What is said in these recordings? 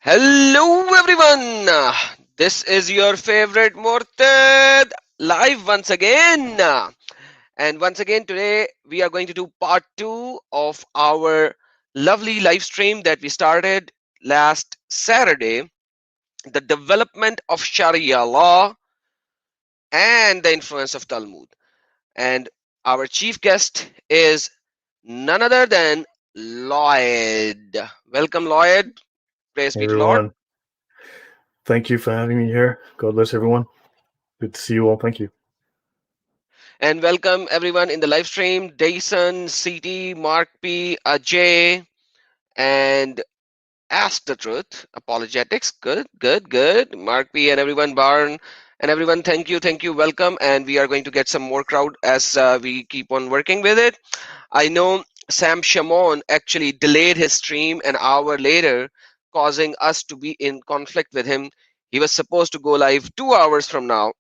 Hello everyone. This is your favorite Murtad live once again. And once again today we are going to do part 2 of our lovely live stream that we started last Saturday, the development of Sharia law and the influence of Talmud. And our chief guest is none other than Lloyd. Welcome Lloyd. Praise Hey be to Lord. everyone, thank you for having me here. God bless everyone. Good to see you all. Thank you. And welcome everyone in the live stream. Jason, CT, Mark P, Ajay, and Ask the Truth. Apologetics. Good, good, good. Mark P and everyone, Barn and everyone, thank you, welcome. And we are going to get some more crowd as we keep on working with it. I know Sam Shamon actually delayed his stream an hour later, causing us to be in conflict with him. He was supposed to go live 2 hours from now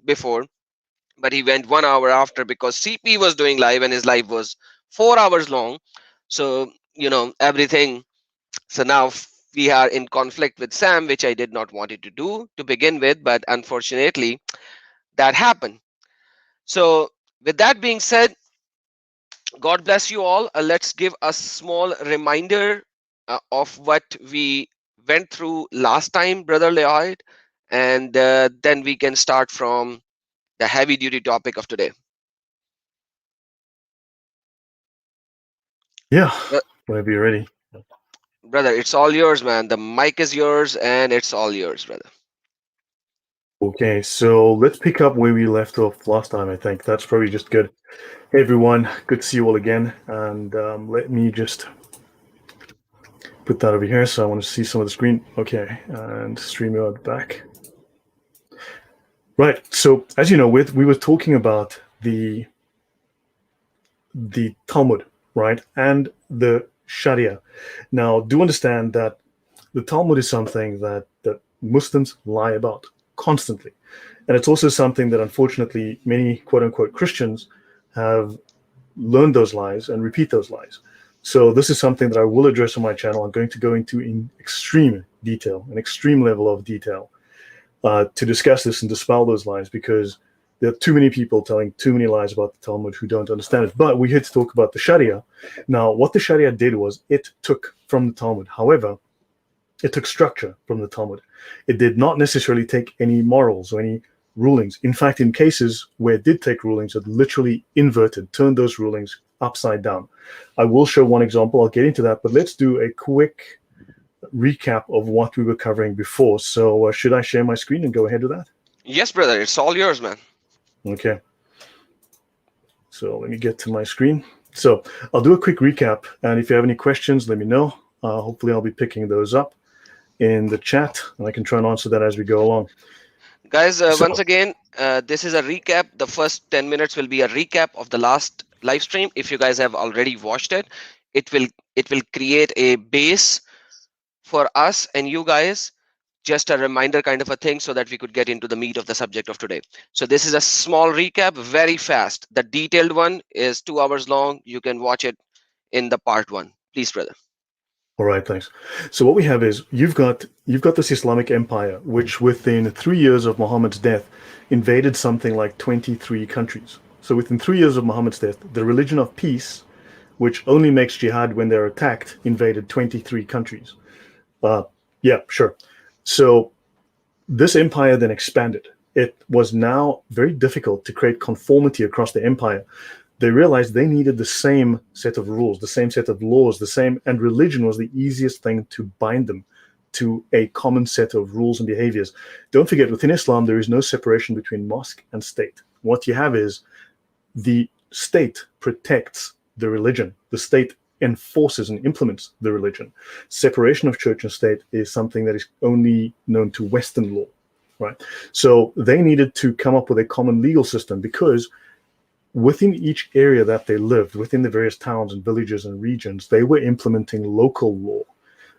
before, but he went 1 hour after because CP was doing live and his live was 4 hours long. So, everything. So now we are in conflict with Sam, which I did not want it to do to begin with, but unfortunately that happened. So, with that being said, God bless you all. Let's give a small reminder of what we went through last time, Brother Lloyd, and then we can start from the heavy duty topic of today. Yeah, Uh, whenever you're ready. Brother, it's all yours, man. The mic is yours and it's all yours, brother. Okay, so let's pick up where we left off last time. I think that's probably just good. Hey everyone, good to see you all again. And let me just put that over here. So I want to see some of the screen. Okay, and StreamYard back. Right. So as you know, we were talking about the Talmud, right, and the Sharia. Now, do understand that the Talmud is something that Muslims lie about constantly. And it's also something that unfortunately many quote unquote Christians have learned those lies and repeat those lies. So this is something that I will address on my channel. I'm going to go into in extreme detail, an extreme level of detail, to discuss this and dispel those lies, because there are too many people telling too many lies about the Talmud who don't understand it. But we're here to talk about the Sharia. Now, what the Sharia did was it took from the Talmud. However, it took structure from the Talmud. It did not necessarily take any morals or any rulings. In fact, in cases where it did take rulings, it literally inverted, turned those rulings upside down. I will show one example. I'll get into that, but let's do a quick recap of what we were covering before. So should I share my screen and go ahead with that? Yes, brother, it's all yours, man. Okay. So let me get to my screen. So I'll do a quick recap. And if you have any questions, let me know. Hopefully I'll be picking those up in the chat, and I can try and answer that as we go along. Guys, So, once again, this is a recap. The first 10 minutes will be a recap of the last live stream. If you guys have already watched it, it will create a base for us and you guys, just a reminder kind of a thing, so that we could get into the meat of the subject of today. So this is a small recap, very fast. The detailed one is 2 hours long. You can watch it in the part one. Please, brother. all right, thanks. So what we have is you've got this Islamic empire, which within 3 years of Muhammad's death invaded something like 23 countries. So within 3 years of Muhammad's death, the religion of peace, which only makes jihad when they're attacked, invaded 23 countries. Uh, yeah, sure. So this empire then expanded. It was now very difficult to create conformity across the empire. They realized they needed the same set of rules, the same set of laws, and religion was the easiest thing to bind them to a common set of rules and behaviors. Don't forget, within Islam, there is no separation between mosque and state. What you have is the state protects the religion. The state enforces and implements the religion. Separation of church and state is something that is only known to Western law, right? So they needed to come up with a common legal system, because within each area that they lived, within the various towns and villages and regions, they were implementing local law.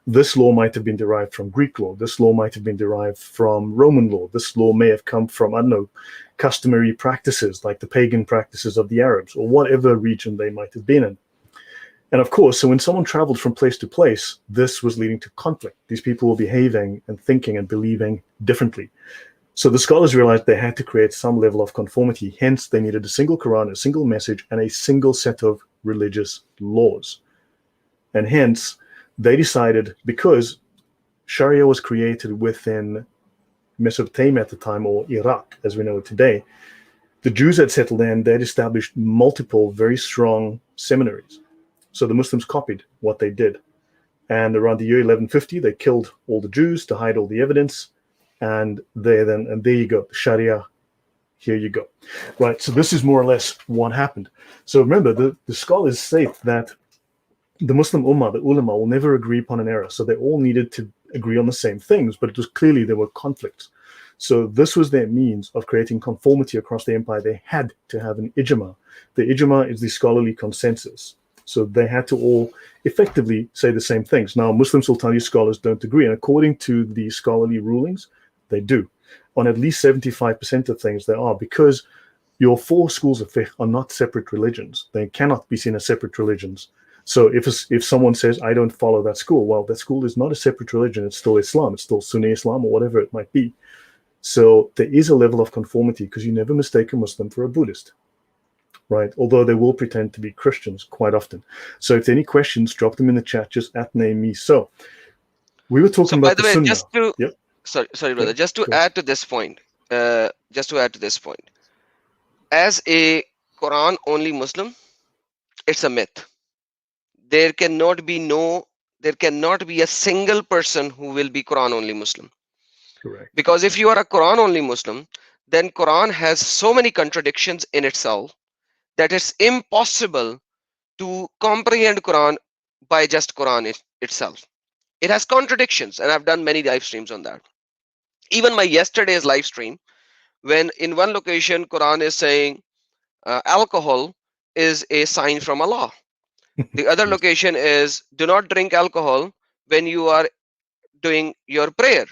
This law might have been derived from Greek law. This law might have been derived from Roman law. This law may have come from, I don't know, customary practices like the pagan practices of the Arabs or whatever region they might have been in. And of course, so when someone traveled from place to place, this was leading to conflict. These people were behaving and thinking and believing differently. So the scholars realized they had to create some level of conformity. Hence, they needed a single Quran, a single message, and a single set of religious laws. And hence, they decided, because Sharia was created within Mesopotamia at the time, or Iraq as we know it today, the Jews had settled in, they had established multiple very strong seminaries. So the Muslims copied what they did. And around the year 1150, they killed all the Jews to hide all the evidence. And and there you go, Sharia, here you go. Right, so this is more or less what happened. So remember, the scholars state that the Muslim Ummah, the ulama, will never agree upon an error. So they all needed to agree on the same things, but it was clearly there were conflicts. So this was their means of creating conformity across the empire. They had to have an ijma. The ijma is the scholarly consensus. So they had to all effectively say the same things. Now, Muslims will tell you scholars don't agree. And according to the scholarly rulings, they do. On at least 75% of things, they are, because your four schools of fiqh are not separate religions. They cannot be seen as separate religions. So if someone says, I don't follow that school, well, that school is not a separate religion. It's still Islam. It's still Sunni Islam or whatever it might be. So there is a level of conformity, because you never mistake a Muslim for a Buddhist, right? Although they will pretend to be Christians quite often. So if there are any questions, drop them in the chat, just at name me. So we were So talking by about the the way, Sunnah. Yep. sorry, brother, Yep. just to Go ahead. add to this point, as a Quran only Muslim, it's a myth. There cannot be there cannot be a single person who will be Quran only Muslim. Correct. Because if you are a Quran only Muslim, then Quran has so many contradictions in itself that it's impossible to comprehend Quran by just Quran itself. It has contradictions, and I've done many live streams on that. Even my yesterday's live stream, when in one location Quran is saying alcohol is a sign from Allah. The other Yes. location is do not drink alcohol when you are doing your prayer.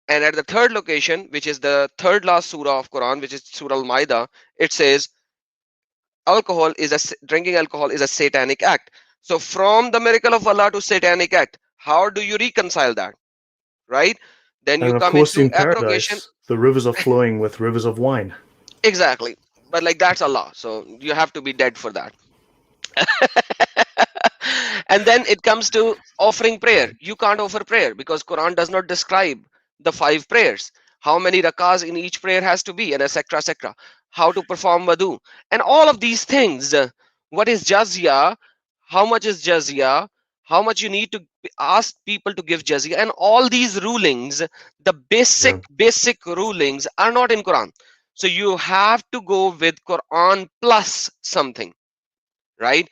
And at the third location, which is the third last surah of Quran, which is Surah Al-Ma'idah, it says drinking alcohol is a satanic act. So from the miracle of Allah to satanic act, how do you reconcile that? Right? Then you And of come course, into in abrogation. paradise, the rivers are flowing with rivers of wine. Exactly. But like that's Allah. So you have to be dead for that. And then it comes to offering prayer. You can't offer prayer because Quran does not describe the five prayers, how many rakas in each prayer has to be, and etc etc, how to perform wudu, and all of these things. What is jazya, how much is jazya, how much you need to ask people to give jazya, and all these rulings, the Yeah. basic rulings are not in Quran. So you have to go with Quran plus something, right?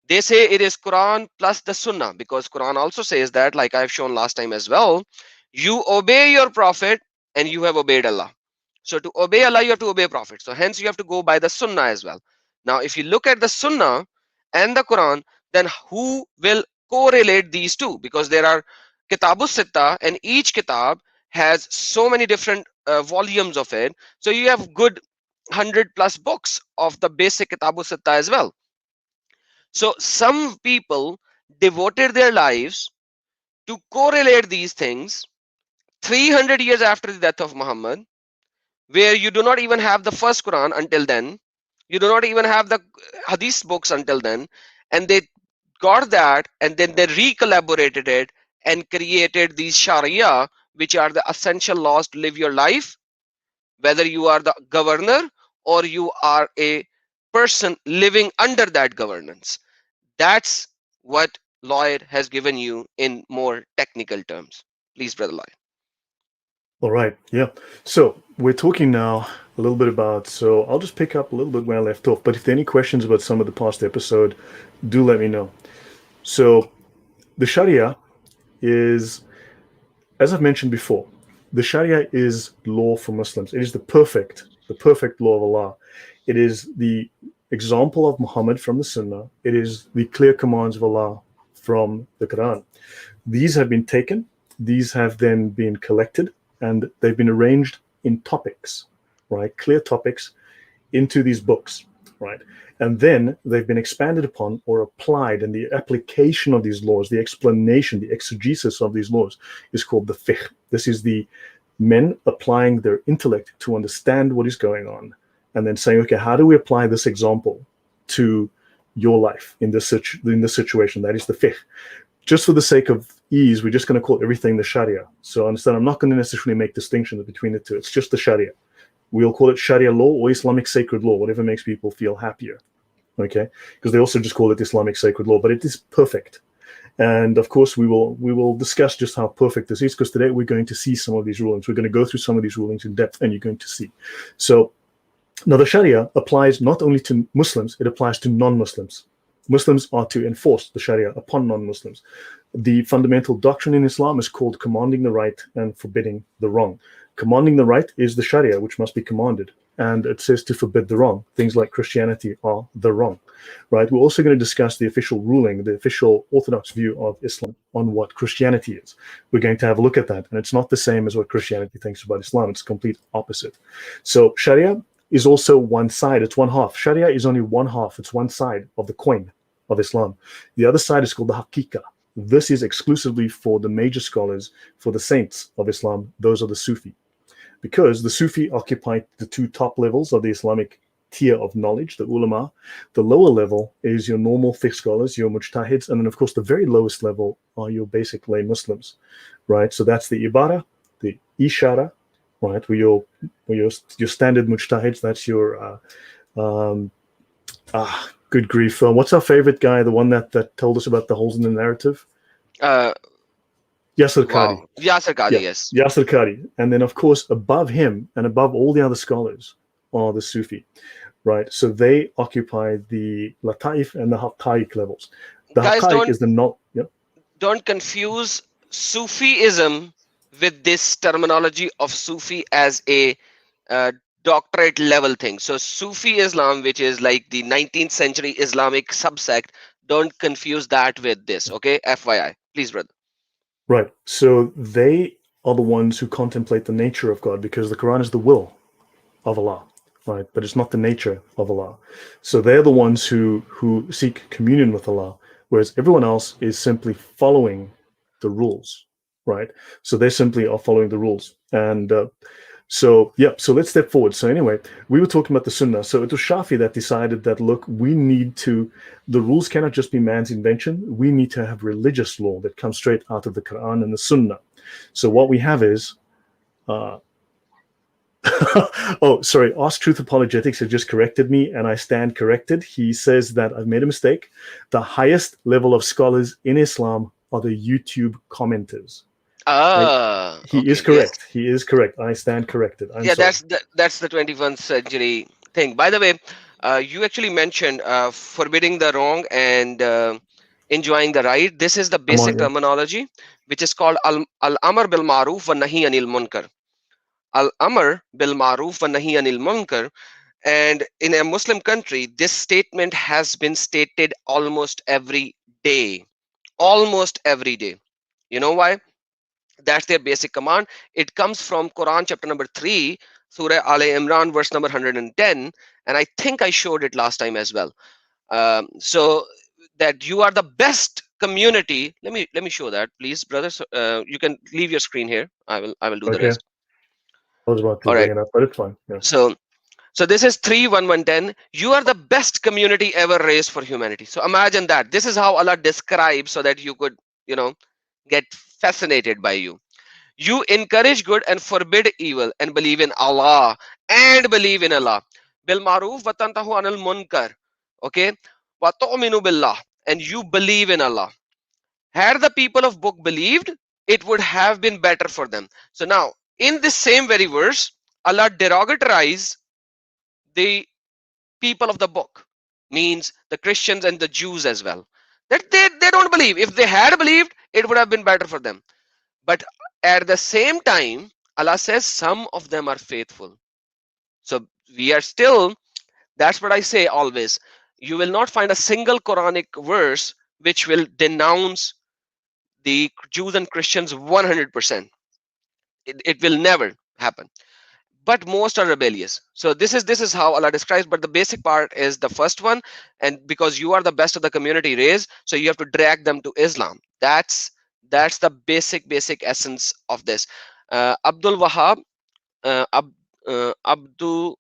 They say it is Quran plus the Sunnah, because Quran also says that, like I've shown last time as well, you obey your prophet and you have obeyed Allah. So to obey Allah, you have to obey prophet. So hence you have to go by the Sunnah as well. Now if you look at the Sunnah and the Quran, then who will correlate these two? Because there are Kitabus Sitta, and each kitab has so many different volumes of it. So you have good 100 plus books of the basic Kitabus Sitta as well. So some people devoted their lives to correlate these things 300 years after the death of Muhammad, where you do not even have the first Quran until then, you do not even have the Hadith books until then, and they got that and then they recollaborated it and created these Sharia, which are the essential laws to live your life, whether you are the governor or you are a person living under that governance. That's what Lloyd has given you in more technical terms. Please, Brother Lloyd. All right. Yeah. So we're talking now a little bit about, so I'll just pick up a little bit where I left off. But if there are any questions about some of the past episode, do let me know. So the Sharia is, as I've mentioned before, the Sharia is law for Muslims. It is the perfect law of Allah. It is the example of Muhammad from the Sunnah. It is the clear commands of Allah from the Quran. These have been taken, these have then been collected, and they've been arranged in topics, right? Clear topics into these books, right? And then they've been expanded upon or applied, and the application of these laws, the explanation, the exegesis of these laws is called the fiqh. This is the men applying their intellect to understand what is going on and then saying, okay, how do we apply this example to your life in this situation? That is the fiqh. Just for the sake of ease, we're just going to call everything the Sharia. So understand, I'm not going to necessarily make distinctions between the two. It's just the Sharia. We'll call it Sharia law or Islamic sacred law, whatever makes people feel happier. Okay, because they also just call it Islamic sacred law, but it is perfect. And of course, we will discuss just how perfect this is, because today we're going to see some of these rulings. We're going to go through some of these rulings in depth, and you're going to see. So now the Sharia applies not only to Muslims, it applies to non-Muslims. Muslims are to enforce the Sharia upon non-Muslims. The fundamental doctrine in Islam is called commanding the right and forbidding the wrong. Commanding the right is the Sharia, which must be commanded. And it says to forbid the wrong. Things like Christianity are the wrong, right? We're also going to discuss the official ruling, the official orthodox view of Islam on what Christianity is. We're going to have a look at that. And it's not the same as what Christianity thinks about Islam. It's complete opposite. So Sharia is also one side. It's one half. Sharia is only one half. It's one side of the coin of Islam. The other side is called the Haqiqah. This is exclusively for the major scholars, for the saints of Islam. Those are the Sufi, because the Sufi occupy the two top levels of the Islamic tier of knowledge, the ulama. The lower level is your normal fiqh scholars, your mujtahids, and then of course the very lowest level are your basic lay Muslims, right? So that's the ibara, the ishara, right? Your standard mujtahids. That's your good grief. What's our favorite guy? The one that told us about the holes in the narrative? Uh, Yasser Qadi. wow. Yasir Qadi, Yeah, yes. Yasser Qadi. And then, of course, above him and above all the other scholars are the Sufi, right? So they occupy the Lataif and the Haqqaiq levels. The Guys, Haqqaiq is the not. Yep. don't confuse Sufism with this terminology of Sufi as a uh, doctorate level thing. So Sufi Islam, which is like the 19th century Islamic subsect, don't confuse that with this. Okay, FYI, please, brother. Right. So they are the ones who contemplate the nature of God, because the Quran is the will of Allah, right? But it's not the nature of Allah. So they're the ones who seek communion with Allah, whereas everyone else is simply following the rules, right? So they simply are following the rules. And so yeah, so let's step forward. So anyway, we were talking about the Sunnah. So it was Shafi that decided that, look, the rules cannot just be man's invention. We need to have religious law that comes straight out of the Quran and the Sunnah. So what we have is uh, oh, sorry. Ask Truth Apologetics has just corrected me, and I stand corrected. He says that I've made a mistake. The highest level of scholars in Islam are the YouTube commenters. I, he is Okay, yes. correct. He is correct. I stand corrected. I'm Yeah, sorry. that's the 21st century thing. By the way, you actually mentioned forbidding the wrong and enjoying the right. This is the Come basic on, yeah. terminology, which is called al amr bil maruf wa nahi anil munkar. Al amr bil maruf wa nahi anil munkar. And in a Muslim country, this statement has been stated almost every day. Almost every day. You know why? That's their basic command. It comes from Quran chapter number 3, Surah Al Imran, verse number 110. And I think I showed it last time as well. So that you are the best community. Let me show that, please, brothers. You can leave your screen here. I will do the Okay. rest. I was about to All bring right. it up, but it's fine. Yeah. So this is 3:1:110. You are the best community ever raised for humanity. So imagine that. This is how Allah describes, so that you could, get fascinated by you. You encourage good and forbid evil, and believe in Allah. And believe in Allah. Bil maruf wa tantahu anil munkar. Okay? Wa tu'minu billah. And you believe in Allah. Had the people of book believed, it would have been better for them. So now, in this same very verse, Allah derogatorize the people of the book, means the Christians and the Jews as well. That they don't believe. If they had believed, it would have been better for them. But at the same time, Allah says some of them are faithful. So we are still, that's what I say always. You will not find a single Quranic verse which will denounce the Jews and Christians 100%. It will never happen. but most are rebellious. So this is how Allah describes, but the basic part is the first one. And because you are the best of the community raised, so you have to drag them to Islam. That's the basic essence of this. Abdul Wahab, Abdul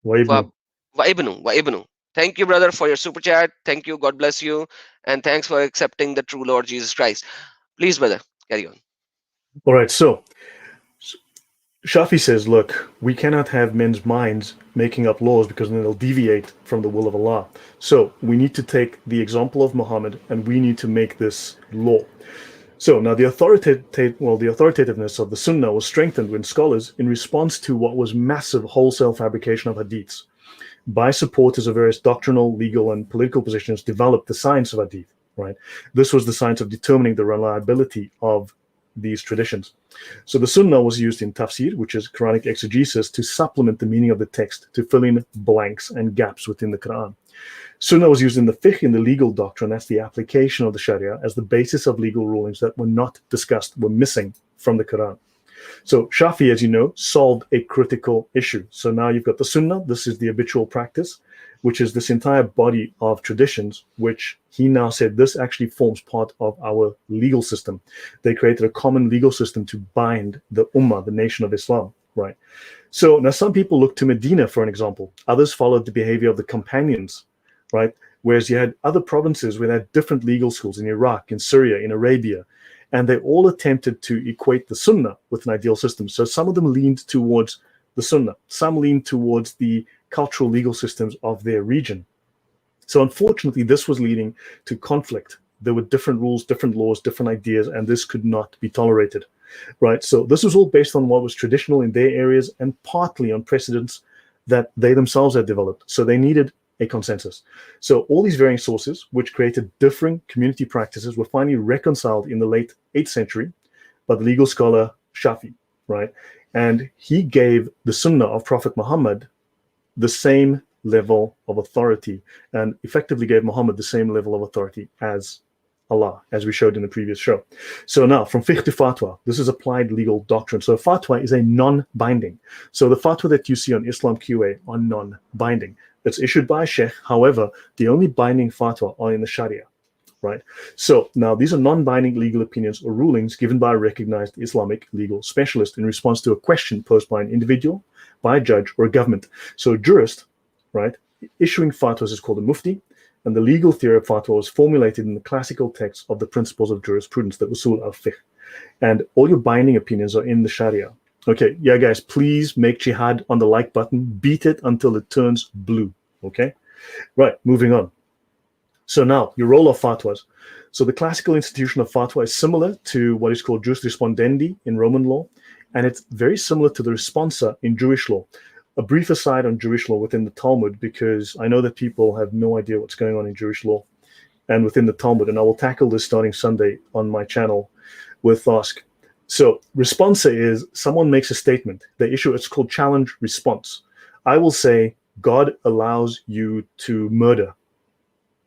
Waibnu. Wa- Waibnu. Thank you, brother, for your super chat. Thank you. God bless you. And thanks for accepting the true Lord Jesus Christ. Please, brother, carry on. All right, so Shafi says, look, we cannot have men's minds making up laws because then they'll deviate from the will of Allah. So we need to take the example of Muhammad and we need to make this law. So now the authoritativeness of the Sunnah was strengthened when scholars, in response to what was massive wholesale fabrication of hadiths, by supporters of various doctrinal, legal, and political positions, developed the science of hadith. Right, this was the science of determining the reliability of these traditions. So the Sunnah was used in tafsir, which is Quranic exegesis, to supplement the meaning of the text, to fill in blanks and gaps within the Quran. Sunnah was used in the fiqh, in the legal doctrine, that's the application of the Sharia, as the basis of legal rulings that were not discussed, were missing from the Quran. So Shafi, as you know, solved a critical issue. So now you've got the Sunnah, this is the habitual practice, which is this entire body of traditions, which he now said this actually forms part of our legal system. They created a common legal system to bind the Ummah, the nation of Islam, right? So now some people look to Medina for an example. Others followed the behavior of the companions, right? Whereas you had other provinces where they had different legal schools in Iraq, in Syria, in Arabia, and they all attempted to equate the Sunnah with an ideal system. So some of them leaned towards the Sunnah, some leaned towards the cultural legal systems of their region. So unfortunately, this was leading to conflict. There were different rules, different laws, different ideas, and this could not be tolerated, right? So this was all based on what was traditional in their areas and partly on precedents that they themselves had developed. So they needed a consensus. So all these varying sources, which created differing community practices, were finally reconciled in the late 8th century by the legal scholar Shafi, right? And he gave the Sunnah of Prophet Muhammad the same level of authority and effectively gave Muhammad the same level of authority as Allah, as we showed in the previous show. So now, from fiqh to fatwa, this is applied legal doctrine. So fatwa is a non-binding. So the fatwa that you see on Islam QA are non-binding. It's issued by a sheikh. However, the only binding fatwa are in the Sharia, right? So now these are non-binding legal opinions or rulings given by a recognized Islamic legal specialist in response to a question posed by an individual, by a judge, or a government. So a jurist, right, issuing fatwas is called a mufti, and the legal theory of fatwa was formulated in the classical text of the principles of jurisprudence, the usul al-fiqh. And all your binding opinions are in the Sharia. Okay, yeah, guys, please make jihad on the like button. Beat it until it turns blue, okay? Right, moving on. So now, your role of fatwas. So the classical institution of fatwa is similar to what is called jus respondendi in Roman law, and it's very similar to the responsa in Jewish law. A brief aside on Jewish law within the Talmud, because I know that people have no idea what's going on in Jewish law and within the Talmud, and I will tackle this starting Sunday on my channel with Ask. So responsa is someone makes a statement, they issue, it's called challenge response. I will say, God allows you to murder.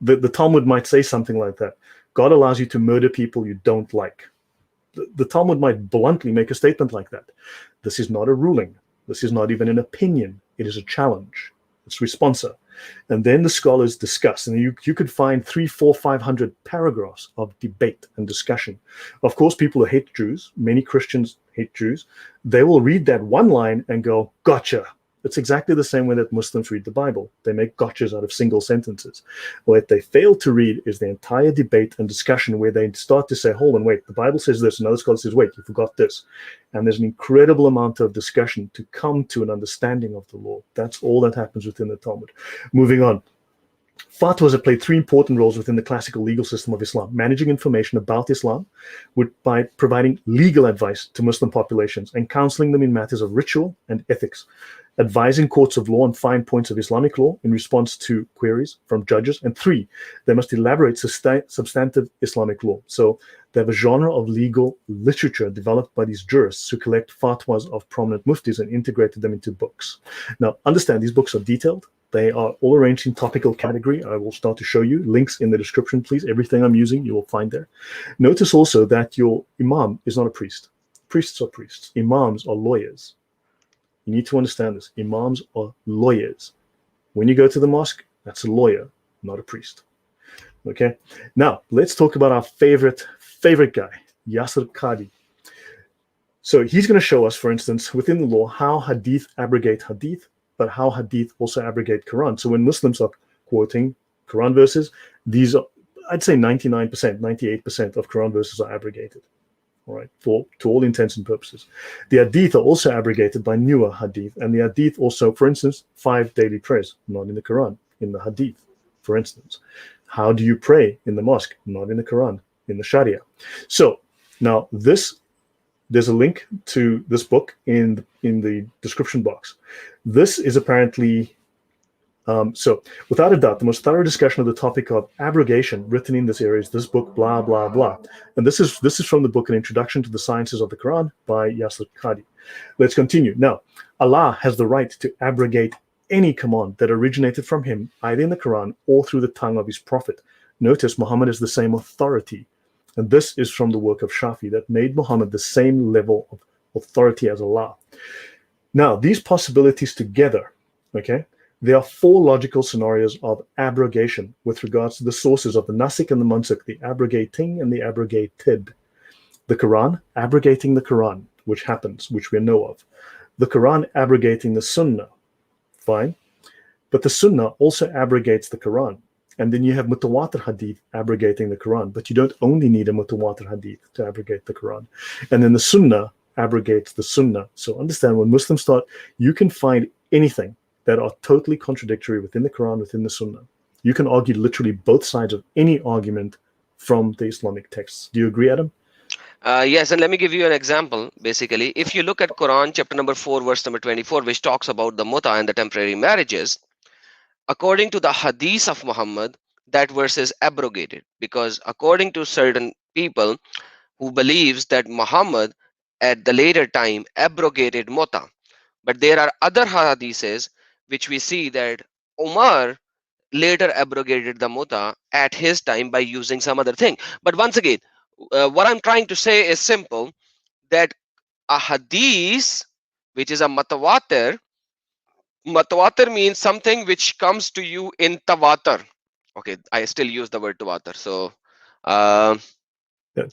The Talmud might say something like that. God allows you to murder people you don't like. The Talmud might bluntly make a statement like that. This is not a ruling. This is not even an opinion. It is a challenge. It's responsa. And then the scholars discuss, and you could find 300, 400, 500 paragraphs of debate and discussion. Of course, people who hate Jews, many Christians hate Jews, they will read that one line and go, gotcha. It's exactly the same way that Muslims read the Bible. They make gotchas out of single sentences. What they fail to read is the entire debate and discussion where they start to say, hold on, wait, the Bible says this. Another scholar says, wait, you forgot this. And there's an incredible amount of discussion to come to an understanding of the law. That's all that happens within the Talmud. Moving on. Fatwas have played three important roles within the classical legal system of Islam: managing information about Islam by providing legal advice to Muslim populations and counseling them in matters of ritual and ethics, advising courts of law on fine points of Islamic law in response to queries from judges, and three, they must elaborate substantive Islamic law. So they have a genre of legal literature developed by these jurists who collect fatwas of prominent muftis and integrated them into books. Now, understand these books are detailed. They are all arranged in topical category. I will start to show you links in the description, please. Everything I'm using, you will find there. Notice also that your imam is not a priest. Priests are priests. Imams are lawyers. You need to understand this. Imams are lawyers. When you go to the mosque, that's a lawyer, not a priest. Okay. Now let's talk about our favorite guy, Yasir Qadi. So he's going to show us, for instance, within the law, how hadith abrogate hadith, but how hadith also abrogate Quran. So when Muslims are quoting Quran verses, these are, I'd say 99%, 98% of Quran verses are abrogated. All right, to all intents and purposes. The hadith are also abrogated by newer hadith, and the hadith also, for instance, 5 daily prayers, not in the Quran, in the hadith, for instance. How do you pray in the mosque? Not in the Quran, in the Sharia. So now there's a link to this book in the description box. This is apparently so, without a doubt, the most thorough discussion of the topic of abrogation written in this area is this book, blah blah blah. And this is from the book An Introduction to the Sciences of the Quran by Yasir Qadi. Let's continue. Now, Allah has the right to abrogate any command that originated from him, either in the Quran or through the tongue of his prophet. Notice Muhammad is the same authority. And this is from the work of Shafi that made Muhammad the same level of authority as Allah. Now, these possibilities together, okay, there are 4 logical scenarios of abrogation with regards to the sources of the nasik and the mansukh, the abrogating and the abrogated. The Quran abrogating the Quran, which happens, which we know of. The Quran abrogating the Sunnah, fine. But the Sunnah also abrogates the Quran. And then you have mutawatir hadith abrogating the Quran, but you don't only need a mutawatir hadith to abrogate the Quran. And then the Sunnah abrogates the Sunnah. So understand, when Muslims start, you can find anything that are totally contradictory within the Quran, within the Sunnah. You can argue literally both sides of any argument from the Islamic texts. Do you agree, Adam? Yes, and let me give you an example. Basically, if you look at Quran chapter number 4, verse number 24, which talks about the muta and the temporary marriages, according to the hadith of Muhammad, that verse is abrogated, because according to certain people who believes that Muhammad at the later time abrogated muta, but there are other hadiths which we see that Umar later abrogated the muta at his time by using some other thing. But once again, what I'm trying to say is simple, that a hadith which is a mutawatir means something which comes to you in tawatur. Okay, I still use the word tawatur. So don't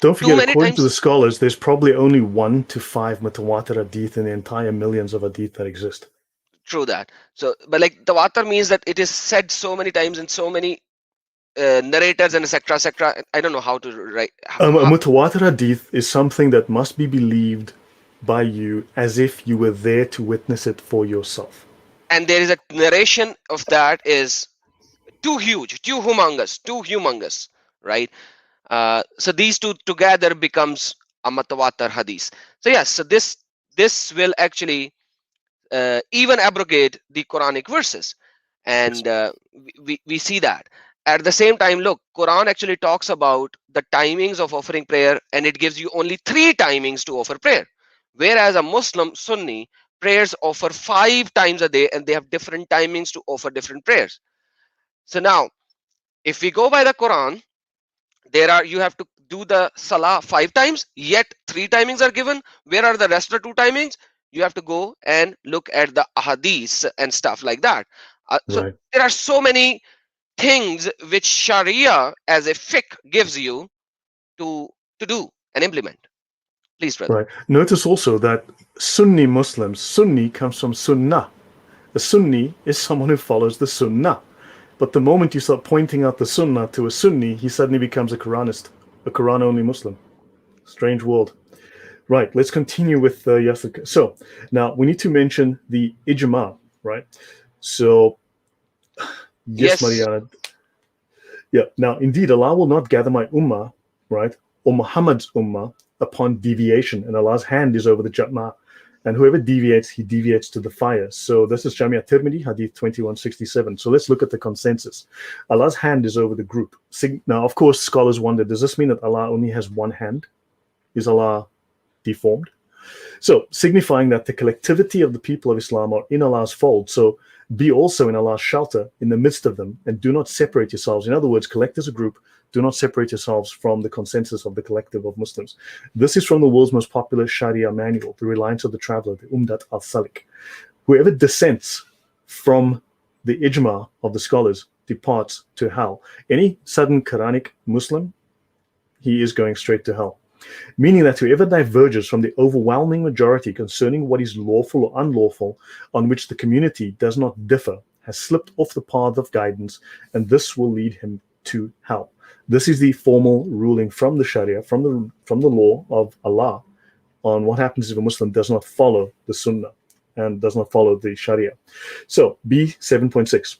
too forget, many according to the times, scholars, there's probably only 1 to 5 mutawatir hadith in the entire millions of hadith that exist. true that. So, but like tawatur means that it is said so many times in so many narrators and etc etc. I don't know how to write. A mutawatir hadith is something that must be believed by you as if you were there to witness it for yourself. And there is a narration of that is too huge, too humongous, right? So these two together becomes a mutawatir hadith. So yes, so this will actually even abrogate the Quranic verses, Yes. and we see that. At the same time, look, Quran actually talks about the timings of offering prayer, and it gives you only 3 timings to offer prayer, whereas a Muslim Sunni prayers offer 5 times a day, and they have different timings to offer different prayers. So now, if we go by the Quran, you have to do the salah 5 times, yet 3 timings are given. Where are the rest of the 2 timings? You have to go and look at the ahadith and stuff like that. So Right. there are so many things which Sharia as a fiqh gives you to do and implement. Please, brother. Right. Notice also that Sunni Muslims, Sunni comes from Sunnah. A Sunni is someone who follows the Sunnah. But the moment you start pointing out the Sunnah to a Sunni, he suddenly becomes a Quranist, a Quran-only Muslim. Strange world. Right, let's continue with Yasir. So now we need to mention the ijma, right? So yes, Yes. Mariana. Yeah. Now, indeed, Allah will not gather my ummah, right, or Muhammad's ummah upon deviation, and Allah's hand is over the Jama'ah. And whoever deviates, he deviates to the fire. So this is Jamia Tirmidhi, Hadith 2167. So let's look at the consensus. Allah's hand is over the group. Now, of course, scholars wonder, does this mean that Allah only has one hand? Is Allah deformed? So signifying that the collectivity of the people of Islam are in Allah's fold. So be also in Allah's shelter in the midst of them, and do not separate yourselves. In other words, collect as a group. Do not separate yourselves from the consensus of the collective of Muslims. This is from the world's most popular Sharia manual, The Reliance of the Traveler, the Umdat al-Salik. Whoever dissents from the ijma of the scholars departs to hell. Any sudden Quranic Muslim, he is going straight to hell. Meaning that whoever diverges from the overwhelming majority concerning what is lawful or unlawful, on which the community does not differ, has slipped off the path of guidance, and this will lead him to hell. This is the formal ruling from the Sharia, from the law of Allah, on what happens if a Muslim does not follow the Sunnah and does not follow the Sharia. So, B 7.6.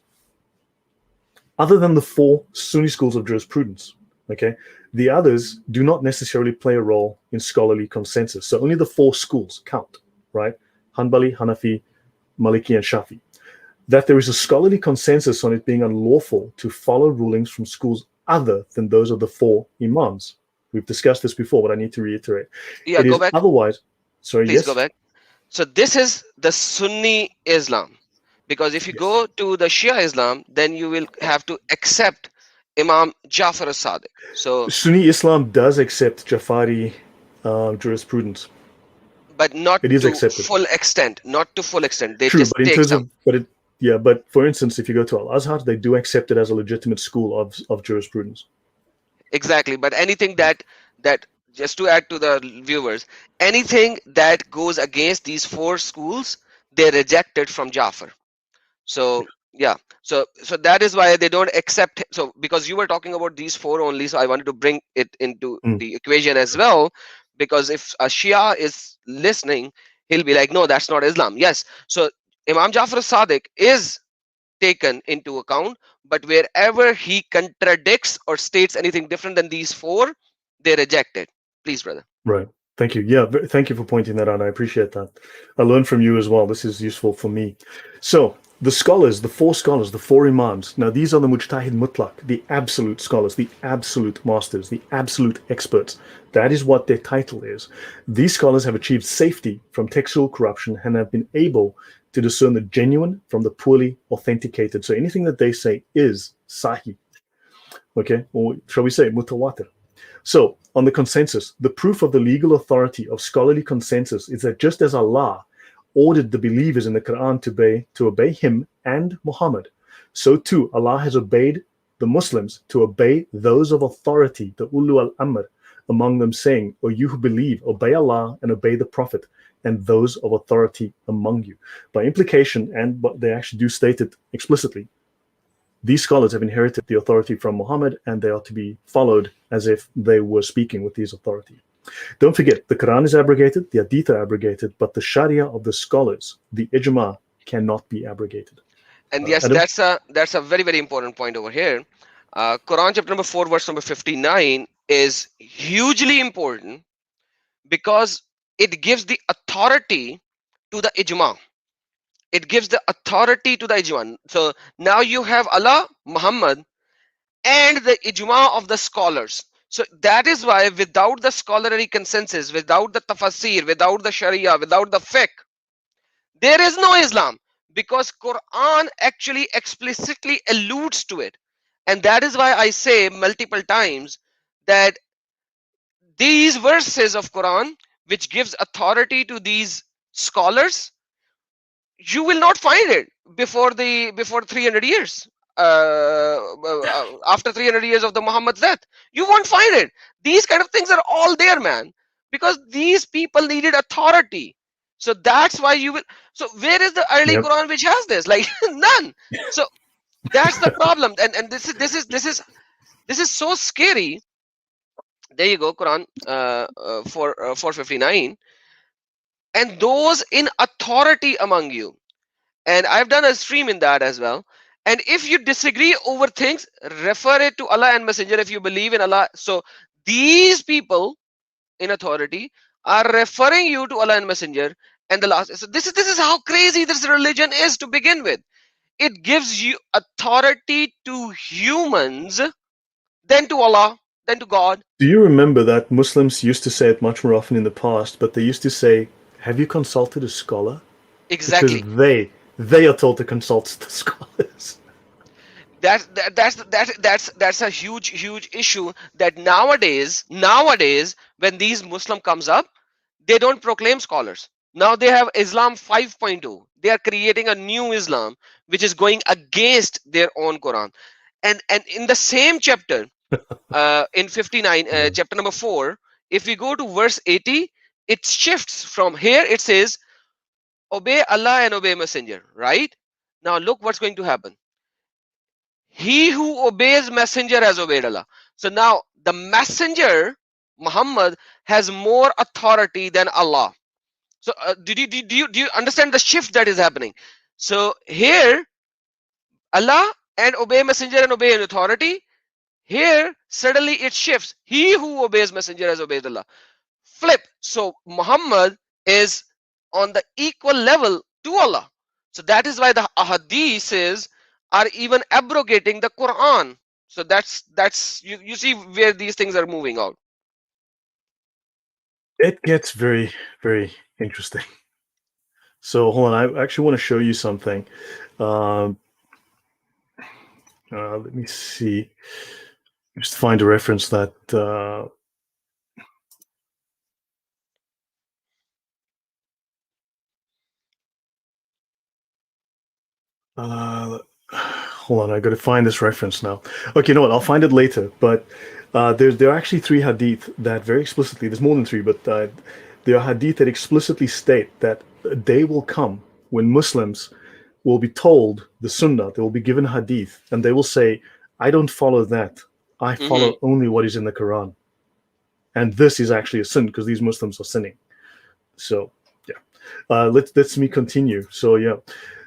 Other than the four Sunni schools of jurisprudence, okay, the others do not necessarily play a role in scholarly consensus. So only the four schools count, right? Hanbali, Hanafi, Maliki, and Shafi. That there is a scholarly consensus on it being unlawful to follow rulings from schools other than those of the four imams. We've discussed this before, but I need to reiterate. Yeah, It go is back. otherwise. Sorry, Please go yes? back. So this is the Sunni Islam, because if you Yes. go to the Shia Islam, then you will have to accept Imam Jafar as-Sadiq. So, Sunni Islam does accept Jafari jurisprudence. but not It is to accepted. full extent, not to full extent. They True, just but in take terms some. of, yeah, but for instance, if you go to Al Azhar, they do accept it as a legitimate school of jurisprudence. Exactly, but anything that just to add to the viewers, anything that goes against these four schools, they reject it from Jafar. So yeah, so that is why they don't accept. So because you were talking about these four only, so I wanted to bring it into Mm, the equation as well, because if a Shia is listening, he'll be like, no, that's not Islam. Yes, so Imam Jafar Sadiq is taken into account, but wherever he contradicts or states anything different than these four, they reject it. Please, brother. right. Thank you. Yeah, thank you for pointing that out. I appreciate that. I learned from you as well. This is useful for me. So the scholars, the four scholars, the four imams. Now these are the mujtahid mutlaq, the absolute scholars, the absolute masters, the absolute experts. That is what their title is. These scholars have achieved safety from textual corruption and have been able to discern the genuine from the poorly authenticated. So anything that they say is sahih, okay, or shall we say mutawatir. So, on the consensus, the proof of the legal authority of scholarly consensus is that just as Allah ordered the believers in the Quran to obey Him and Muhammad, so too Allah has obeyed the Muslims to obey those of authority, the Ulu al Amr, among them, saying, O you who believe, obey Allah and obey the Prophet and those of authority among you. By implication, and but they actually do state it explicitly, these scholars have inherited the authority from Muhammad and they are to be followed as if they were speaking with these authority. Don't forget, the Quran is abrogated, the Hadith are abrogated, but the Sharia of the scholars, the Ijma, cannot be abrogated. And yes, Adam? that's a very very important point over here. Quran chapter number 4 verse number 59 is hugely important because it gives the authority to the ijma. It gives the authority to the ijma. So now you have Allah, Muhammad, and the ijma of the scholars. So that is why without the scholarly consensus, without the tafsir, without the sharia, without the fiqh, there is no Islam, because Quran actually explicitly alludes to it. And that is why I say multiple times that these verses of Quran, which gives authority to these scholars, you will not find it before 300 years, after 300 years of the Muhammad's death. You won't find it. These kind of things are all there, man, because these people needed authority. So that's why you will. So where is the early Yep. Quran which has this? Like none. So that's the problem. And this is so scary. There you go, Quran 459. And those in authority among you, and I've done a stream in that as well. And if you disagree over things, refer it to Allah and Messenger if you believe in Allah. So these people in authority are referring you to Allah and Messenger. And the last, so this is how crazy this religion is to begin with. It gives you authority to humans, then to Allah, then to God. Do you remember that Muslims used to say it much more often in the past, but they used to say, have you consulted a scholar? Because Exactly. they are told to consult the scholars. That's a huge issue, that nowadays when these Muslim comes up, they don't proclaim scholars. Now they have Islam 5.0. they are creating a new Islam which is going against their own Quran. And in the same chapter, in 59, Yeah. chapter number 4, if we go to verse 80, it shifts from here. It says, obey Allah and obey Messenger, right? Now look what's going to happen. He who obeys Messenger has obeyed Allah. So now the Messenger, Muhammad, has more authority than Allah. So do you understand the shift that is happening? So here, Allah and obey Messenger and obey an authority. Here, suddenly it shifts. He who obeys Messenger has obeyed Allah. Flip. So Muhammad is on the equal level to Allah. So that is why the ahadiths are even abrogating the Quran. So that's you see where these things are moving out. It gets very, very interesting. So hold on, I actually want to show you something. Um, let me see. Just find a reference that. Hold on, I got to find this reference now. Okay, you know what? I'll find it later. But there are actually three hadith that very explicitly. There's more than three, but there are hadith that explicitly state that a day will come when Muslims will be told the Sunnah. They will be given hadith, and they will say, "I don't follow that. I Hmm. follow only what is in the Quran." And this is actually a sin because these Muslims are sinning. So yeah, let's me continue. So yeah,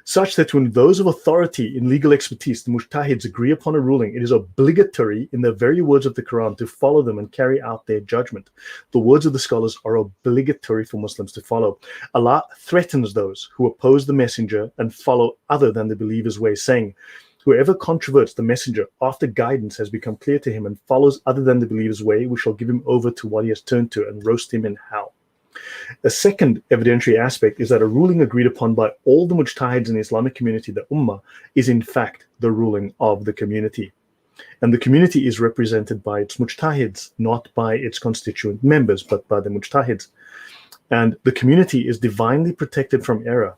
such that when those of authority in legal expertise, the mujtahids, agree upon a ruling, it is obligatory in the very words of the Quran to follow them and carry out their judgment. The words of the scholars are obligatory for Muslims to follow. Allah threatens those who oppose the messenger and follow other than the believer's way, saying, "Whoever controverts the messenger after guidance has become clear to him and follows other than the believer's way, we shall give him over to what he has turned to and roast him in hell." A second evidentiary aspect is that a ruling agreed upon by all the mujtahids in the Islamic community, the Ummah, is in fact the ruling of the community. And the community is represented by its mujtahids, not by its constituent members, but by the mujtahids. And the community is divinely protected from error,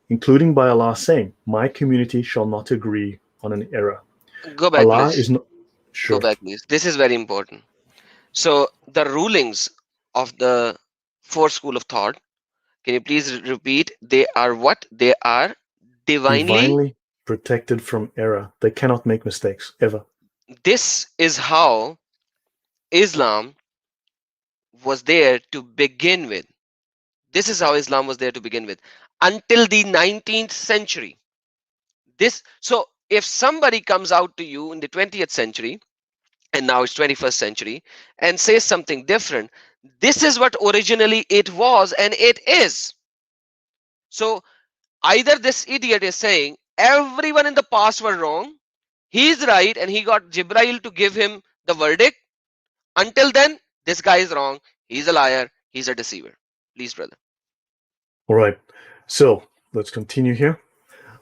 including by Allah saying, "My community shall not agree on an error." Go back, Allah please. is not Go sure. back, please. This is very important. So the rulings of the fourth school of thought, can you please repeat? They are what? They are divinely. Divinely protected from error. They cannot make mistakes ever. This is how Islam was there to begin with. This is how Islam was there to begin with until the 19th century. This, so if somebody comes out to you in the 20th century and now it's 21st century and says something different, this is what originally it was and it is. So either this idiot is saying everyone in the past were wrong, he's right and he got Jibrail to give him the verdict. Until then, this guy is wrong, he's a liar, he's a deceiver. Please, brother. All right. So let's continue here.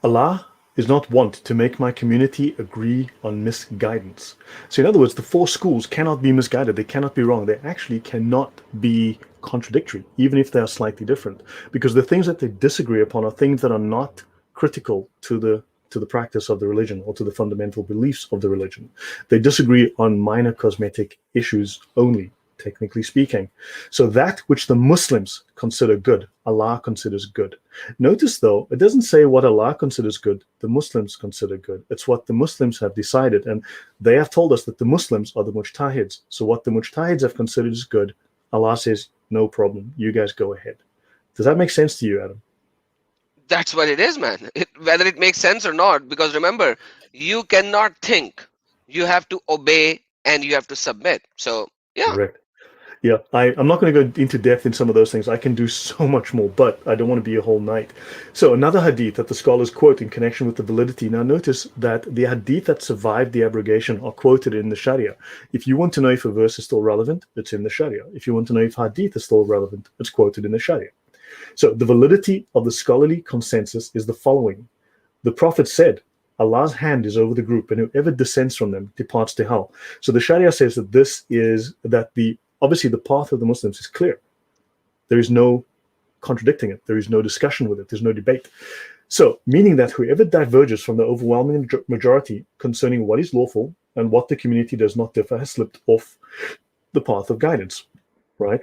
Allah is not wont to make my community agree on misguidance. So, in other words, the four schools cannot be misguided. They cannot be wrong. They actually cannot be contradictory, even if they are slightly different, because the things that they disagree upon are things that are not critical to the practice of the religion or to the fundamental beliefs of the religion. They disagree on minor cosmetic issues only, technically speaking. So that which the Muslims consider good, Allah considers good. Notice, though, it doesn't say what Allah considers good, the Muslims consider good. It's what the Muslims have decided. And they have told us that the Muslims are the mujtahids. So what the mujtahids have considered is good, Allah says, no problem, you guys go ahead. Does that make sense to you, Adam? That's what it is, man. Whether it makes sense or not, because remember, you cannot think. You have to obey and you have to submit. So, yeah. Correct. Yeah, I'm not going to go into depth in some of those things. I can do so much more, but I don't want to be a whole night. So another hadith that the scholars quote in connection with the validity. Now notice that the hadith that survived the abrogation are quoted in the Sharia. If you want to know if a verse is still relevant, it's in the Sharia. If you want to know if hadith is still relevant, it's quoted in the Sharia. So the validity of the scholarly consensus is the following. The Prophet said, Allah's hand is over the group, and whoever dissents from them departs to hell. So the Sharia says that this is that the obviously the path of the Muslims is clear. There is no contradicting it. There is no discussion with it. There's no debate. So, meaning that whoever diverges from the overwhelming majority concerning what is lawful and what the community does not differ has slipped off the path of guidance, right?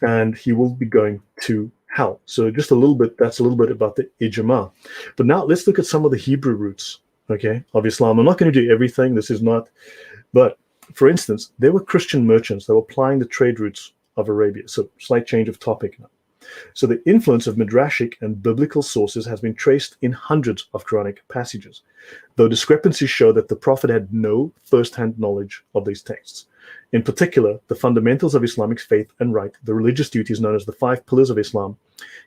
And he will be going to hell. So, just a little bit, that's a little bit about the ijma. But now let's look at some of the Hebrew roots, okay, of Islam. I'm not going to do everything. This is not, but for instance, there were Christian merchants that were plying the trade routes of Arabia. So, slight change of topic now. So the influence of midrashic and biblical sources has been traced in hundreds of Quranic passages, though discrepancies show that the Prophet had no first-hand knowledge of these texts. In particular, the fundamentals of Islamic faith and right, the religious duties known as the 5 pillars of Islam,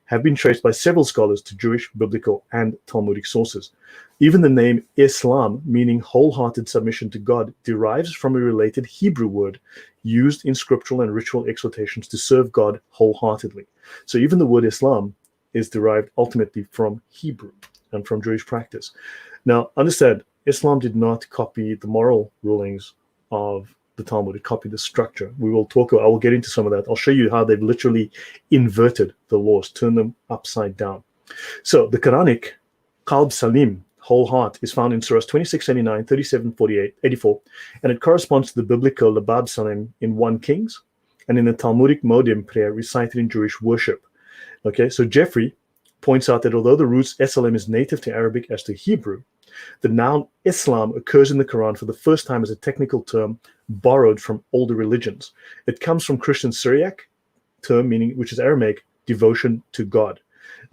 have been traced by several scholars to Jewish, biblical, and Talmudic sources. Even the name Islam, meaning wholehearted submission to God, derives from a related Hebrew word used in scriptural and ritual exhortations to serve God wholeheartedly. So even the word Islam is derived ultimately from Hebrew and from Jewish practice. Now, understand, Islam did not copy the moral rulings of the Talmud. It copied the structure. I will get into some of that. I'll show you how they've literally inverted the laws, turned them upside down. So the Quranic Qalb Salim, whole heart, is found in Surahs 26:89, 37:48, 84, and it corresponds to the biblical Labab Salim in 1 Kings and in the Talmudic Modim prayer recited in Jewish worship. Okay, so Jeffrey points out that although the roots SLM is native to Arabic as to Hebrew, the noun Islam occurs in the Quran for the first time as a technical term borrowed from older religions. It comes from Christian Syriac term, meaning, which is Aramaic, devotion to God.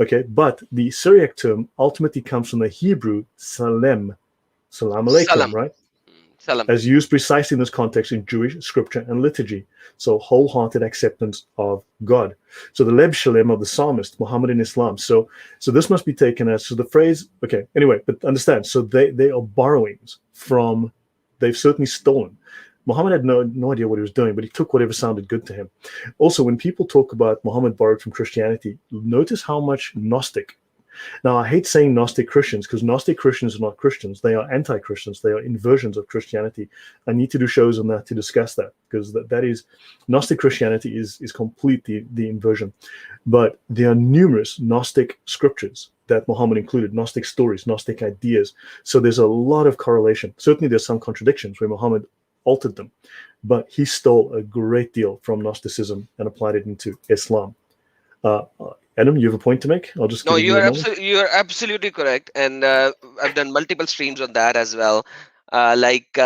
Okay, but the Syriac term ultimately comes from the Hebrew salem, salam alaikum, Salam. right? Salam. As used precisely in this context in Jewish scripture and liturgy. So wholehearted acceptance of God. So the Leb Shalem of the psalmist, Muhammad in Islam. So this must be taken as, so the phrase, okay, anyway, but understand, so they are borrowings from, they've certainly stolen. Muhammad had no idea what he was doing, but he took whatever sounded good to him. Also, when people talk about Muhammad borrowed from Christianity, notice how much Gnostic. Now, I hate saying Gnostic Christians because Gnostic Christians are not Christians. They are anti-Christians. They are inversions of Christianity. I need to do shows on that to discuss that because that is, Gnostic Christianity is completely the inversion. But there are numerous Gnostic scriptures that Muhammad included, Gnostic stories, Gnostic ideas. So there's a lot of correlation. Certainly there's some contradictions where Muhammad altered them, but he stole a great deal from Gnosticism and applied it into Islam. Adam, you have a point to make? I'll just No, give you a moment. you are absolutely correct, and I've done multiple streams on that as well. Like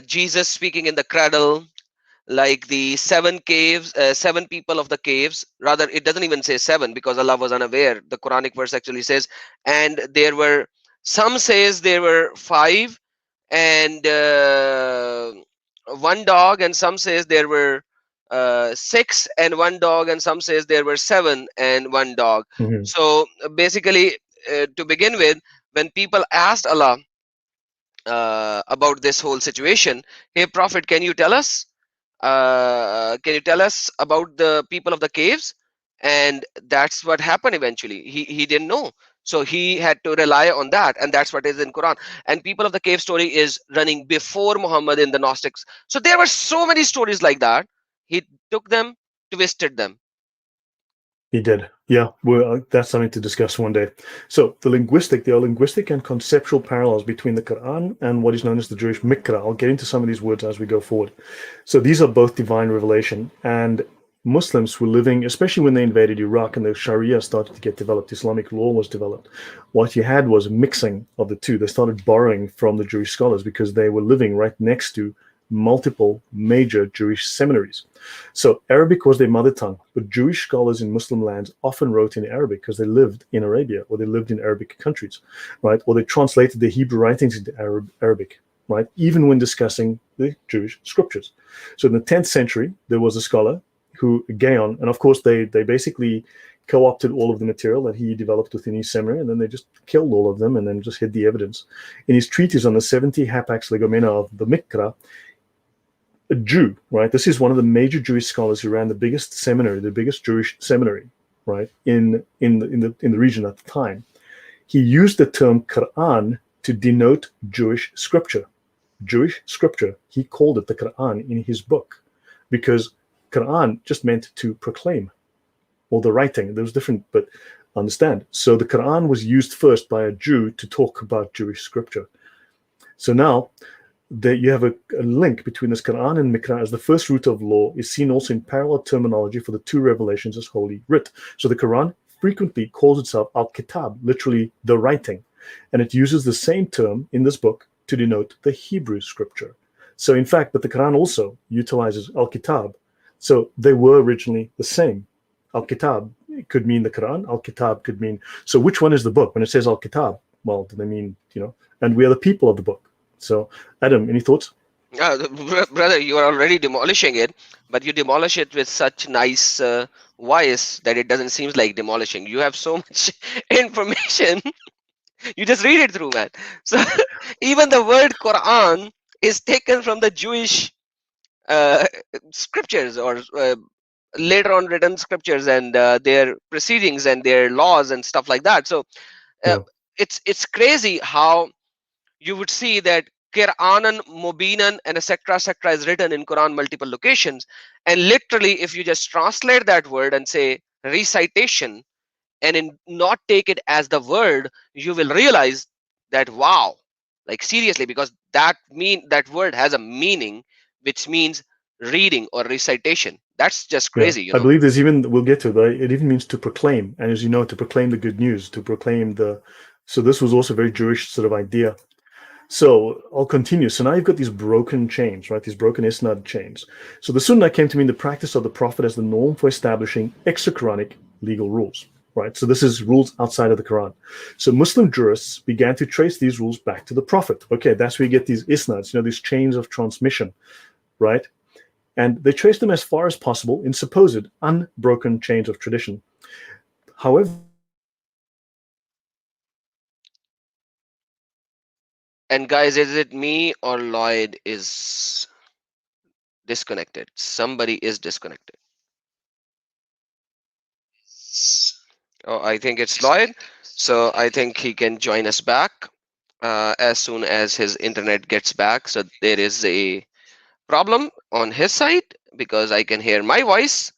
Jesus speaking in the cradle, like the 7 caves, 7 people of the caves. Rather, it doesn't even say 7 because Allah was unaware. The Quranic verse actually says, and there were, some says there were 5 and 1 dog, and some says there were 6 and 1 dog, and some says there were 7 and 1 dog. Mm-hmm. So basically, to begin with, when people asked Allah about this whole situation, hey Prophet, can you tell us about the people of the caves? And that's what happened eventually. He didn't know, so he had to rely on that, and that's what is in Quran. And people of the cave story is running before Muhammad in the Gnostics. So there were so many stories like that. He took them, twisted them. He did. Yeah, well, that's something to discuss one day. So there are linguistic and conceptual parallels between the Quran and what is known as the Jewish Mikra. I'll get into some of these words as we go forward. So these are both divine revelation, and Muslims were living, especially when they invaded Iraq and the Sharia started to get developed, Islamic law was developed. What you had was a mixing of the two. They started borrowing from the Jewish scholars because they were living right next to multiple major Jewish seminaries. So Arabic was their mother tongue, but Jewish scholars in Muslim lands often wrote in Arabic because they lived in Arabia or they lived in Arabic countries, right? Or they translated the Hebrew writings into Arabic, right? Even when discussing the Jewish scriptures. So in the 10th century, there was a scholar who, Gaon, and of course they basically co-opted all of the material that he developed within his seminary, and then they just killed all of them and then just hid the evidence. In his treatise on the 70 hapax legomena of the Mikra, a Jew, right? This is one of the major Jewish scholars who ran the biggest seminary, the biggest Jewish seminary, right, in the region at the time. He used the term Quran to denote Jewish scripture. Jewish scripture. He called it the Quran in his book because Quran just meant to proclaim. or the writing. There was different, but understand. So the Quran was used first by a Jew to talk about Jewish scripture. So now that you have a link between this Quran and Mikra as the first root of law is seen also in parallel terminology for the two revelations as holy writ. So the Quran frequently calls itself al-Kitab, literally the writing, and it uses the same term in this book to denote the Hebrew scripture. So in fact, but the Quran also utilizes al-Kitab. So they were originally the same. Al-Kitab could mean the Quran, al-Kitab could mean, so which one is the book? When it says al-Kitab, well, do they mean, and we are the people of the book. So, Adam, any thoughts? Brother, you are already demolishing it, but you demolish it with such nice voice that it doesn't seem like demolishing. You have so much information. You just read it through, man. So even the word Quran is taken from the Jewish uh, scriptures, or later on written scriptures, and their proceedings and their laws and stuff like that. So uh, Yeah. it's crazy how you would see that Qur'anan, Mubinan, and etc. is written in Quran multiple locations. And literally, if you just translate that word and say recitation, and not take it as the word, you will realize that wow, like seriously, because that word has a meaning which means reading or recitation. That's just Yeah, crazy, you I know. believe there's even, we'll get to it, but it even means to proclaim. And as you know, to proclaim the good news, to proclaim so this was also a very Jewish sort of idea. So I'll continue. So now you've got these broken chains, right? These broken isnad chains. So the Sunnah came to mean the practice of the Prophet as the norm for establishing extra-Quranic legal rules, right? So this is rules outside of the Quran. So Muslim jurists began to trace these rules back to the Prophet. Okay, that's where you get these isnads, these chains of transmission, right? And they trace them as far as possible in supposed unbroken chains of tradition. However, And guys, is it me or Lloyd is disconnected? Somebody is disconnected. Oh, I think it's Lloyd. So I think he can join us back as soon as his internet gets back. So there is a problem on his side because I can hear my voice.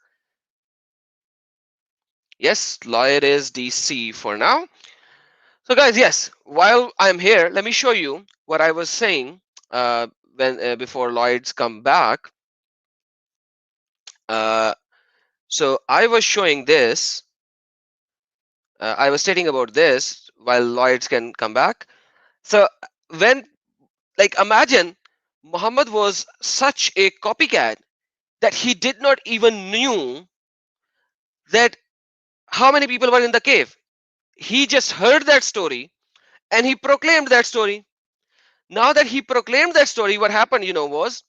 Yes, Lloyd is DC for now. So guys, yes, while I'm here, let me show you what I was saying when before Lloyd's come back. Uh, so I was showing this. I was stating about this while Lloyd's can come back. So when, like, imagine Muhammad was such a copycat that he did not even knew that how many people were in the cave. He just heard that story and he proclaimed that story. Now that he proclaimed that story, what happened, was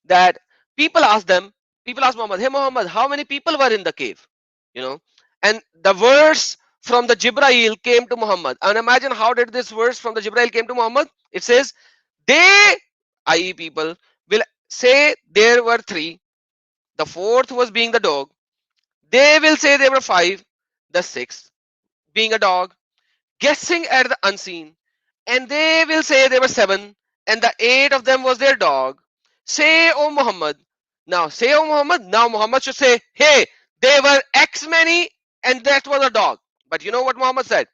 that people asked them, people asked Muhammad, hey Muhammad, how many people were in the cave? You know, and the verse from the Jibrail came to Muhammad. And imagine how did this verse from the Jibrail came to Muhammad? It says, they, i.e., people, will say there were three, the fourth was being the dog. They will say there were five, the sixth being a dog, guessing at the unseen, and they will say there were seven, and the eight of them was their dog. Say, O Muhammad. Now, say, O Muhammad. Now, Muhammad should say, hey, they were X many, and that was a dog. But you know what Muhammad said?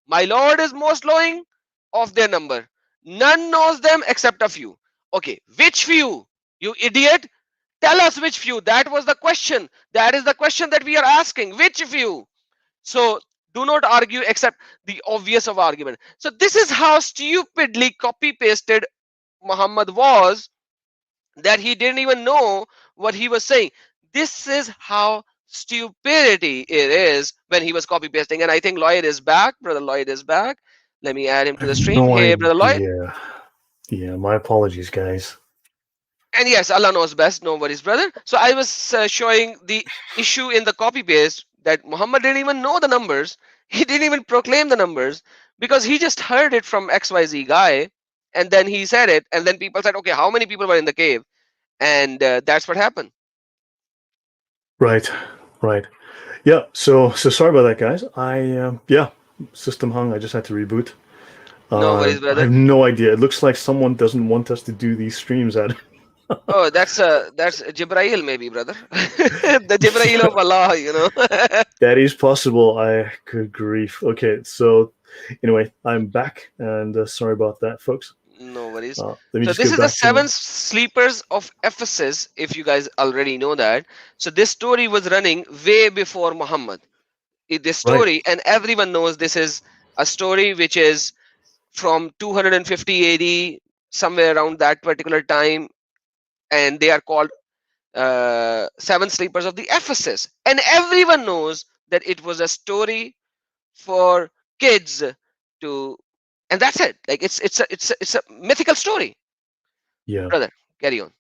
My Lord is most knowing of their number. None knows them except a few. Okay, which few? You idiot. Tell us which few. That was the question. That is the question that we are asking. Which few? So do not argue except the obvious of argument. So this is how stupidly copy pasted Muhammad was, that he didn't even know what he was saying. This is how stupidity it is when he was copy pasting. And I think Lloyd is back. Brother Lloyd is back. Let me add him I to the have stream. no Hey, Brother Lloyd. idea. Yeah, my apologies, guys. And yes, Allah knows best. No worries, brother. So I was showing the issue in the copy paste that Muhammad didn't even know the numbers. He didn't even proclaim the numbers because he just heard it from XYZ guy, and then he said it, and then people said, okay, how many people were in the cave? And that's what happened. Right, right. Yeah, so sorry about that, guys. Yeah, system hung. I just had to reboot. No worries, I brother. have no idea. It looks like someone doesn't want us to do these streams, Adam. Oh, that's Jibrail maybe, brother. The Jibrail of Allah, you know. That is possible. I Good grief. Okay, so anyway, I'm back, and sorry about that, folks. No worries. Let me So just this go is the back to my. seven sleepers of Ephesus, if you guys already know that. So this story was running way before Muhammad. This Right. story, and everyone knows this is a story which is from 250 AD, somewhere around that particular time, and they are called seven sleepers of the Ephesus. And everyone knows that it was a story for kids to, and that's it. Like it's a mythical story, Yeah. brother. Carry on.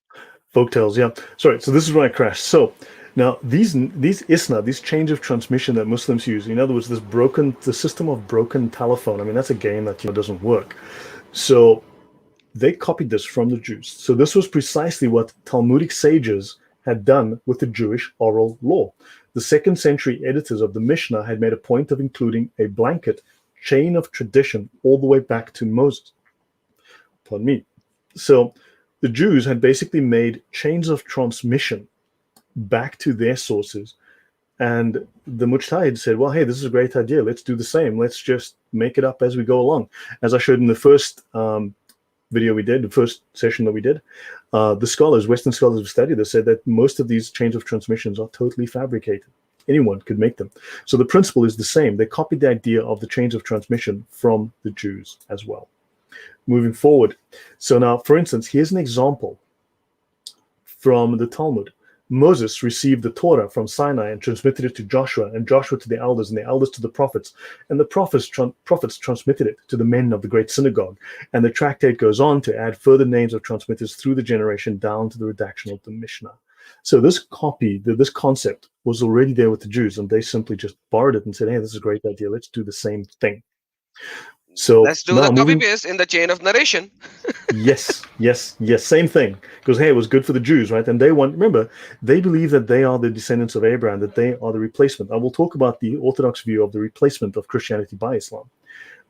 Folktales. Yeah. Sorry. So this is where I crashed. So now these isna, these change of transmission that Muslims use. In other words, the system of broken telephone. I mean, that's a game that doesn't work. So they copied this from the Jews. So this was precisely what Talmudic sages had done with the Jewish oral law. The second century editors of the Mishnah had made a point of including a blanket chain of tradition all the way back to Moses. Pardon me. So the Jews had basically made chains of transmission back to their sources. And the Mujtahid said, well, hey, this is a great idea. Let's do the same. Let's just make it up as we go along. As I showed in the first video we did, the first session that we did, the scholars, Western scholars have studied this, said that most of these chains of transmissions are totally fabricated. Anyone could make them. So the principle is the same. They copied the idea of the chains of transmission from the Jews as well. Moving forward. So now, for instance, here's an example from the Talmud. Moses received the Torah from Sinai and transmitted it to Joshua, and Joshua to the elders, and the elders to the prophets, and the prophets transmitted it to the men of the great synagogue. And the tractate goes on to add further names of transmitters through the generation down to the redaction of the Mishnah. So this this concept was already there with the Jews, and they simply just borrowed it and said, hey, this is a great idea. Let's do the same thing. So Let's do the now copy moving. paste in the chain of narration. Yes, yes, yes. Same thing. Because hey, it was good for the Jews, right? And they want, remember, they believe that they are the descendants of Abraham, that they are the replacement. I will talk about the Orthodox view of the replacement of Christianity by Islam,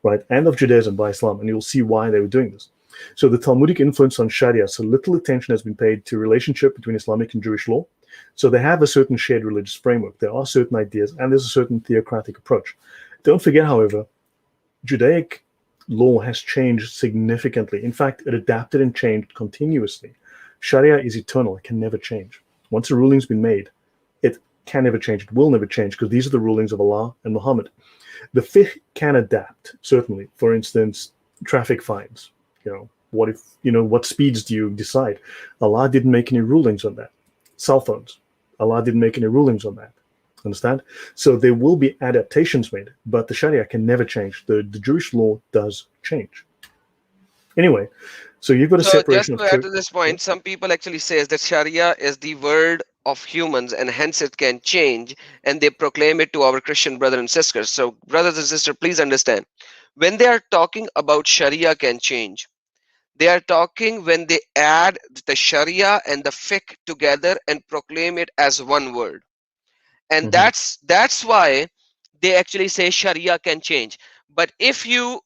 right? And of Judaism by Islam. And you'll see why they were doing this. So the Talmudic influence on Sharia, so little attention has been paid to relationship between Islamic and Jewish law. So they have a certain shared religious framework. There are certain ideas, and there's a certain theocratic approach. Don't forget, however, Judaic law has changed significantly. In fact, it adapted and changed continuously. Sharia is eternal, it can never change. Once a ruling's been made, it can never change, it will never change, because these are the rulings of Allah and Muhammad. The fiqh can adapt, certainly. For instance, traffic fines. What if, what speeds do you decide? Allah didn't make any rulings on that. Cell phones. Allah didn't make any rulings on that. Understand? So there will be adaptations made, but the Sharia can never change. The Jewish law does change. Anyway, so you've got a So separation just of to add church. to this Yeah. point, some people actually says that Sharia is the word of humans and hence it can change, and they proclaim it to our Christian brothers and sisters. So brothers and sisters, please understand, when they are talking about Sharia can change, they are talking when they add the Sharia and the fiqh together and proclaim it as one word. And Mhm. that's why they actually say Sharia can change. But if you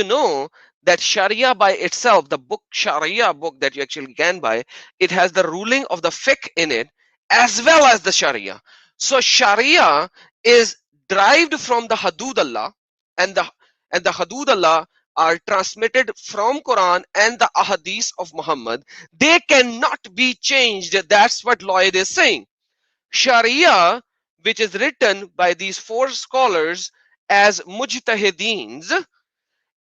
know that Sharia by itself, the book Sharia book that you actually can buy, it has the ruling of the fiqh in it as well as the Sharia. So Sharia is derived from the Hudud Allah, and the Hudud Allah are transmitted from Quran and the Ahadith of Muhammad. They cannot be changed. That's what Lloyd is saying. Sharia, which is written by these four scholars as mujtahideen,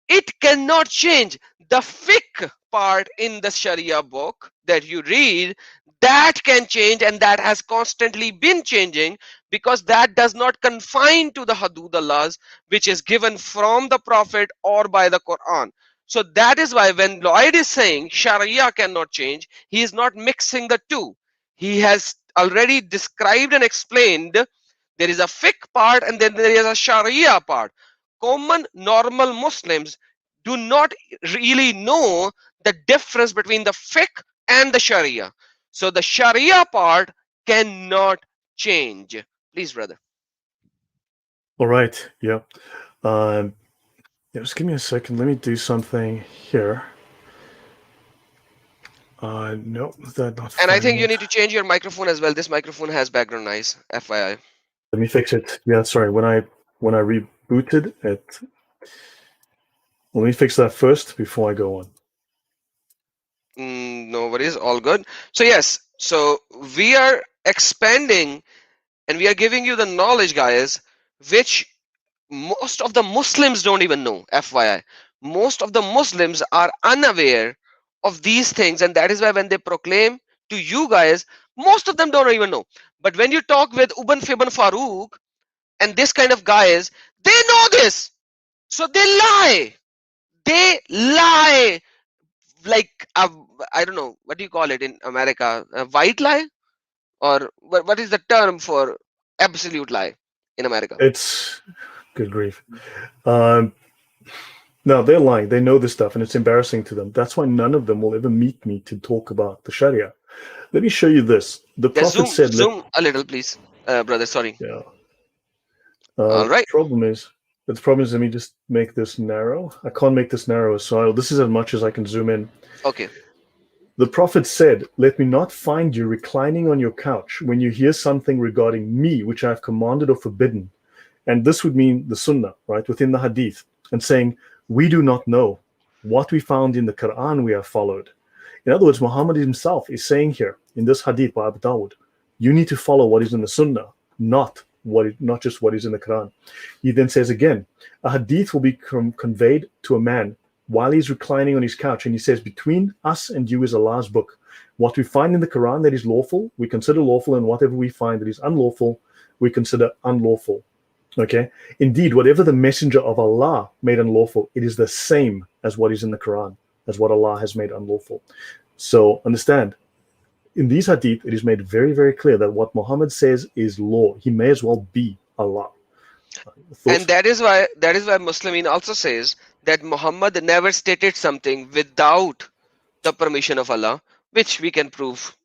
it cannot change. The fiqh part in the Sharia book that you read, that can change, and that has constantly been changing, because that does not confine to the Hudud Allahs, which is given from the Prophet or by the Quran. So that is why when Lloyd is saying Sharia cannot change, he is not mixing the two. He has already described and explained there is a fiqh part and then there is a Sharia part. Common normal Muslims do not really know the difference between the fiqh and the Sharia. So the Sharia part cannot change. Please, brother. All right. Yeah. Um, yeah. Just give me a second. Let me do something here. No, they're not And I finding think you it. need to change your microphone as well. This microphone has background noise, FYI. Let me fix it. Yeah, sorry. When I rebooted it, let me fix that first before I go on. No worries, all good. So yes, so we are expanding and we are giving you the knowledge, guys, which most of the Muslims don't even know. FYI, most of the Muslims are unaware of these things, and that is why when they proclaim to you guys, most of them don't even know. But when you talk with Uban Fiban Farooq and this kind of guys, they know this, so they lie. They lie like I don't know what do you call it in America, a white lie, or what is the term for absolute lie in America? It's good grief. Um, no, they're lying. They know this stuff, and it's embarrassing to them. That's why none of them will ever meet me to talk about the Sharia. Let me show you this. The Yeah, Prophet zoom said, "Let." zoom a little, please, brother. Sorry. Yeah. All The right. problem is, let me just make this narrow. I can't make this narrow, so this is as much as I can zoom in. Okay. The Prophet said, "Let me not find you reclining on your couch when you hear something regarding me, which I have commanded or forbidden." And this would mean the Sunnah, right, within the Hadith, and saying, "We do not know. What we found in the Quran, we have followed." In other words, Muhammad himself is saying here in this Hadith by Abu Dawud, you need to follow what is in the Sunnah, not just what is in the Quran. He then says again, a Hadith will be conveyed to a man while he's reclining on his couch, and he says, "Between us and you is Allah's book. What we find in the Quran that is lawful, we consider lawful, and whatever we find that is unlawful, we consider unlawful." Okay. Indeed, whatever the messenger of Allah made unlawful, it is the same as what is in the Quran, as what Allah has made unlawful. So understand, in these hadith, it is made very, very clear that what Muhammad says is law. He may as well be Allah. And Thoughts? that is why Muslimin also says that Muhammad never stated something without the permission of Allah, which we can prove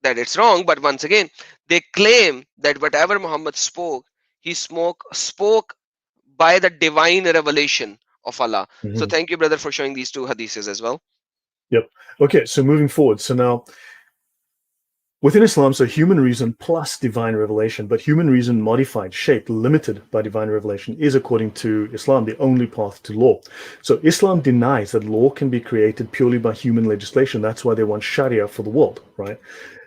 that it's wrong. But once again, they claim that whatever Muhammad spoke, he spoke by the divine revelation of Allah. So Mhm. thank you, brother, for showing these two hadiths as well. Yep. Okay, so moving forward. So now within Islam, so human reason plus divine revelation, but human reason modified, shaped, limited by divine revelation is, according to Islam, the only path to law. So Islam denies that law can be created purely by human legislation. That's why they want Sharia for the world, right?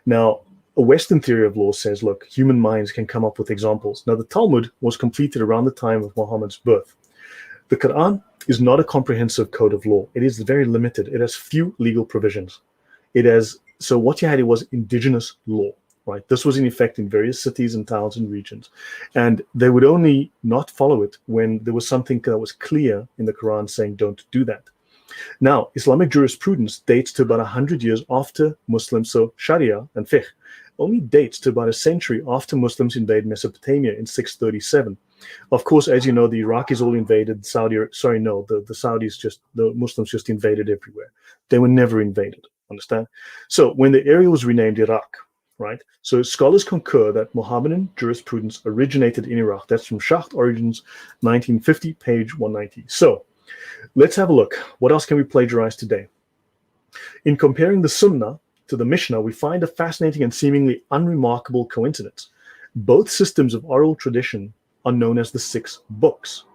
Now, a Western theory of law says, look, human minds can come up with examples. Now, the Talmud was completed around the time of Muhammad's birth. The Quran is not a comprehensive code of law. It is very limited. It has few legal provisions. It has so what you had, it was indigenous law, right? This was in effect in various cities and towns and regions, and they would only not follow it when there was something that was clear in the Quran saying don't do that. Now, Islamic jurisprudence dates to about 100 years after Muslims, so Sharia and fiqh only dates to about a century after Muslims invade Mesopotamia in 637. Of course, as you know, the Iraqis all invaded Saudi. Sorry, no, the Saudis the Muslims just invaded everywhere. They were never invaded. Understand? So when the area was renamed Iraq, right? So scholars concur that Mohammedan jurisprudence originated in Iraq. That's from Shaht Origins, 1950, page 190. So let's have a look. What else can we plagiarize today? In comparing the Sunnah to the Mishnah, we find a fascinating and seemingly unremarkable coincidence. Both systems of oral tradition are known as the six books.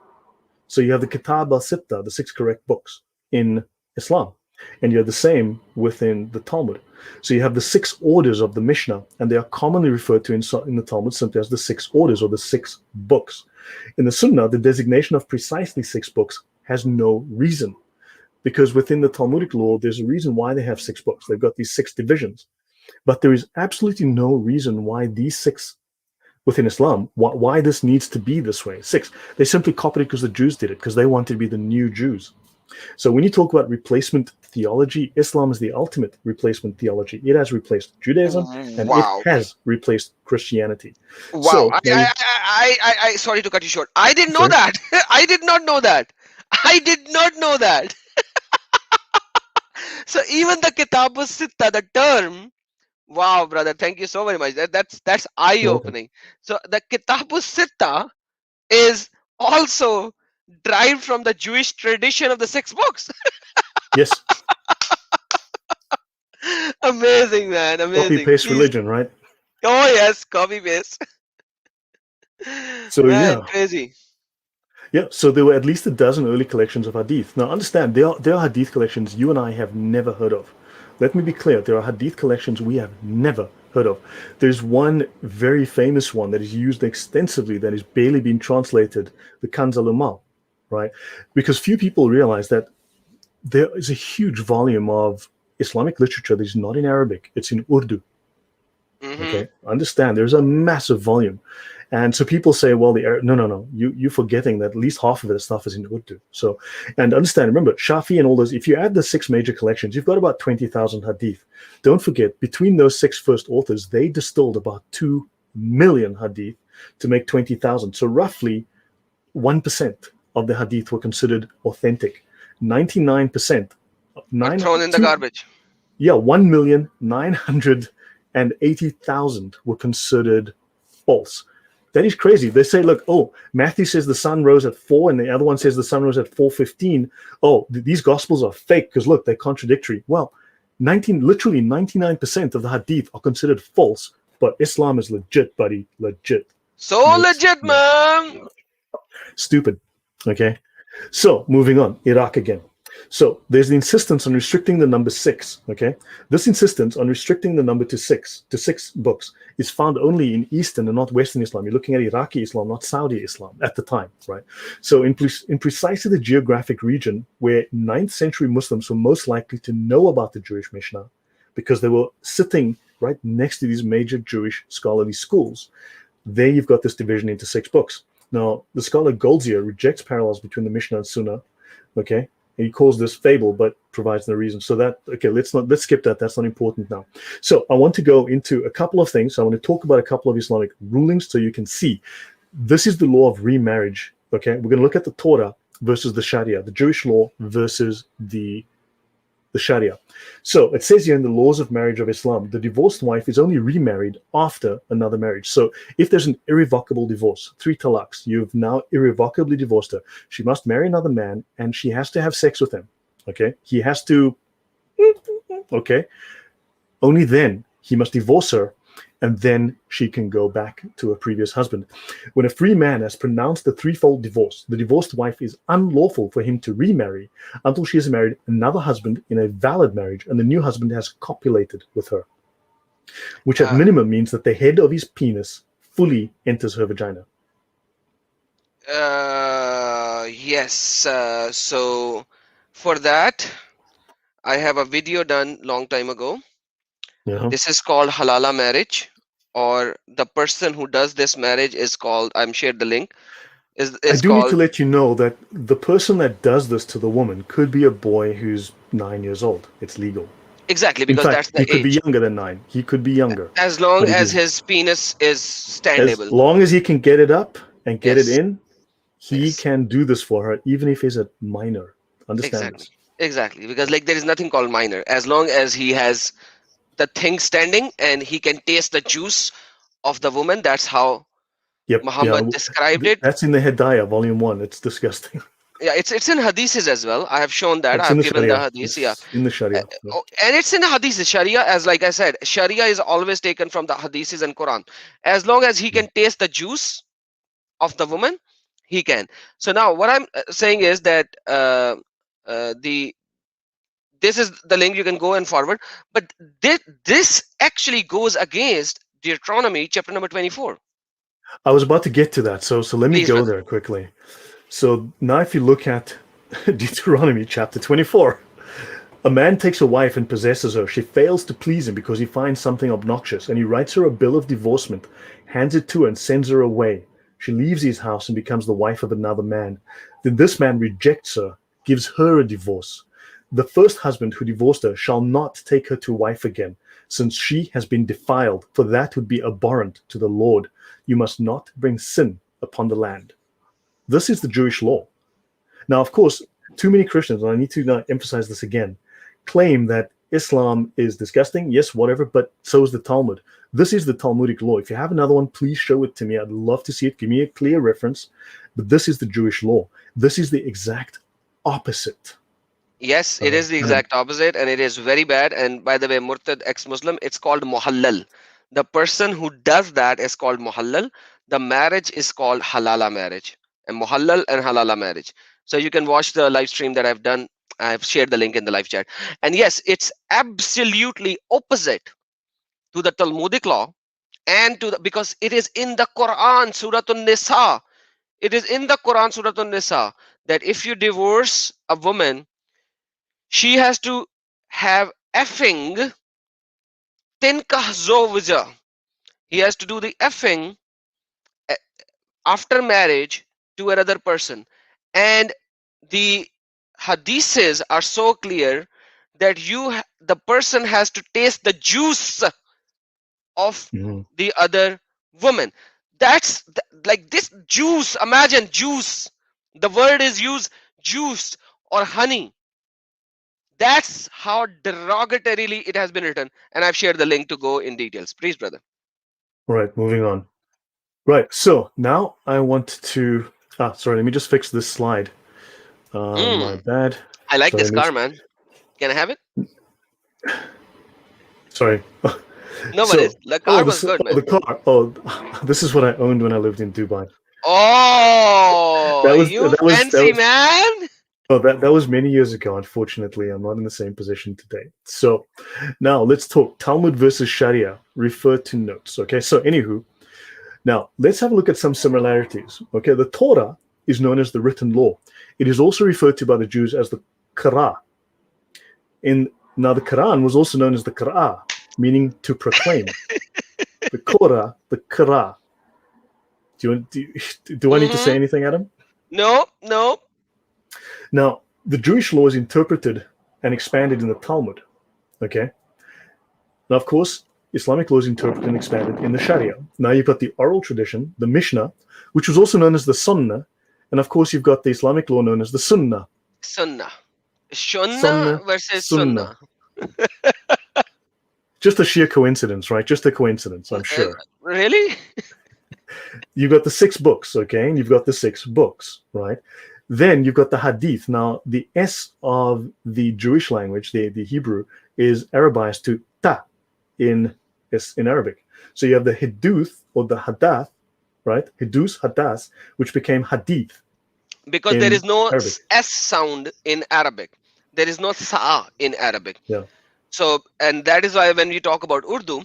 So you have the Kitab al-Sitta, the six correct books in Islam, and you have the same within the Talmud. So you have the six orders of the Mishnah, and they are commonly referred to in the Talmud simply as the six orders or the six books. In the Sunnah, the designation of precisely six books has no reason, because within the Talmudic law, there's a reason why they have six books. They've got these six divisions, but there is absolutely no reason why these six within Islam, why this needs to be this way. Six, they simply copied it because the Jews did it, because they wanted to be the new Jews. So when you talk about replacement theology, Islam is the ultimate replacement theology. It has replaced Judaism and it Wow. has replaced Christianity. Wow. So now you, Sorry to cut you short. I didn't know sorry, that. I did not know that. I did not know that. So even the Kitabu Sitta, the term, wow, brother, thank you so very much. That's you're welcome. eye-opening. So the Kitabu Sitta is also derived from the Jewish tradition of the six books. Yes, Amazing, man. Copy Amazing. paste Please. religion, right? Oh, yes. Copy paste. So Man, yeah, crazy. yeah. So there were at least a dozen early collections of hadith. Now understand, there are hadith collections you and I have never heard of. Let me be clear, there are hadith collections we have never heard of. There's one very famous one that is used extensively that is barely been translated, the Kanz al-Ummal, right? Because few people realize that there is a huge volume of Islamic literature that is not in Arabic, it's in Urdu. Mm-hmm. Okay, understand there's a massive volume. And so people say, well, no, no, no, you're forgetting that at least half of the stuff is in Urdu. So, and understand, remember, Shafi and all those, if you add the six major collections, you've got about 20,000 hadith. Don't forget, between those six first authors, they distilled about 2 million hadith to make 20,000. So roughly 1% of the hadith were considered authentic. 99%, Or nine, thrown in the two, garbage. yeah, 1,980,000 were considered false. That is crazy. They say, look, oh, Matthew says the sun rose at 4, and the other one says the sun rose at 4:15. Oh, these gospels are fake because look, they're contradictory. Well, literally 99% of the hadith are considered false, but Islam is legit, buddy, legit. So No, legit, no, man. stupid. Okay. So moving on, Iraq again. So there's the insistence on restricting the number six. Okay, this insistence on restricting the number to six books is found only in Eastern and not Western Islam. You're looking at Iraqi Islam, not Saudi Islam at the time, right? So in precisely the geographic region where 9th century Muslims were most likely to know about the Jewish Mishnah, because they were sitting right next to these major Jewish scholarly schools, there you've got this division into six books. Now, the scholar Goldziher rejects parallels between the Mishnah and Sunnah. Okay, and he calls this fable, but provides no reason. So that, okay, let's skip that. That's not important now. So I want to go into a couple of things. I want to talk about a couple of Islamic rulings so you can see this is the law of remarriage. Okay, we're going to look at the Torah versus the Sharia, the Jewish law versus the Sharia. So it says here in the laws of marriage of Islam, the divorced wife is only remarried after another marriage. So if there's an irrevocable divorce, 3 talaqs, you've now irrevocably divorced her, she must marry another man and she has to have sex with him. Okay, he has to, okay, only then he must divorce her, and then she can go back to her previous husband. When a free man has pronounced a threefold divorce, the divorced wife is unlawful for him to remarry until she has married another husband in a valid marriage and the new husband has copulated with her, which at Uh, minimum means that the head of his penis fully enters her vagina. yes. So for that, I have a video done long time ago. You This is called halala marriage, or the person who does this marriage is called. I'm shared the link. I Is do need to called let you know that the person that does this to the woman could be a boy who's 9 years old. It's legal. exactly In because fact, that's he the could be age. younger than 9. He could be younger, As long but it as is. his penis is As standable. long as he can get it up and get it Yes. in, he Yes. can do this for her, even if he's a minor. Understand Exactly. this. Exactly. Because like there is nothing called minor. As long as he has the thing standing and he can taste the juice of the woman, that's how Yep. Yeah. Muhammad described it. That's in the Hedaya, Volume 1. It's disgusting. Yeah, it's in hadiths as well. I have shown that. I It's in have the given the Sharia. hadiths. Yeah. It's in the Uh, Sharia. Yeah. oh, and it's in hadith Sharia, as like I said, Sharia is always taken from the hadiths and Quran. As long as he can taste the juice of the woman, he can. So now what I'm saying is that the this is the link, you can go and forward, but this actually goes against Deuteronomy chapter number 24. I was about to get to that. So let me Please, go brother. there quickly. So now if you look at Deuteronomy chapter 24, a man takes a wife and possesses her. She fails to please him because he finds something obnoxious, and he writes her a bill of divorcement, hands it to her, and sends her away. She leaves his house and becomes the wife of another man. Then this man rejects her, gives her a divorce. The first husband who divorced her shall not take her to wife again, since she has been defiled, for that would be abhorrent to the Lord. You must not bring sin upon the land. This is the Jewish law. Now, of course, too many Christians, and I need to emphasize this again, claim that Islam is disgusting. Yes, whatever, but so is the Talmud. This is the Talmudic law. If you have another one, please show it to me. I'd love to see it. Give me a clear reference. But this is the Jewish law. This is the exact opposite Yes, it is the And exact opposite, and it is very bad. And by the way, murtad ex-Muslim, it's called muhallal. The person who does that is called muhallal. The marriage is called halala marriage, and muhallal and halala marriage. So you can watch the live stream that I've done. I've shared the link in the live chat. And yes, it's absolutely opposite to the Talmudic law and to the, because it is in the Quran, Surah An-Nisa. It is in the Quran, Surah An-Nisa, that if you divorce a woman, she has to have effing tinkah zowja. He has to do the effing eh, after marriage to another person. And the hadiths are so clear that the person has to taste the juice of mhm. the other woman. Like this juice. Imagine juice. The word is used juice or honey. That's how derogatorily it has been written. And I've shared the link to go in details. Please, brother. Right, moving on. Right, so now I want to. Sorry, let me just fix this slide. My Mm, bad. I like So this let me. car, man. Can I have it? Sorry. No worries. So, The car was good, oh, man. the car. Oh, this is what I owned when I lived in Dubai. Oh, you That fancy was man. oh, that was many years ago. Unfortunately, I'm not in the same position today. So, now let's talk Talmud versus Sharia. Refer to notes. Okay. So, anywho, now let's have a look at some similarities. Okay, the Torah is known as the written law. It is also referred to by the Jews as the Qur'an. In Now, the Quran was also known as the Qur'an, meaning to proclaim. The Korah, the Qur'an. Do I need to say Mm-hmm. anything, Adam? No, no. Now, the Jewish law is interpreted and expanded in the Talmud. Okay. Now, of course, Islamic law is interpreted and expanded in the Sharia. Now you've got the oral tradition, the Mishnah, which was also known as the Sunnah, and of course you've got the Islamic law known as the Sunnah. Sunnah. Sunnah Sunnah, versus Sunnah. Sunnah. Just a sheer coincidence, right? Just a coincidence, I'm Uh, sure. really? You've got the six books, okay, and you've got the six books, right? Then you've got the Hadith. Now, the S of the Jewish language, the Hebrew, is Arabized to ta in Arabic. So you have the Hiduth or the Hadath, right? Hidus, Hadath, which became Hadith Because there is in no Arabic. S sound in Arabic. There is no sa in Arabic. Yeah, So, and that is why when we talk about Urdu,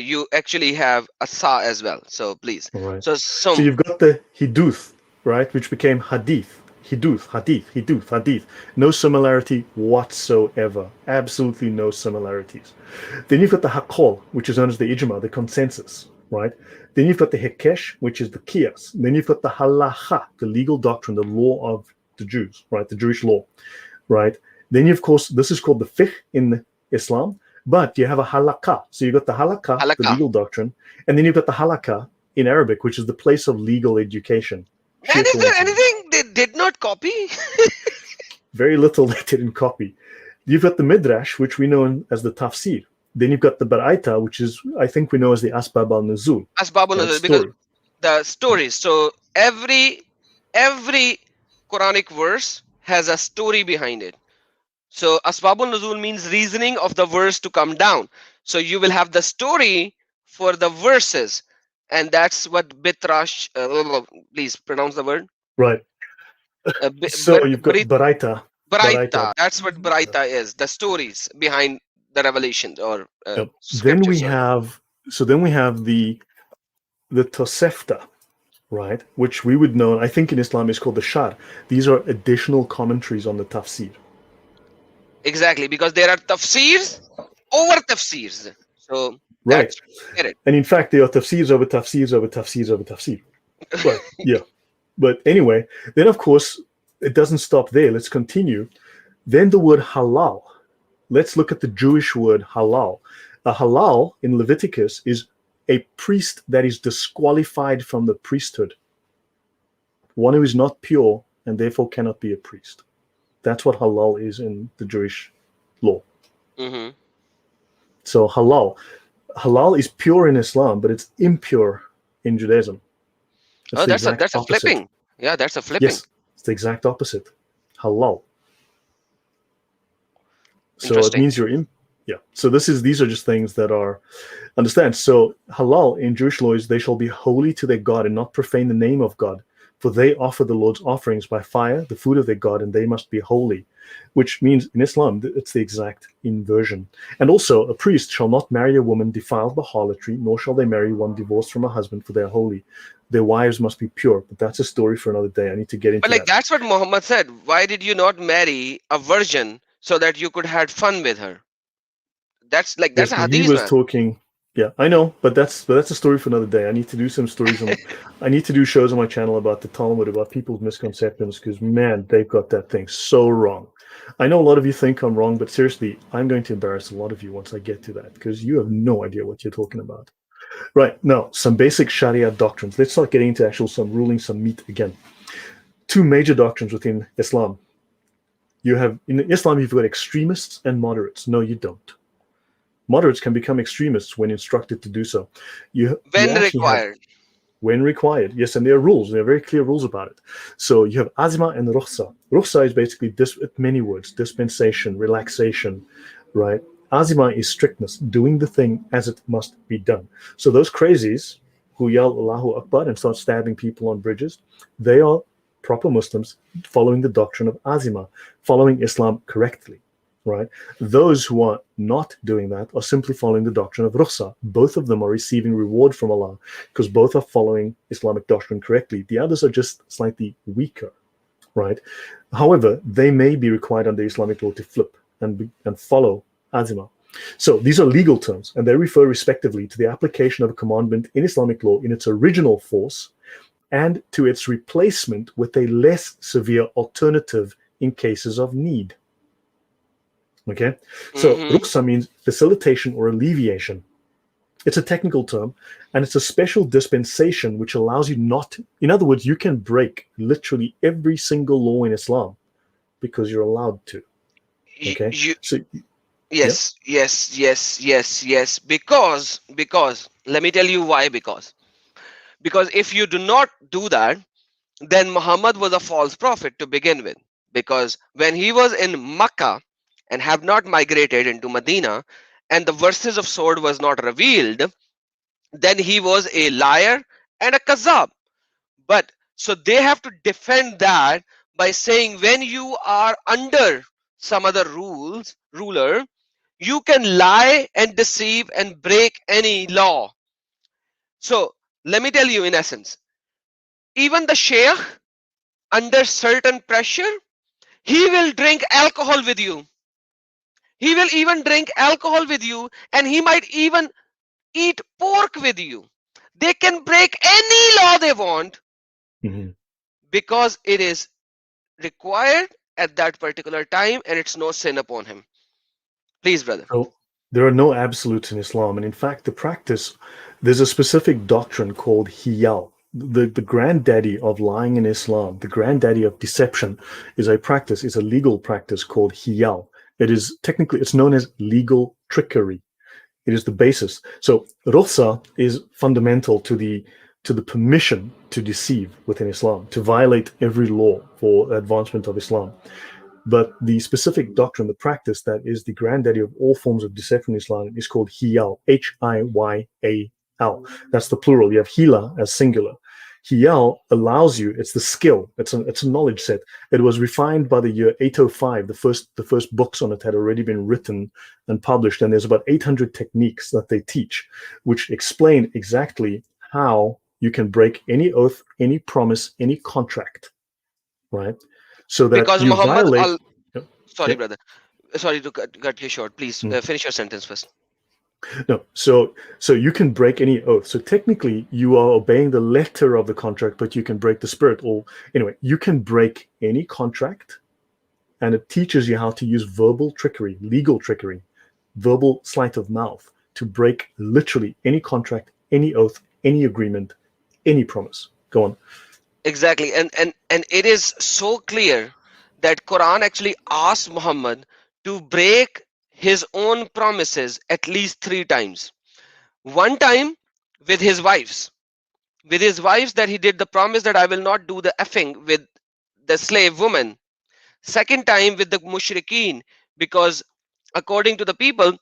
you actually have a sa as well. So please. all right. So So some you've got the Hiduth, right, which became Hadith. Hiduth, Hadith, Hiduth, Hadith. No similarity whatsoever. Absolutely no similarities. Then you've got the Hakol, which is known as the Ijma, the consensus, right? Then you've got the Hekesh, which is the Qiyas. Then you've got the Halacha, the legal doctrine, the law of the Jews, right? The Jewish law, right? Then, you, of course, this is called the Fiqh in Islam, but you have a Halakha. So you've got the Halakha, the halaka. legal doctrine, and then you've got the Halakha in Arabic, which is the place of legal education. Man, Sheer is there coincidence. anything they did not copy? Very little they didn't copy. You've got the Midrash, which we know as the Tafsir. Then you've got the Baraita, which is, I think we know as the Asbab al Nuzul, Asbabul right? Nuzul, because Story. the stories. So every Quranic verse has a story behind it. So Asbabul Nuzul means reasoning of the verse to come down. So you will have the story for the verses, and that's what Bitrash. Please pronounce the word. Right. So you've got Baraita. Baraita. Baraita. That's what Baraita is. The stories behind the revelations or Yep. Then scripture. we Sorry. have the Tosefta, right? Which we would know, I think in Islam is called the Shar. These are additional commentaries on the Tafsir. Exactly, because there are tafsirs over tafsirs. So Right. that's it. And in fact, there are tafsirs over tafsirs over tafsirs over tafsir. But yeah. But anyway, then of course, it doesn't stop there. Let's continue. Then the word halal. Let's look at the Jewish word halal. A halal in Leviticus is a priest that is disqualified from the priesthood, one who is not pure and therefore cannot be a priest. That's what halal is in the Jewish law. Hmm. So halal is pure in Islam, but it's impure in Judaism. It's Oh, the exact that's a opposite. flipping. Yeah, that's a flipping. Yes, it's the exact opposite. Halal. So it Interesting. means you're in. Yeah. So these are just things that are understand. So halal in Jewish law is they shall be holy to their God and not profane the name of God, for they offer the Lord's offerings by fire, the food of their God, and they must be holy. Which means in Islam it's the exact inversion. And also a priest shall not marry a woman defiled by harlotry, nor shall they marry one divorced from a husband, for they are holy. Their wives must be pure. But that's a story for another day. I need to get But into like that. that's what Muhammad said. Why did you not marry a virgin so that you could have fun with her? That's Yes, a but he hadith, was man. talking. Yeah, I know, but that's a story for another day. I need to do some stories on. I need to do shows on my channel about the Talmud, about people's misconceptions, because man, they've got that thing so wrong. I know a lot of you think I'm wrong, but seriously, I'm going to embarrass a lot of you once I get to that, because you have no idea what you're talking about. Right now, some basic Sharia doctrines. Let's start getting into actual some rulings, some meat again. Two major doctrines within Islam. You have in Islam, you've got extremists and moderates. No, you don't. Moderates can become extremists when instructed to do so. You When actually have required. when required, yes, and there are rules. There are very clear rules about it. So you have azma and rukhsa. Rukhsa is basically many words: dispensation, relaxation, right? Azima is strictness, doing the thing as it must be done. So those crazies who yell Allahu Akbar and start stabbing people on bridges, they are proper Muslims following the doctrine of azima, following Islam correctly, right? Those who are not doing that are simply following the doctrine of rukhsa. Both of them are receiving reward from Allah because both are following Islamic doctrine correctly. The others are just slightly weaker, right? However, they may be required under Islamic law to flip and follow azima. So these are legal terms, and they refer respectively to the application of a commandment in Islamic law in its original force and to its replacement with a less severe alternative in cases of need. Okay, so Hmm. ruksa means facilitation or alleviation. It's a technical term, and it's a special dispensation which allows you not to, in other words, you can break literally every single law in Islam because you're allowed to. Okay, You, so yeah. yes, yes, yes, yes, yes. Because let me tell you why. Because if you do not do that, then Muhammad was a false prophet to begin with. Because when he was in Makkah and have not migrated into Medina, and the verses of sword was not revealed, then he was a liar and a kazab. But so they have to defend that by saying when you are under some other ruler, you can lie and deceive and break any law. So let me tell you in essence, even the sheikh under certain pressure, he will drink alcohol with you. He will even drink alcohol with you, and he might even eat pork with you. They can break any law they want Mhm. because it is required at that particular time and it's no sin upon him. Please, brother. So there are no absolutes in Islam, and in fact, there's a specific doctrine called hiyal. The granddaddy of lying in Islam, the granddaddy of deception, is a legal practice called hiyal. It's known as legal trickery. It is the basis. So rukhsa is fundamental to the permission to deceive within Islam, to violate every law for advancement of Islam. But the specific doctrine, the practice that is the granddaddy of all forms of deception in Islam is called hiyal, Hiyal. That's the plural. You have hila as singular. Hiyal allows you, it's the skill, it's a knowledge set. It was refined by the year 805. The first books on it had already been written and published, and there's about 800 techniques that they teach, which explain exactly how you can break any oath, any promise, any contract, right? So that Because you Muhammad violate. al Yep, sorry, yep. brother. Sorry to cut you short. Please Mm. finish your sentence first. No, so you can break any oath. So technically, you are obeying the letter of the contract, but you can break the spirit. Or anyway, you can break any contract, and it teaches you how to use verbal trickery, legal trickery, verbal sleight of mouth to break literally any contract, any oath, any agreement, any promise. Go on. Exactly. And it is so clear that Quran actually asked Muhammad to break his own promises at least 3 times. One time with his wives. With his wives that he did the promise that I will not do the effing with the slave woman. Second time with the mushrikeen because according to the people,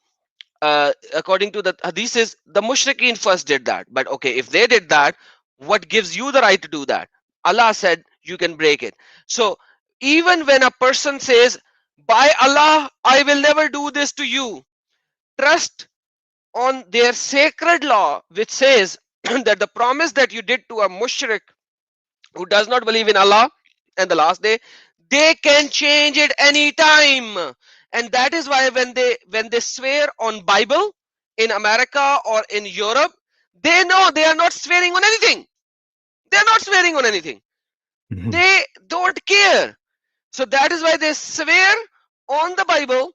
according to the hadiths, the mushrikeen first did that. But okay, if they did that, what gives you the right to do that? Allah said you can break it. So even when a person says, by Allah, I will never do this to you, trust on their sacred law, which says that the promise that you did to a mushrik who does not believe in Allah and the last day, they can change it anytime. And that is why when they swear on Bible in America or in Europe, they know they are not swearing on anything. They are not swearing on anything. Mhm. They don't care. So that is why they swear on the Bible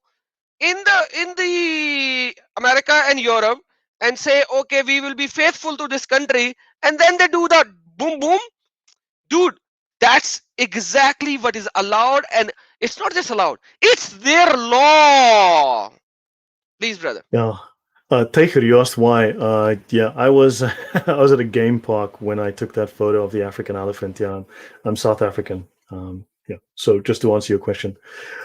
in the America and Europe and say, okay, we will be faithful to this country, and then they do that boom boom. Dude, that's exactly what is allowed, and it's not just allowed, it's their law. Please, brother. Yeah. Taker, you asked why. Yeah, I was I was at a game park when I took that photo of the African elephant. Yeah, I'm South African. Yeah. So just to answer your question.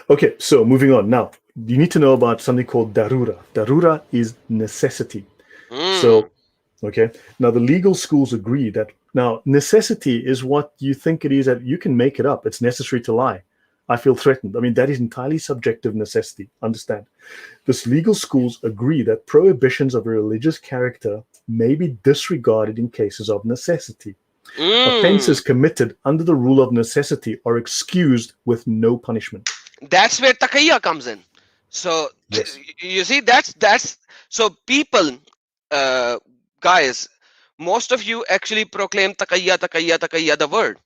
Okay, so moving on. Now, you need to know about something called darura. Darura is necessity. Mm. So, okay. Now, the legal schools agree that now necessity is what you think it is, that you can make it up. It's necessary to lie. I feel threatened. I mean, that is entirely subjective necessity. Understand? This legal schools agree that prohibitions of a religious character may be disregarded in cases of necessity. Mm. Offenses committed under the rule of necessity are excused with no punishment. That's where takayya comes in. So Yes. you see, that's so people, uh, guys, most of you actually proclaim takayya, takayya, takayya, the word,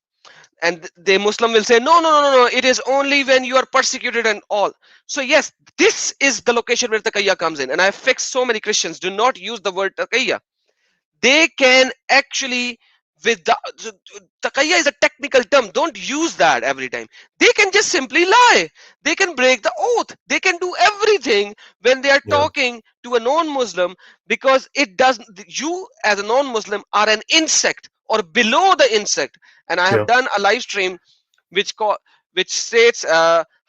and the Muslim will say, no, no, no, no, no, it is only when you are persecuted and all. So yes, this is the location where takayya comes in, and I fixed so many Christians do not use the word takayya. They can actually, with the takayya is a technical term, don't use that every time. They can just simply lie, they can break the oath, they can do everything when they are Yeah. talking to a non-Muslim, because it doesn't, you as a non-Muslim are an insect or below the insect. And I have Yeah. done a live stream which which states,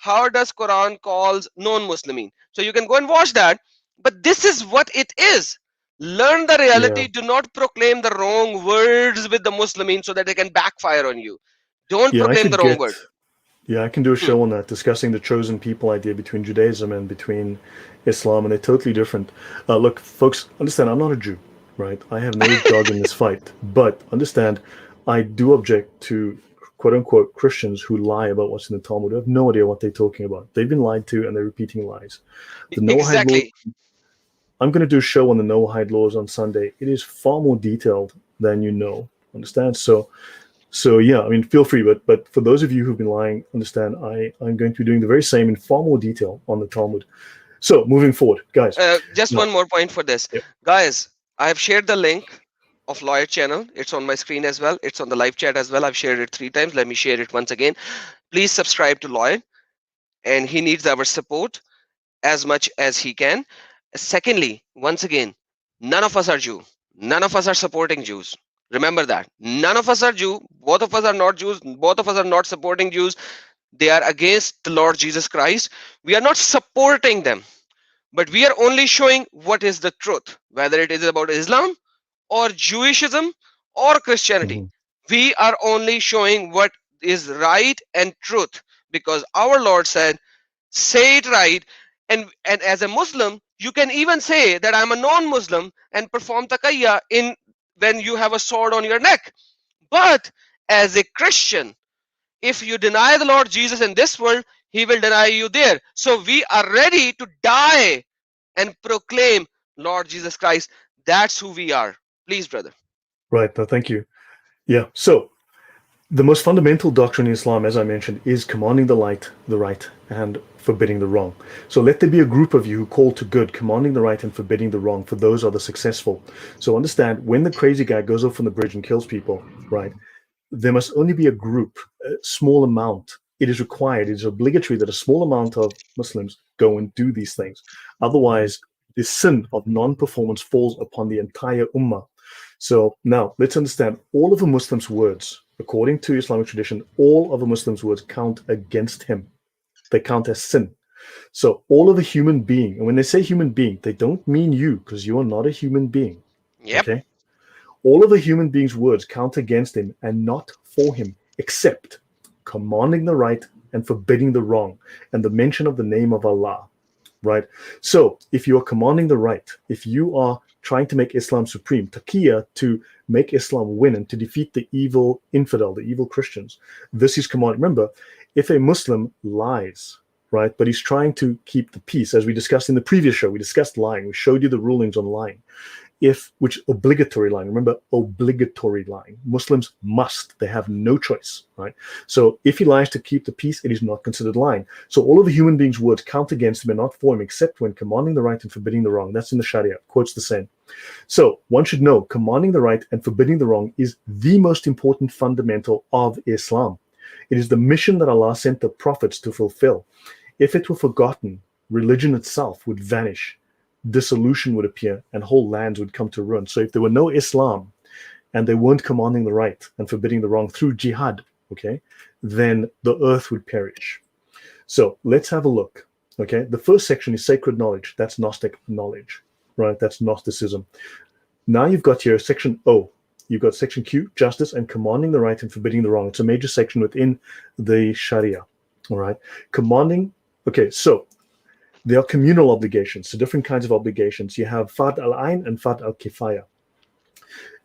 how does Quran calls non-Muslimin. So you can go and watch that. But this is what it is. Learn the Yeah. reality. Do not proclaim the wrong words with the Muslimin so that they can backfire on you. Don't Yeah. I proclaim the could wrong get. word. Yeah, I can do a Hmm. show on that discussing the chosen people idea between Judaism and between Islam, and they're totally different. Look, folks, understand, I'm not a Jew, right? I have no dog in this fight, but understand, I do object to quote unquote Christians who lie about what's in the Talmud. I have no idea what they're talking about. They've been lied to and they're repeating lies. The Noahide law, Exactly. I'm going to do a show on the Noahide laws on Sunday. It is far more detailed than you know. Understand? So yeah, I mean, feel free, but for those of you who've been lying, understand, I'm going to be doing the very same in far more detail on the Talmud. So moving forward, guys. Just Now, one more point for this. yeah, Guys, I have shared the link of Lloyd channel. It's on my screen as well. It's on the live chat as well. I've shared it 3 times. Let me share it once again. Please subscribe to Lloyd, and he needs our support as much as he can. Secondly, once again, none of us are Jew. None of us are supporting Jews. Remember that. None of us are Jew. Both of us are not Jews. Both of us are not supporting Jews. They are against the Lord Jesus Christ. We are not supporting them, but we are only showing what is the truth, whether it is about Islam or Jewishism or Christianity. mhm, We are only showing what is right and truth, because our Lord said, say it right. And as a Muslim, you can even say that I'm a non-Muslim and perform taqiyya in when you have a sword on your neck. But as a Christian, if you deny the Lord Jesus in this world, he will deny you there. So we are ready to die and proclaim Lord Jesus Christ. That's who we are. Please, brother. right. No, thank you. Yeah. So the most fundamental doctrine in Islam, as I mentioned, is commanding the light, the right, and forbidding the wrong. So let there be a group of you who call to good, commanding the right and forbidding the wrong, for those are the successful. So understand, when the crazy guy goes off on the bridge and kills people, right, there must only be a group, a small amount. It is required, it is obligatory that a small amount of Muslims go and do these things. Otherwise, the sin of non-performance falls upon the entire ummah. So now let's understand, all of a Muslim's words, according to Islamic tradition, all of a Muslim's words count against him. They count as sin. So all of a human being, and when they say human being, they don't mean you because you are not a human being. Yep. Okay? All of a human being's words count against him and not for him, except commanding the right and forbidding the wrong, and the mention of the name of Allah. Right? So if you are commanding the right, if you are trying to make Islam supreme, taqiyya, to make Islam win and to defeat the evil infidel, the evil Christians, this is command. Remember, if a Muslim lies, right, but he's trying to keep the peace, as we discussed in the previous show, we discussed lying. We showed you the rulings on lying. If, which obligatory lying, remember, obligatory lying. Muslims must, they have no choice, right? So if he lies to keep the peace, it is not considered lying. So all of a human being's words count against him and not for him, except when commanding the right and forbidding the wrong. That's in the Sharia, quotes the same. So one should know commanding the right and forbidding the wrong is the most important fundamental of Islam. It is the mission that Allah sent the prophets to fulfill. If it were forgotten, religion itself would vanish, dissolution would appear, and whole lands would come to ruin. So if there were no Islam and they weren't commanding the right and forbidding the wrong through jihad, okay, then the earth would perish. So let's have a look. Okay, the first section is sacred knowledge. That's Gnostic knowledge, right? That's Gnosticism. Now you've got here section O. You've got section Q, justice and commanding the right and forbidding the wrong. It's a major section within the Sharia. All right, commanding. Okay, so there are communal obligations, so different kinds of obligations. You have Fard al-Ain and Fard al-Kifaya.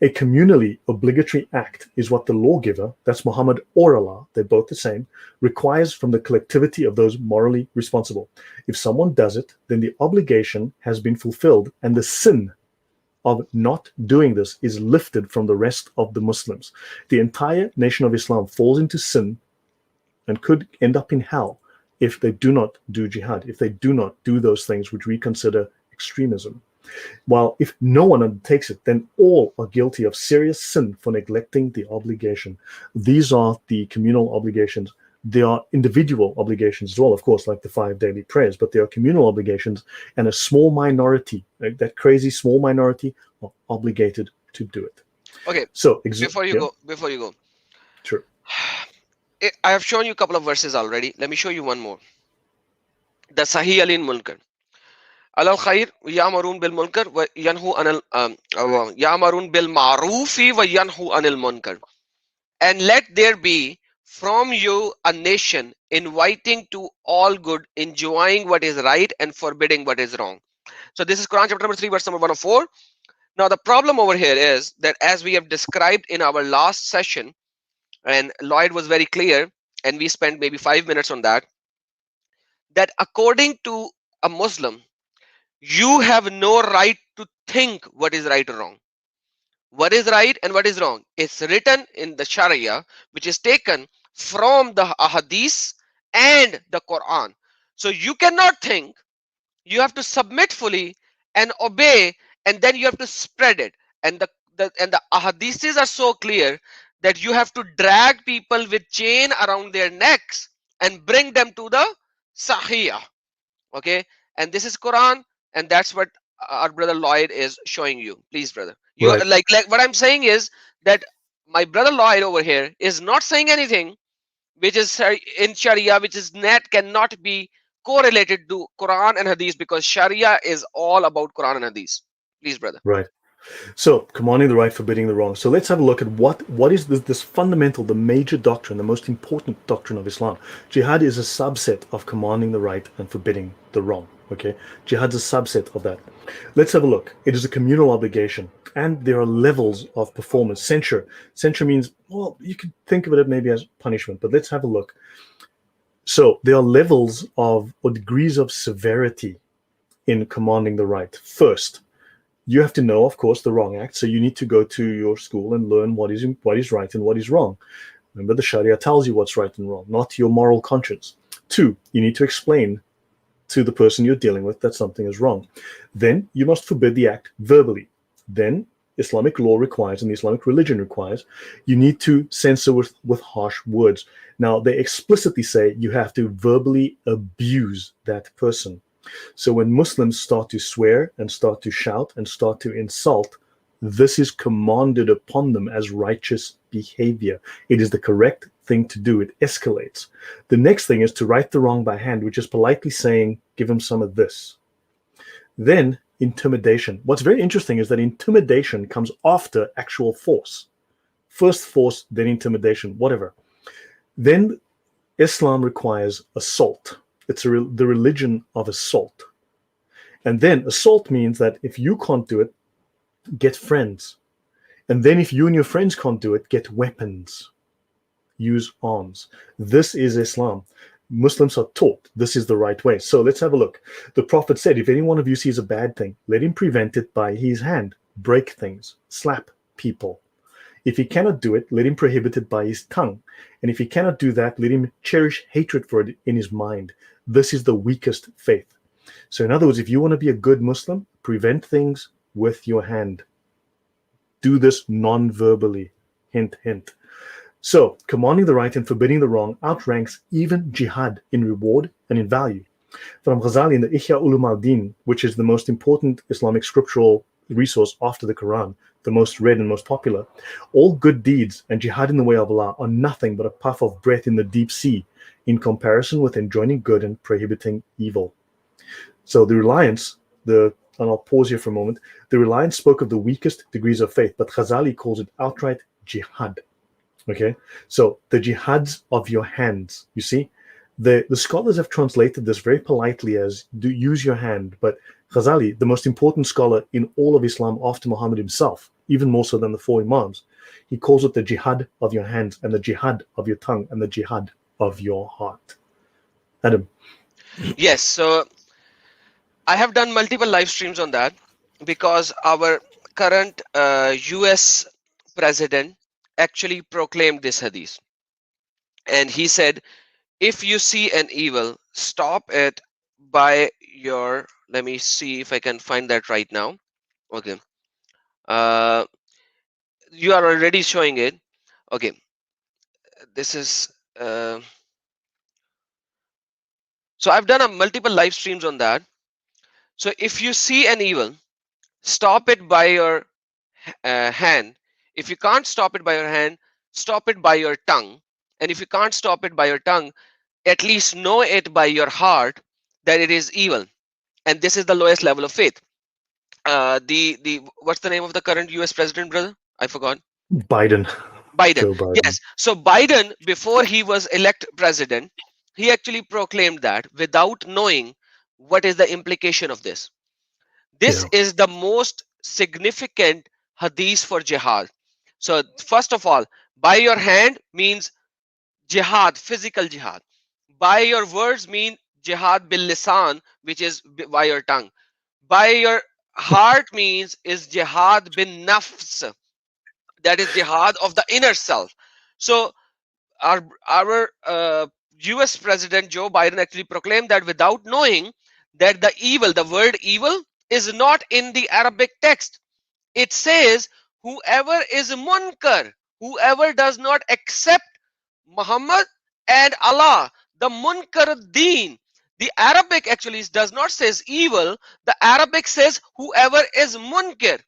A communally obligatory act is what the lawgiver, that's Muhammad or Allah, they're both the same, requires from the collectivity of those morally responsible. If someone does it, then the obligation has been fulfilled, and the sin of not doing this is lifted from the rest of the Muslims. The entire nation of Islam falls into sin and could end up in hell if they do not do jihad, if they do not do those things which we consider extremism. While if no one undertakes it, then all are guilty of serious sin for neglecting the obligation. These are the communal obligations. There are individual obligations as well, of course, like the 5 daily prayers, but there are communal obligations, and a small minority, like that crazy small minority, are obligated to do it. Okay. So, Before you go, sure. I have shown you a couple of verses already. Let me show you one more. The Sahih Alin Munkar. Alal khair ya'marun bil munkar wa yanhu anil ya'marun bil ma'rufi wa yanhu anil munkar. And let there be from you a nation inviting to all good, enjoying what is right and forbidding what is wrong. So this is Quran chapter number 3, verse number 104. Now the problem over here is that, as we have described in our last session, and Lloyd was very clear, and we spent maybe 5 minutes on that, that according to a Muslim, you have no right to think what is right or wrong. What is right and what is wrong? It's written in the Sharia, which is taken from the Ahadith and the Quran. So you cannot think, you have to submit fully and obey, and then you have to spread it. And the Ahadiths are so clear that you have to drag people with chain around their necks and bring them to the Sahih. Okay, and this is Quran, and that's what our brother Lloyd is showing you. Please, brother, you Right. like what I'm saying is that my brother Lloyd over here is not saying anything which is in Sharia, which is net cannot be correlated to Quran and Hadith, because Sharia is all about Quran and Hadith. Please, brother. Right. So, commanding the right, forbidding the wrong. So let's have a look at what is this fundamental, the major doctrine, the most important doctrine of Islam. Jihad is a subset of commanding the right and forbidding the wrong. Okay, jihad is a subset of that. Let's have a look. It is a communal obligation, and there are levels of performance. Censure means, well, you could think of it maybe as punishment, but let's have a look. So there are levels of or degrees of severity in commanding the right. First, you have to know, of course, the wrong act. So you need to go to your school and learn what is right and what is wrong. Remember, the Sharia tells you what's right and wrong, not your moral conscience. 2, you need to explain to the person you're dealing with that something is wrong. Then you must forbid the act verbally. Then Islamic law requires, and the Islamic religion requires, you need to censor with harsh words. Now, they explicitly say you have to verbally abuse that person. So when Muslims start to swear and start to shout and start to insult, this is commanded upon them as righteous behavior. It is the correct thing to do. It escalates. The next thing is to right the wrong by hand, which is politely saying, give him some of this. Then intimidation. What's very interesting is that intimidation comes after actual force. First force, then intimidation, whatever. Then Islam requires assault. It's the religion of assault. And then assault means that if you can't do it, get friends. And then if you and your friends can't do it, get weapons. Use arms. This is Islam. Muslims are taught this is the right way. So let's have a look. The Prophet said, if any one of you sees a bad thing, let him prevent it by his hand, break things, slap people. If he cannot do it, let him prohibit it by his tongue. And if he cannot do that, let him cherish hatred for it in his mind. This is the weakest faith. So in other words, if you want to be a good Muslim, prevent things with your hand. Do this non-verbally. Hint, hint. So commanding the right and forbidding the wrong outranks even jihad in reward and in value. From Ghazali in the Ihya Ulum al-Din, which is the most important Islamic scriptural resource after the Quran, the most read and most popular, all good deeds and jihad in the way of Allah are nothing but a puff of breath in the deep sea in comparison with enjoining good and prohibiting evil. So the reliance, and I'll pause here for a moment, the reliance spoke of the weakest degrees of faith, but Ghazali calls it outright jihad. Okay, so the jihads of your hands, you see, the scholars have translated this very politely as do use your hand, but Ghazali, the most important scholar in all of Islam after Muhammad himself, even more so than the four Imams, he calls it the jihad of your hands and the jihad of your tongue and the jihad of your heart. Adam. Yes, so I have done multiple live streams on that because our current US president actually proclaimed this hadith. And he said, if you see an evil, stop it by your, let me see if I can find that right now. Okay. You are already showing it. Okay. This is, so I've done a multiple live streams on that. So if you see an evil, stop it by your hand. If you can't stop it by your hand, stop it by your tongue. And if you can't stop it by your tongue, at least know it by your heart that it is evil. And this is the lowest level of faith. The what's the name of the current US president, brother? I forgot. Biden. Biden. Joe Biden. Yes. So Biden, before he was elected president, he actually proclaimed that without knowing what is the implication of this. This Yeah. is the most significant hadith for jihad. So first of all, by your hand means jihad, physical jihad. By your words mean jihad bil lisan, which is by your tongue. By your heart means is jihad bin nafs, that is jihad of the inner self. So our US president Joe Biden actually proclaimed that without knowing that the evil, the word evil, is not in the Arabic text. It says whoever is munkar, whoever does not accept Muhammad and Allah, the munkar deen. The Arabic actually does not says evil. The Arabic says whoever is munkar.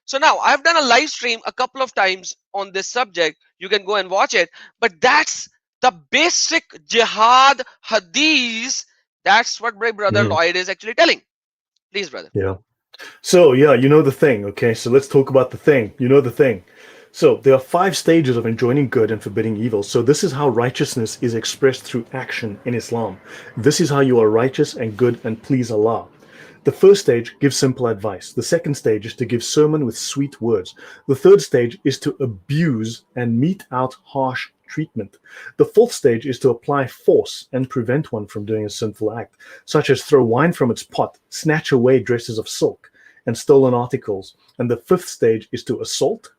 So now I've done a live stream a couple of times on this subject. You can go and watch it. But that's the basic jihad hadith. That's what my brother Lloyd is actually telling. Please, brother. Yeah. So, yeah, you know the thing, okay? So let's talk about the thing. You know the thing. So there are 5 stages of enjoining good and forbidding evil. So this is how righteousness is expressed through action in Islam. This is how you are righteous and good and please Allah. The first stage gives simple advice. The second stage is to give sermon with sweet words. The third stage is to abuse and mete out harsh treatment. The fourth stage is to apply force and prevent one from doing a sinful act, such as throw wine from its pot, snatch away dresses of silk, and stolen articles. And the fifth stage is to assault,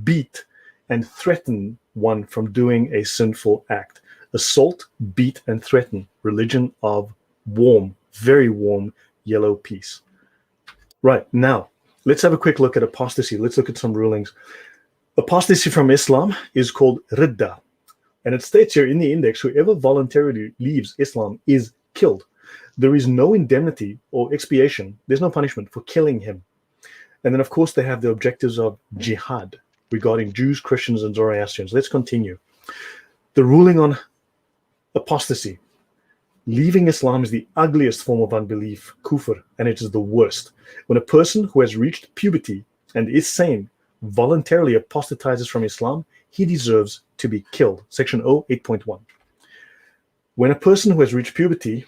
beat, and threaten one from doing a sinful act. Assault, beat, and threaten. Religion of warm, very warm, yellow peace. Right, now, let's have a quick look at apostasy. Let's look at some rulings. Apostasy from Islam is called ridda. And it states here in the index, whoever voluntarily leaves Islam is killed. There is no indemnity or expiation. There's no punishment for killing him. And then, of course, they have the objectives of jihad regarding Jews, Christians, and Zoroastrians. Let's continue. The ruling on apostasy. Leaving Islam is the ugliest form of unbelief, kufr, and it is the worst. When a person who has reached puberty and is sane voluntarily apostatizes from Islam, he deserves to be killed. Section O, 8.1. When a person who has reached puberty,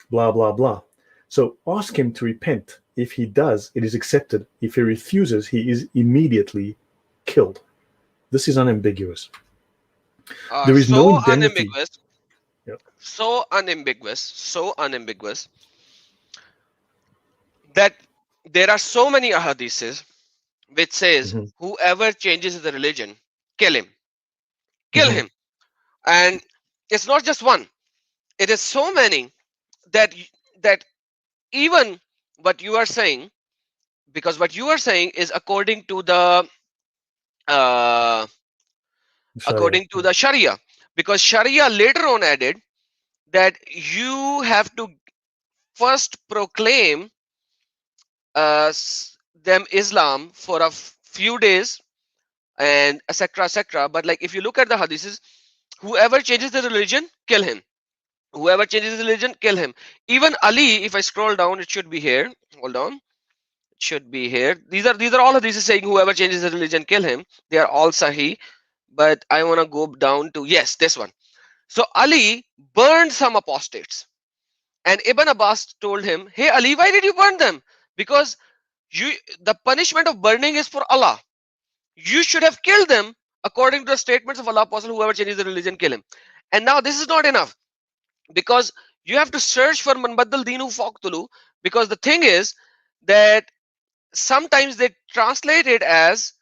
blah, blah, blah. So ask him to repent. If he does, it is accepted. If he refuses, he is immediately killed. This is unambiguous. There is no So indemnity. unambiguous, Yeah. so unambiguous that there are so many ahadiths which says Mhm. whoever changes the religion, kill him, kill Mhm. him. And it's not just one; it is so many that that even what you are saying, because what you are saying is uh, Sharia. according to the Sharia, because Sharia later on added that you have to first proclaim them Islam for a few days and etc etc. But like if you look at the hadiths, whoever changes the religion, kill him. Whoever changes the religion, kill him. Even Ali, if I scroll down, it should be here. Hold on, it should be here. These are all hadiths saying whoever changes the religion, kill him. They are all sahih. But I want to go down to, yes, this one. So Ali burned some apostates, and Ibn Abbas told him, "Hey Ali, why did you burn them? Because you the punishment of burning is for Allah. You should have killed them according to the statements of Allah. Apostle, whoever changes the religion, kill him." And now this is not enough, because you have to search for man baddal dinu faqtulu, because the thing is that sometimes they translate it as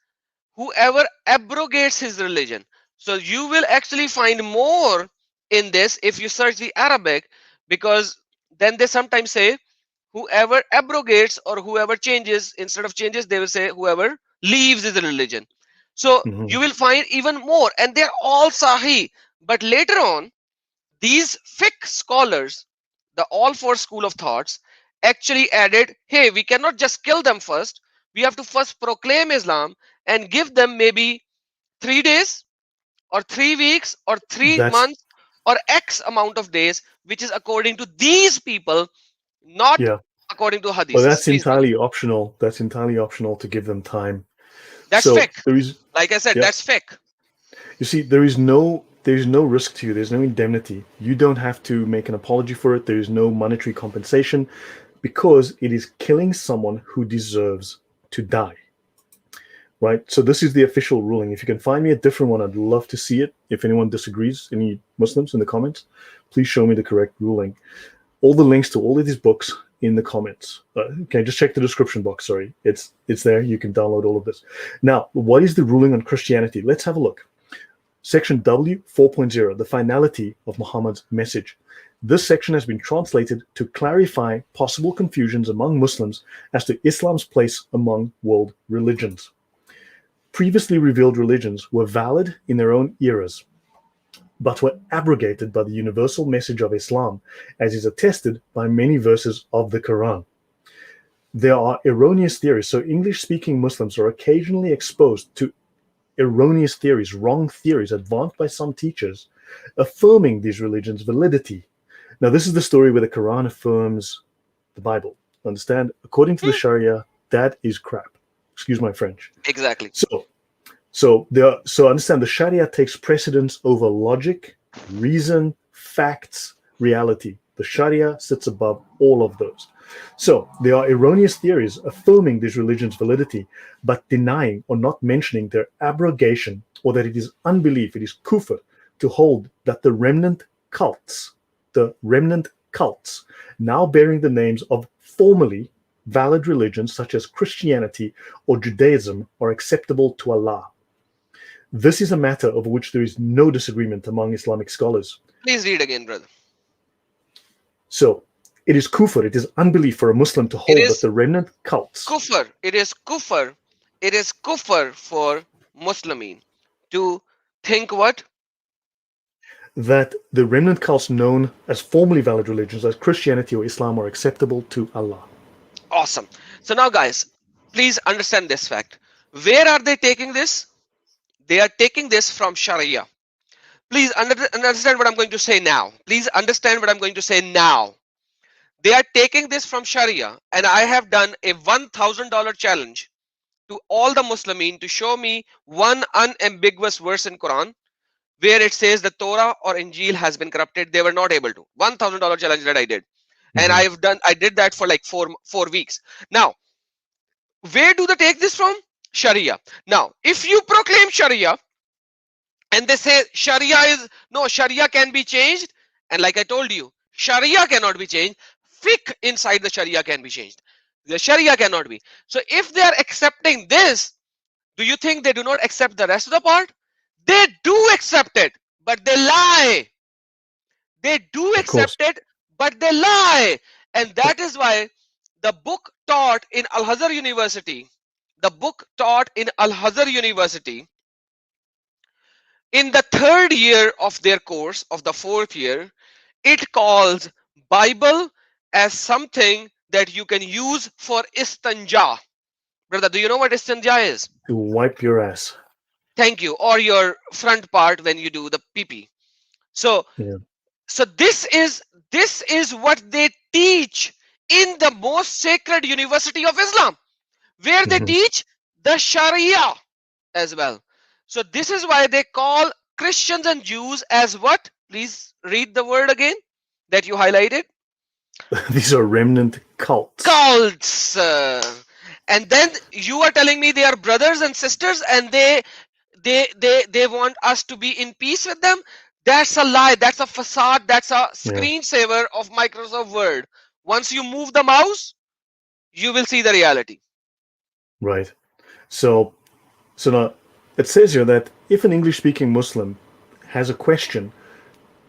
whoever abrogates his religion. So you will actually find more in this if you search the Arabic, because then they sometimes say whoever abrogates or whoever changes. Instead of changes, they will say whoever leaves his religion. So Mhm. you will find even more, and they're all sahih. But later on, these fiqh scholars, the all four school of thoughts, actually added, hey, we cannot just kill them first. We have to first proclaim Islam and give them maybe 3 days or 3 weeks or three That's months or X amount of days, which is according to these people, not yeah. according to But hadiths. that's Please, brother. entirely optional. That's entirely optional to give them time. That's So fiqh. there is, Like I said, yeah. that's fiqh. You see, there's no risk to you. There's no indemnity. You don't have to make an apology for it. There is no monetary compensation because it is killing someone who deserves to die. Right? So this is the official ruling. If you can find me a different one, I'd love to see it. If anyone disagrees, any Muslims in the comments, please show me the correct ruling. All the links to all of these books in the comments. Okay, just check the description box. Sorry, it's there. You can download all of this. Now, what is the ruling on Christianity? Let's have a look. Section W 4.0, the finality of Muhammad's message. This section has been translated to clarify possible confusions among Muslims as to Islam's place among world religions. Previously revealed religions were valid in their own eras, but were abrogated by the universal message of Islam, as is attested by many verses of the Quran. There are erroneous theories, so English speaking Muslims are occasionally exposed to erroneous theories, wrong theories advanced by some teachers, affirming these religions' validity. Now, this is the story where the Quran affirms the Bible. Understand? According to the Hmm, Sharia, that is crap. Excuse my French. exactly. So, so understand the Sharia takes precedence over logic, reason, facts, reality. The Sharia sits above all of those. So there are erroneous theories affirming these religions' validity, but denying or not mentioning their abrogation, or that it is unbelief, it is kufr, to hold that the remnant cults, now bearing the names of formerly valid religions such as Christianity or Judaism, are acceptable to Allah. This is a matter over which there is no disagreement among Islamic scholars. Please read again, brother. So, it is kufr, it is unbelief for a Muslim to It hold that is the remnant cults, kufr. It is kufr. It is kufr for Muslimin to think what? that the remnant cults known as formerly valid religions as Christianity or Islam are acceptable to Allah. Awesome. So now, guys, please understand this fact. Where are they taking this? They are taking this from Sharia. Please understand what I'm going to say now. Please understand what I'm going to say now. They are taking this from Sharia, and I have done a $1,000 challenge to all the Muslimin to show me one unambiguous verse in Quran where it says the Torah or Injil has been corrupted. They were not able to. $1,000 challenge that I did, and Hmm. I did that for like four weeks. Now, where do they take this from? Sharia. Now, if you proclaim Sharia and they say Sharia is no, Sharia can be changed, and like I told you, Sharia cannot be changed. Fiqh inside the Sharia can be changed. The Sharia cannot be. So if they are accepting this, do you think they do not accept the rest of the part? They do accept it, but they lie. They do Of course. accept it, but they lie. And that is why the book taught in Al Azhar University, the book taught in Al Azhar University in the third year of their course of the fourth year, it calls Bible as something that you can use for istanja. Brother, do you know what istanja is? To wipe your ass. Thank you. Or your front part when you do the pee. So Yeah. so this is what they teach in the most sacred university of Islam, where they Hmm. teach the Sharia as well. So this is why they call Christians and Jews as what? Please read the word again that you highlighted. These are remnant cults. Cults. And then you are telling me they are brothers and sisters, and they want us to be in peace with them. That's a lie. That's a facade. That's a Yeah. screensaver of Microsoft Word. Once you move the mouse, you will see the reality. Right. So, so now it says here that if an English-speaking Muslim has a question,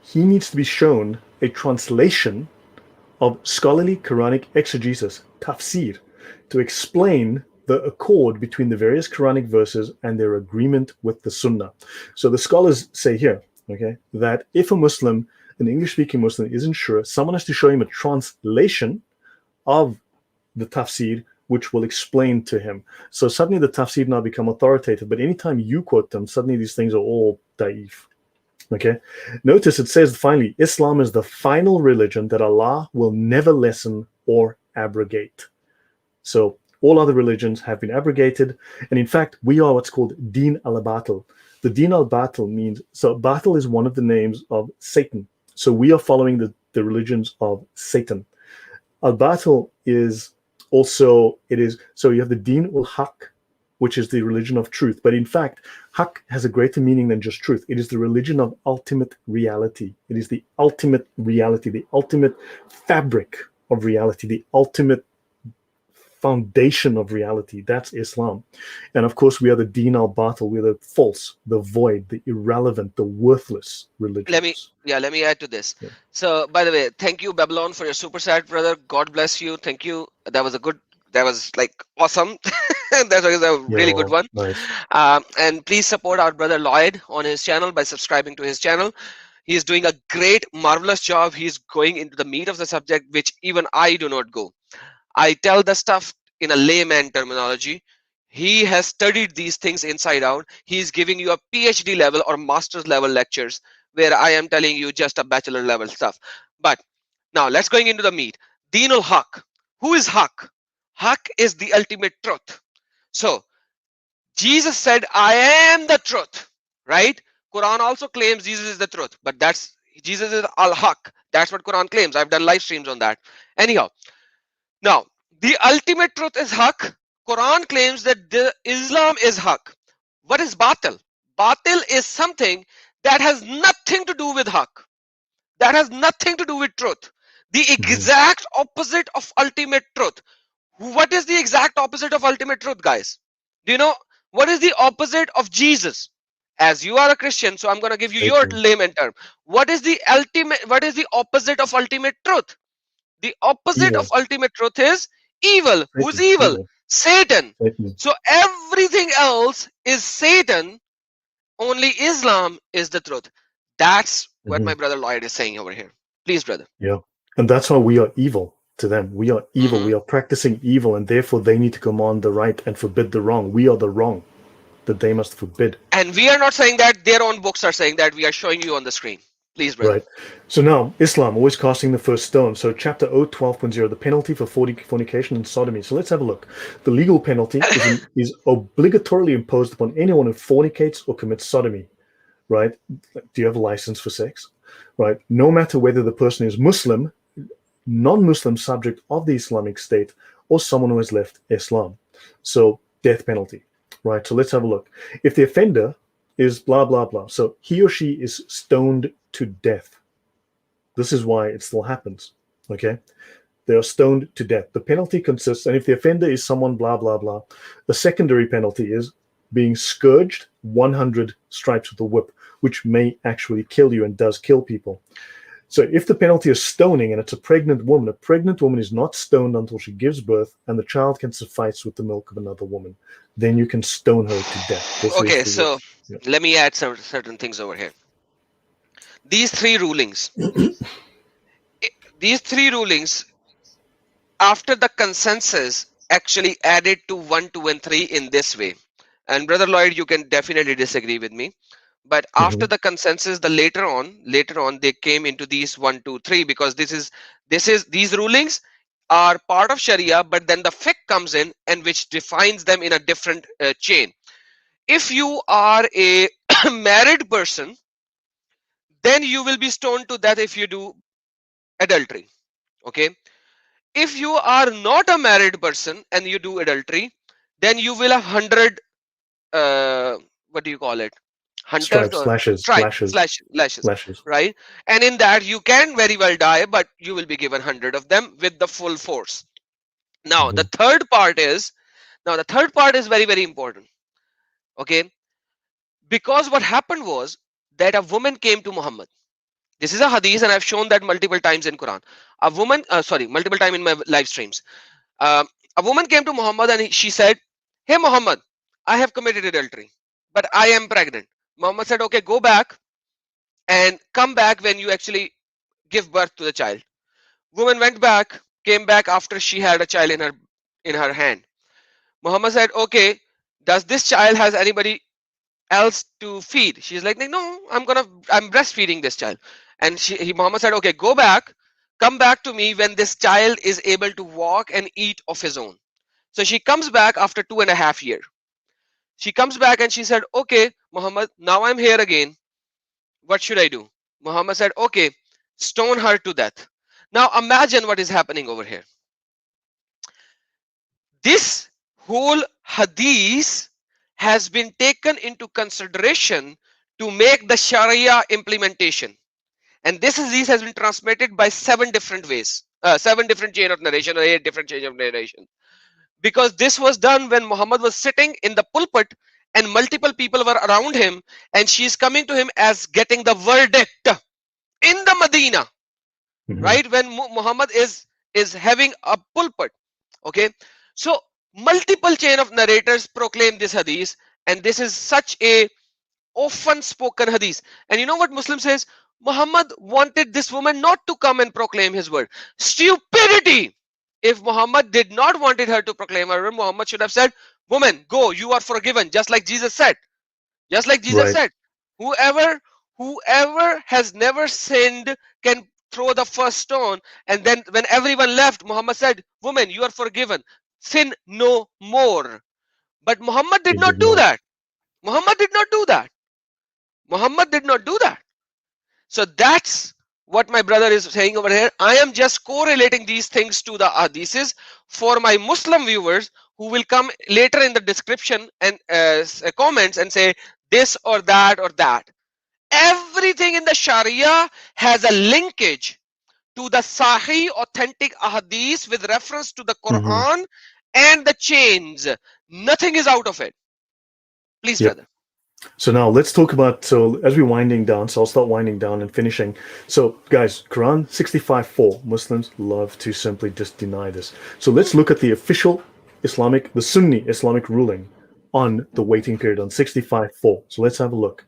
he needs to be shown a translation of scholarly Quranic exegesis, tafsir, to explain the accord between the various Quranic verses and their agreement with the Sunnah. So the scholars say here, okay, that if a Muslim, an English-speaking Muslim, isn't sure, someone has to show him a translation of the tafsir, which will explain to him. So suddenly the tafsir now become authoritative, but anytime you quote them, suddenly these things are all da'if. Okay. Notice it says finally, Islam is the final religion that Allah will never lessen or abrogate. So all other religions have been abrogated. And in fact, we are what's called Din al-Batil. The Din al-Batil means, so Batil is one of the names of Satan. So we are following the religions of Satan. Al-Batil is also, it is, so you have the Din ul-Haq, which is the religion of truth. But in fact, Haq has a greater meaning than just truth. It is the religion of ultimate reality. It is the ultimate reality, the ultimate fabric of reality, the ultimate foundation of reality. That's Islam. And of course, we are the Din al Batil. We're the false, the void, the irrelevant, the worthless Let me religions. let me add to this. Yeah. So by the way, thank you Babylon for your super chat, brother. God bless you. Thank you. That was a good. That was like awesome. That was a Yeah, really good well, one. nice. And please support our brother Lloyd on his channel by subscribing to his channel. He's doing a great, marvelous job. He's going into the meat of the subject, which even I do not go. I tell the stuff in a layman terminology. He has studied these things inside out. He's giving you a PhD level or master's level lectures where I am telling you just a bachelor level stuff. But now let's going into the meat. Dinul Haq. Who is Haq? Haq is the ultimate truth. So Jesus said, I am the truth, right? Quran also claims Jesus is the truth, but that's Jesus is al-Haq. That's what Quran claims. I've done live streams on that. Anyhow, now, the ultimate truth is Haq. Quran claims that the Islam is Haq. What is Batil? Batil is something that has nothing to do with Haq. That has nothing to do with truth. The Hmm. exact opposite of ultimate truth. What is the exact opposite of ultimate truth, guys? Do you know what is the opposite of Jesus? As you are a Christian, so I'm going to give you your Satan. layman term. What is the opposite of ultimate truth? The opposite of Evil. ultimate truth is evil. Who's Satan. evil? Evil. Satan. Satan. So everything else is Satan. Only Islam is the truth. That's what Hmm. my brother Lloyd is saying over here. Please, brother. Yeah. And that's why we are evil to them. We are evil. Hmm. We are practicing evil, and therefore they need to command the right and forbid the wrong. We are the wrong. that they must forbid. And we are not saying that, their own books are saying that. We are showing you on the screen. Please, brother. Right. So now, Islam, always casting the first stone. So chapter 012.0, the penalty for fornication and sodomy. So let's have a look. The legal penalty is obligatorily imposed upon anyone who fornicates or commits sodomy. Right? Do you have a license for sex? Right? No matter whether the person is Muslim, non-Muslim subject of the Islamic State, or someone who has left Islam. So death penalty. Right? So let's have a look. If the offender is blah, blah, blah. So he or she is stoned to death. This is why it still happens. Okay? They are stoned to death. The penalty consists, and if the offender is someone blah, blah, blah, the secondary penalty is being scourged 100 stripes with a whip, which may actually kill you and does kill people. So if the penalty is stoning and it's a pregnant woman is not stoned until she gives birth and the child can suffice with the milk of another woman. Then you can stone her to death. This Okay, is the so yeah. let me add some certain things over here. These three rulings, these three rulings, after the consensus, actually added to 1, 2, and 3 in this way. And Brother Lloyd, you can definitely disagree with me. But after the consensus, the later on, they came into these 1, 2, 3, because these rulings are part of Sharia, but then the fiqh comes in and which defines them in a different chain. If you are a married person, then you will be stoned to death if you do adultery. Okay. If you are not a married person and you do adultery, then you will have 100 what do you call it, hunters Stripes, or lashes, stripes lashes, lashes, lashes. right? And in that you can very well die, but you will be given 100 of them with the full force. Now the third part is very, very important. Okay. Because what happened was that a woman came to Muhammad. This is a hadith and I've shown that multiple times in Quran. A woman, multiple time in my live streams. Um, a woman came to Muhammad and she said, "Hey Muhammad, I have committed adultery, but I am pregnant." Muhammad said, "Okay, go back and come back when you actually give birth to the child." Woman went back, came back after she had a child in her hand. Muhammad said, "Okay, does this child has anybody else to feed?" She's like, "No, I'm breastfeeding this child." And Muhammad said, "Okay, go back, come back to me when this child is able to walk and eat of his own." So she comes back after 2.5 years. She comes back and she said, "Okay, Muhammad, now I'm here again. What should I do?" Muhammad said, "Okay, stone her to death." Now imagine what is happening over here. This whole hadith has been taken into consideration to make the Sharia implementation. And this hadith has been transmitted by 7 different ways, 7 different chain of narration or 8 different chain of narration. Because this was done when Muhammad was sitting in the pulpit and multiple people were around him, and she's coming to him as getting the verdict in the Medina, right? When Muhammad is having a pulpit. Okay, so multiple chain of narrators proclaim this hadith, and this is such a often spoken hadith. And you know what Muslim says? Muhammad wanted this woman not to come and proclaim his word. Stupidity! If Muhammad did not wanted her to proclaim her word, Muhammad should have said, "Woman, go, you are forgiven," just like Jesus said. Just like Jesus Right. said, whoever has never sinned can throw the first stone. And then when everyone left, Muhammad said, "Woman, you are forgiven. Sin no more." But Muhammad did He not did do not. that. Muhammad did not do that. Muhammad did not do that. So that's what my brother is saying over here. I am just correlating these things to the hadiths for my Muslim viewers who will come later in the description and comments and say this or that or that. Everything in the Sharia has a linkage to the Sahih authentic ahadith with reference to the Quran and the chains. Nothing is out of it. Please, Yep. brother. So now let's talk about, so as we're winding down, so I'll start winding down and finishing. So guys, Quran 65:4, Muslims love to simply just deny this. So let's look at the official Islamic, the Sunni Islamic ruling on the waiting period on 65:4. So let's have a look.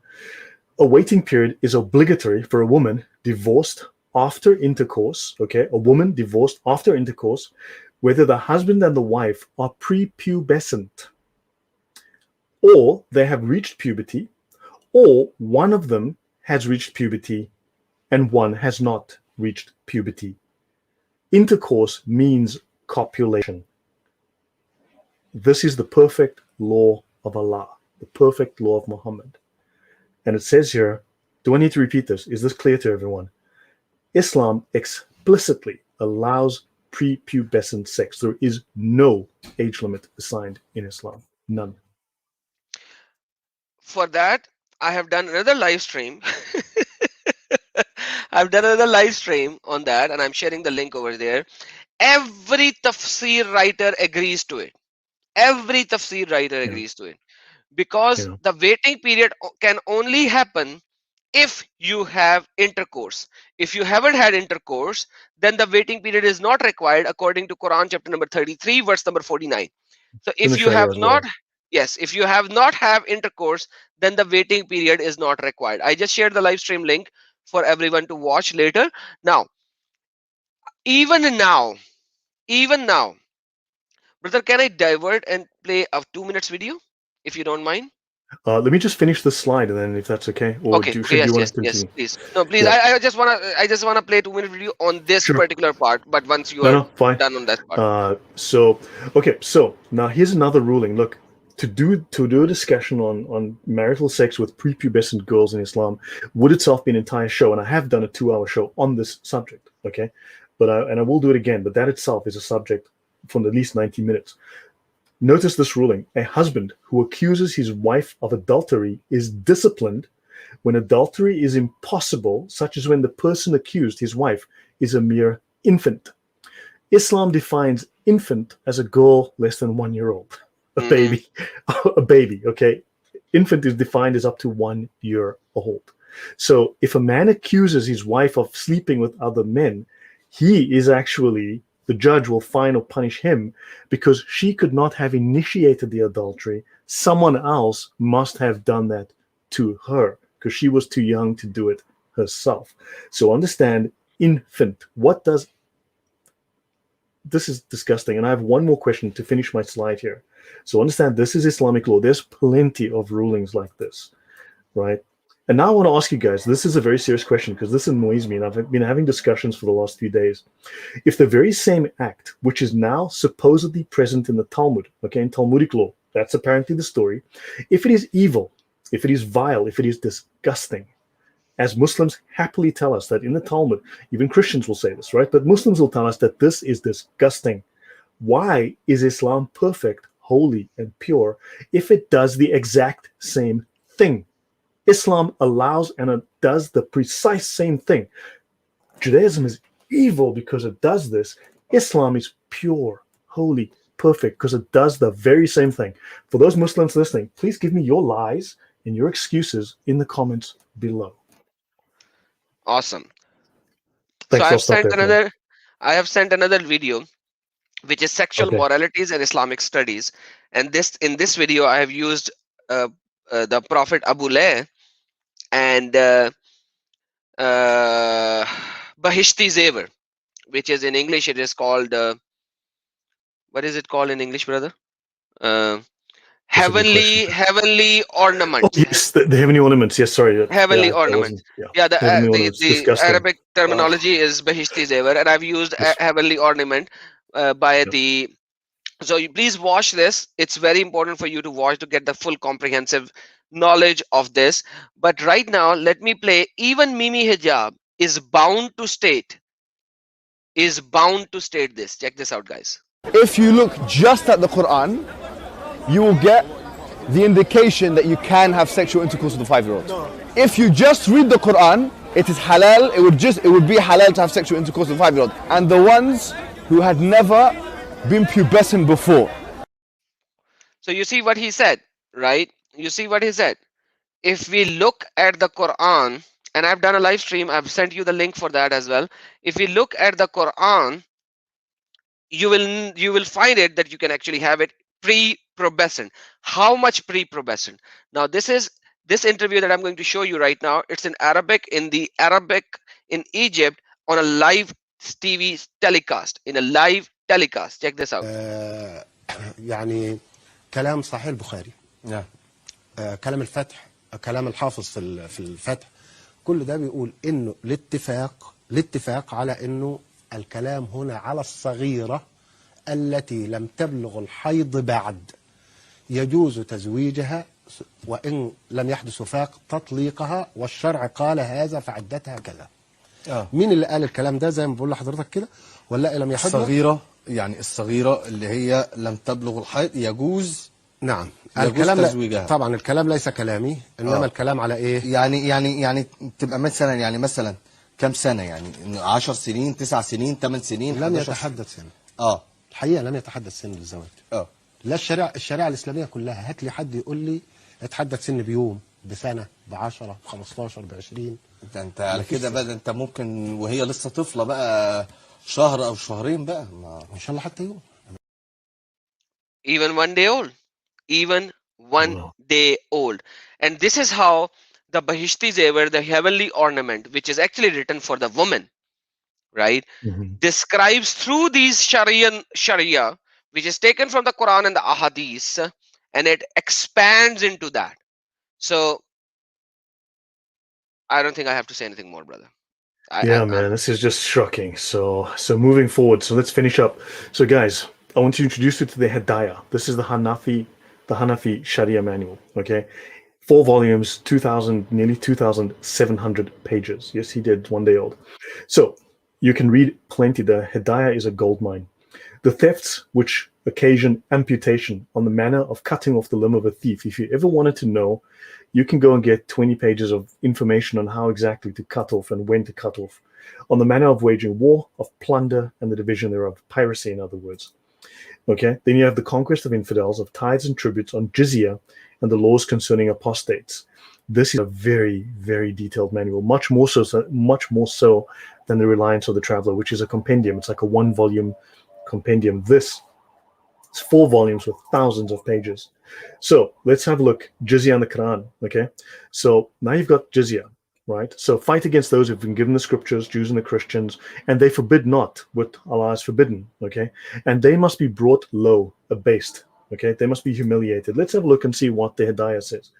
A waiting period is obligatory for a woman divorced after intercourse, okay? A woman divorced after intercourse, whether the husband and the wife are prepubescent or they have reached puberty, or one of them has reached puberty and one has not reached puberty. Intercourse means copulation. This is the perfect law of Allah, the perfect law of Muhammad. And it says here, do I need to repeat this? Is this clear to everyone? Islam explicitly allows prepubescent sex. There is no age limit assigned in Islam. None. For that, I have done another live stream. I've done another live stream on that, and I'm sharing the link over there. Every tafsir writer agrees to it. Every tafsir writer Yeah. agrees to it, because Yeah. the waiting period can only happen if you have intercourse. If you haven't had intercourse, then the waiting period is not required according to Quran chapter number 33 verse number 49. So In if the you Sharia have as not, well. yes, if you have not have intercourse, then the waiting period is not required. I just shared the live stream link for everyone to watch later. Now, even now, even now, brother, can I divert and play a 2 minutes video if you don't mind? Let me just finish this slide, and then if that's okay, or Okay, okay, should you yes, want yes, to yes, continue? please. No, please. Yeah, I just wanna play 2 minute video on this sure. particular part. But once you No, are no, fine. done on that part, Okay, so now here's another ruling. Look, to do a discussion on marital sex with prepubescent girls in Islam would itself be an entire show, and I have done a 2 hour show on this subject. Okay, I will do it again. But that itself is a subject from at least 90 minutes. Notice this ruling: a husband who accuses his wife of adultery is disciplined when adultery is impossible, such as when the person accused, his wife, is a mere infant. Islam defines infant as a girl less than 1 year old, a hmm, baby, a baby. Okay, infant is defined as up to 1 year old. So if a man accuses his wife of sleeping with other men, he is actually, the judge will fine or punish him because she could not have initiated the adultery. Someone else must have done that to her because she was too young to do it herself. So understand, infant. What does This is disgusting. And I have one more question to finish my slide here. So understand, this is Islamic law. There's plenty of rulings like this, right? And now I want to ask you guys, this is a very serious question because this annoys me. And I've been having discussions for the last few days. If the very same act, which is now supposedly present in the Talmud, okay, in Talmudic law, that's apparently the story, if it is evil, if it is vile, if it is disgusting, as Muslims happily tell us that in the Talmud, even Christians will say this, right? But Muslims will tell us that this is disgusting. Why is Islam perfect, holy, and pure if it does the exact same thing? Islam allows and it does the precise same thing. Judaism is evil because it does this. Islam is pure, holy, perfect because it does the very same thing. For those Muslims listening, please give me your lies and your excuses in the comments below. awesome. So Thanks. I'll stop there for now. I have sent another video which is sexual Okay. moralities and Islamic studies, and this in this video I have used uh, the Prophet Abu Lay and uh, Bahishti Zever, which is in English it is called what is it called in English, brother? Uh, That's a good question. heavenly Oh ornament. yes, the heavenly ornaments. Yes, sorry. Yeah, Heavenly I ornament. wasn't. Yeah, Yeah, heavenly ornaments. the Disgusting. Arabic Uh, terminology is Bahishti Zever, and I've used yes. heavenly ornament by Yeah. the. So you please watch this. It's very important for you to watch to get the full comprehensive knowledge of this. But right now, let me play. Even Mimi Hijab is bound to state this. Check this out, guys. If you look just at the Quran, you will get the indication that you can have sexual intercourse with a 5-year-old. If you just read the Quran, it is halal. It would be halal to have sexual intercourse with a 5-year-old. And the ones who had never been pubescent before. So you see what he said, right? You see what he said. If we look at the Quran, and I've done a live stream, I've sent you the link for that as well. If we look at the Quran, you will find it that you can actually have it pre-pubescent. How much pre-pubescent? Now this interview that I'm going to show you right now. It's in Arabic, in Egypt, on a live TV telecast, in a live telecast. Check this out. يعني كلام صحيح البخاري. نعم. كلام الفتح، كلام الحافظ في الفتح، كل ده بيقول انه الاتفاق على انه الكلام هنا على الصغيرة التي لم تبلغ الحيض بعد، يجوز تزويجها وإن لم يحدث وفاق تطليقها، والشرع قال هذا فعدتها كذا. مين اللي قال الكلام ده زي ما بقول لحضرتك كده؟ ولا لم يحدث الصغيرة، يعني الصغيرة اللي هي لم تبلغ الحيض يجوز. نعم. يجوز الكلام تزويجها. طبعا الكلام ليس كلامي، انما الكلام على ايه؟ يعني تبقى مثلا، يعني مثلا كم سنة؟ يعني 10 سنين، 9 سنين، 8 سنين، لم 11 يتحدث سن. الحقيقة لم يتحدث سن للزواج. لا، الشريعة الإسلامية كلها، هات لي حد يقول لي اتحدث سن بيوم، بسنة، ب10، ب15، ب20. انت على كده بقى، انت ممكن وهي لسه طفلة بقى شهر او شهرين بقى، ان شاء الله حتى يوم. Even 1 day old. Even 1 day old. And this is how the Bahishti Zevar, the heavenly ornament, which is actually written for the woman, right, describes through these Sharia, which is taken from the Quran and the Ahadith, and it expands into that. So I don't think I have to say anything more, brother. Yeah, man, this is just shocking. So moving forward, so let's finish up. So guys, I want to introduce you to the Hedaya. This is the Hanafi Sharia manual. Okay, 4 volumes, 2,000, nearly 2,700 pages. Yes, he did, 1 day old. So you can read plenty. The Hedaya is a gold mine. The thefts which occasion amputation on the manner of cutting off the limb of a thief. If you ever wanted to know, you can go and get 20 pages of information on how exactly to cut off and when to cut off. On the manner of waging war, of plunder, and the division thereof. Piracy, in other words. Okay. Then you have the conquest of infidels, of tithes and tributes, on jizya, and the laws concerning apostates. This is a very, very detailed manual, much more so than the Reliance of the Traveler, which is a compendium. It's like a 1-volume compendium. This is 4 volumes with thousands of pages. So let's have a look. Jizya and the Quran. Okay. So now you've got jizya, right? So fight against those who've been given the scriptures, Jews and the Christians, and they forbid not what Allah has forbidden. Okay. And they must be brought low, abased. Okay. They must be humiliated. Let's have a look and see what the Hedaya says.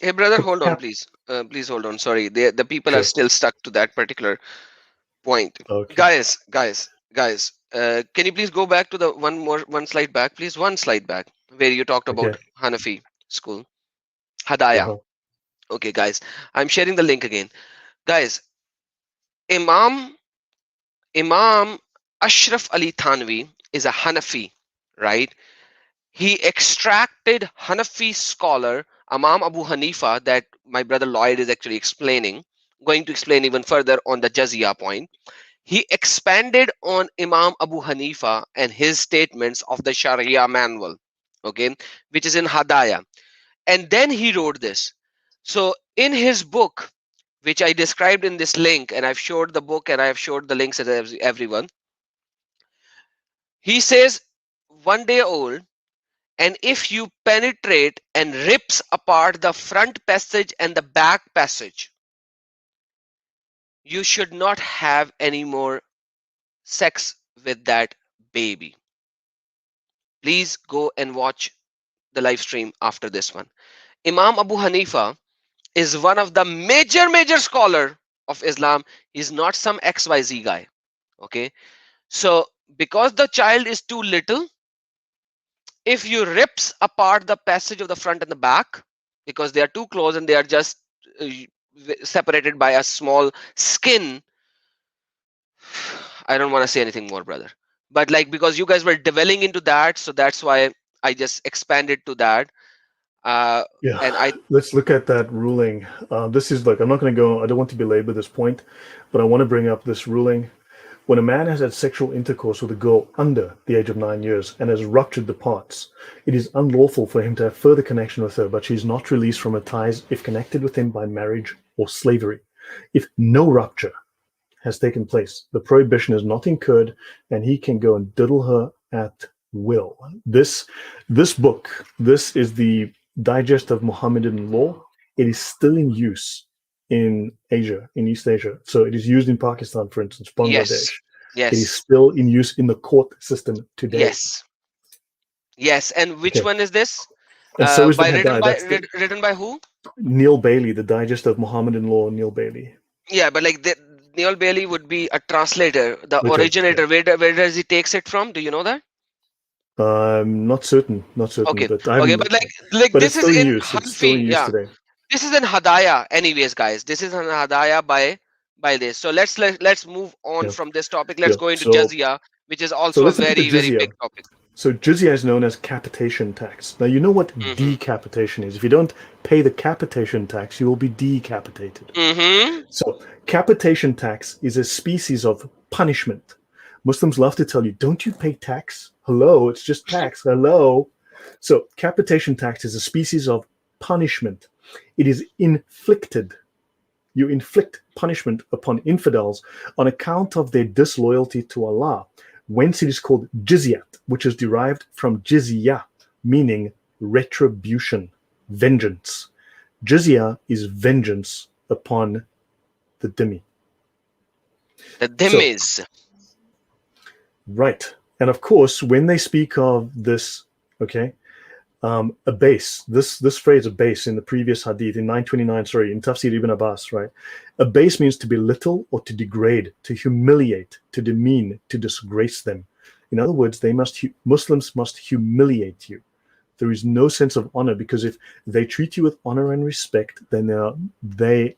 Hey, brother, hold on, please. Please hold on. Sorry, the people are still stuck to that particular point. Okay. Guys, can you please go back to the one slide back, please? One slide back where you talked about Hanafi school, Hedaya. Okay, guys, I'm sharing the link again. Guys, Imam Ashraf Ali Thanvi is a Hanafi, right? He extracted Hanafi scholar Imam Abu Hanifa, that my brother Lloyd is actually going to explain even further on the Jazia point. He expanded on Imam Abu Hanifa and his statements of the Sharia manual, okay, which is in Hedaya. And then he wrote this. So in his book, which I described in this link, and I've showed the book and I've showed the links to everyone, he says 1 day old, and if you penetrate and rips apart the front passage and the back passage, you should not have any more sex with that baby. Please go and watch the live stream after this one. Imam Abu Hanifa is one of the major scholar of Islam. He's not some XYZ guy. Okay. So because the child is too little, if you rips apart the passage of the front and the back, because they are too close and they are just separated by a small skin, I don't want to say anything more, brother. But like, because you guys were dwelling into that, so that's why I just expanded to that. And let's look at that ruling. This is like, I'm not going to go, I don't want to belabor this point, but I want to bring up this ruling. When a man has had sexual intercourse with a girl under the age of 9 years and has ruptured the parts, it is unlawful for him to have further connection with her, but she is not released from her ties if connected with him by marriage or slavery. If no rupture has taken place, the prohibition is not incurred, and he can go and diddle her at will. This book, this is the Digest of Mohammedan Law. It is still in use in Asia, in East Asia. So it is used in Pakistan, for instance, Bangladesh. Yes. It is still in use in the court system today. Yes. And which one is this? And so is the By Hedaya. That's the written by who? Neil Bailey, the Digest of Mohammedan Law, Neil Bailey. Yeah, but like Neil Bailey would be a translator, the Okay, originator. Where does he takes it from? Do you know that? not certain, Okay, but I okay, haven't but looked. like But this it's is still in in use. It's still in Hanfi. use Yeah, today. this is an Hadaya. Anyways, guys, this is an Hadaya by this. So let's move on Yeah, from this topic. Let's yeah. go into So Jizya, which is so also a let's look at the very big jizya. topic. So jizya is known as capitation tax. Now you know what Mm-hmm. decapitation is. If you don't pay the capitation tax, you will be decapitated. Mm-hmm. So capitation tax is a species of punishment. Muslims love to tell you, don't you pay tax? Hello, it's just tax. Hello. So capitation tax is a species of punishment. It is inflicted. You inflict punishment upon infidels on account of their disloyalty to Allah. Whence it is called jizyat, which is derived from jizya, meaning retribution, vengeance. Jizya is vengeance upon the dhimmi. The So, dhimmis. right. And of course, when they speak of this, okay, a base, this phrase, a base, in the previous hadith, in 929, sorry, in Tafsir Ibn Abbas, right? A base means to belittle or to degrade, to humiliate, to demean, to disgrace them. In other words, Muslims must humiliate you. There is no sense of honor, because if they treat you with honor and respect, then they're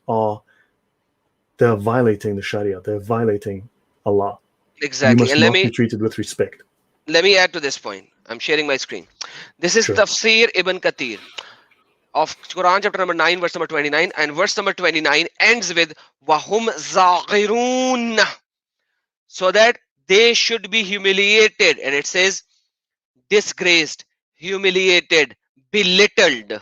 violating the Sharia. They're violating Allah. You Exactly. must And not be treated with respect. let me add to this point. I'm sharing my screen. This is Sure. Tafsir Ibn Kathir of Quran chapter number 9, verse number 29, and verse number 29 ends with Wahum Zaghirun, so that they should be humiliated. And it says disgraced, humiliated, belittled.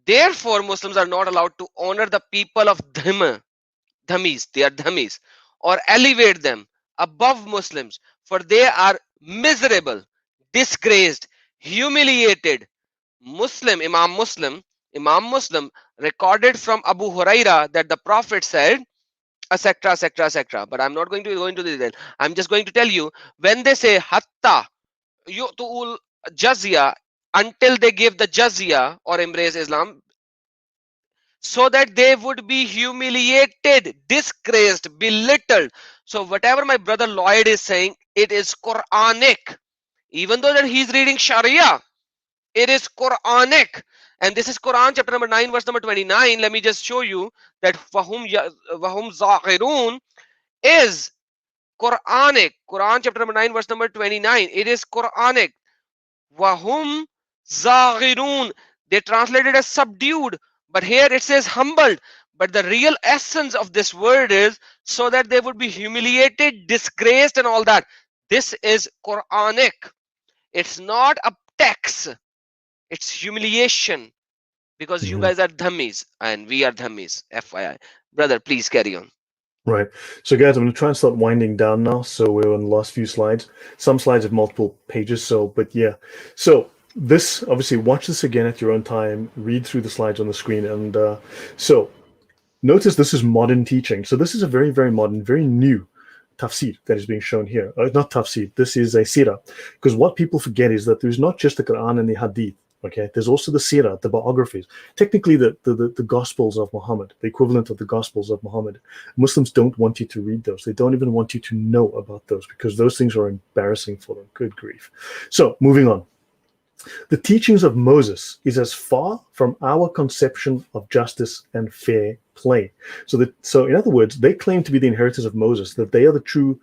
Therefore, Muslims are not allowed to honor the people of Dhamis, they are Dhamis, or elevate them above Muslims, for they are miserable, disgraced, humiliated. Imam Muslim recorded from Abu Huraira that the Prophet said, etc., etc., etc. But I'm not going to go into the detail. I'm just going to tell you, when they say hatta yu'tul jazya, until they give the jazya or embrace Islam, so that they would be humiliated, disgraced, belittled. So whatever my brother Lloyd is saying, it is Quranic. Even though that he's reading Sharia, it is Quranic. And this is Quran chapter number 9, verse number 29. Let me just show you that Wahum Zaghirun is Quranic. Quran chapter number 9, verse number 29. It is Quranic. Wahum Zaghirun. They translated as subdued, but here it says humbled. But the real essence of this word is so that they would be humiliated, disgraced, and all that. This is Quranic. It's not a text. It's humiliation, because you Mhm. guys are dhammis and we are dhammis. FYI. Brother, please carry on. Right. So, guys, I'm going to try and start winding down now. So we're on the last few slides. Some slides have multiple pages. So, but yeah. So this, obviously, watch this again at your own time. Read through the slides on the screen. And so notice this is modern teaching. So this is a very, very modern, very new tafsir that is being shown here. Not tafsir. This is a sirah. Because what people forget is that there's not just the Quran and the Hadith. Okay, there's also the sirah, the biographies, technically the Gospels of Muhammad, the equivalent of the Gospels of Muhammad. Muslims don't want you to read those. They don't even want you to know about those, because those things are embarrassing for them. Good grief. So moving on. The teachings of Moses is as far from our conception of justice and fair play. So in other words, they claim to be the inheritors of Moses, that they are the true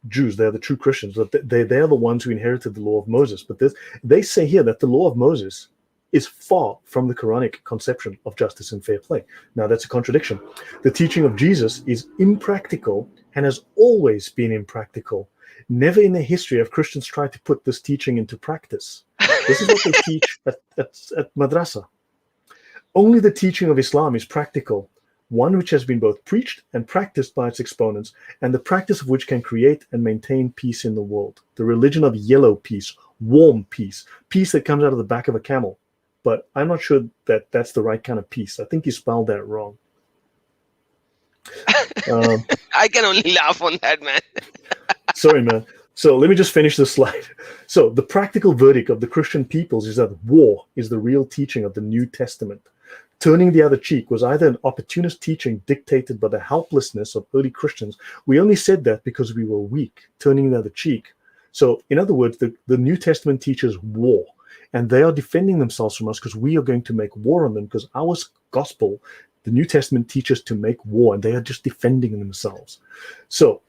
Jews, they're the true Christians, that they're the ones who inherited the law of Moses. But they say here that the law of Moses is far from the Quranic conception of justice and fair play. Now, that's a contradiction. The teaching of Jesus is impractical and has always been impractical. Never in the history have Christians tried to put this teaching into practice. This is what they teach at madrasa. Only the teaching of Islam is practical, one which has been both preached and practiced by its exponents, and the practice of which can create and maintain peace in the world. The religion of yellow peace, warm peace, peace that comes out of the back of a camel. But I'm not sure that that's the right kind of peace. I think you spelled that wrong. I can only laugh on that, man. Sorry, man. So let me just finish this slide. So the practical verdict of the Christian peoples is that war is the real teaching of the New Testament. Turning the other cheek was either an opportunist teaching dictated by the helplessness of early Christians. We only said that because we were weak, turning the other cheek. So, in other words, the New Testament teaches war, and they are defending themselves from us because we are going to make war on them because our gospel, the New Testament teaches to make war, and they are just defending themselves. So,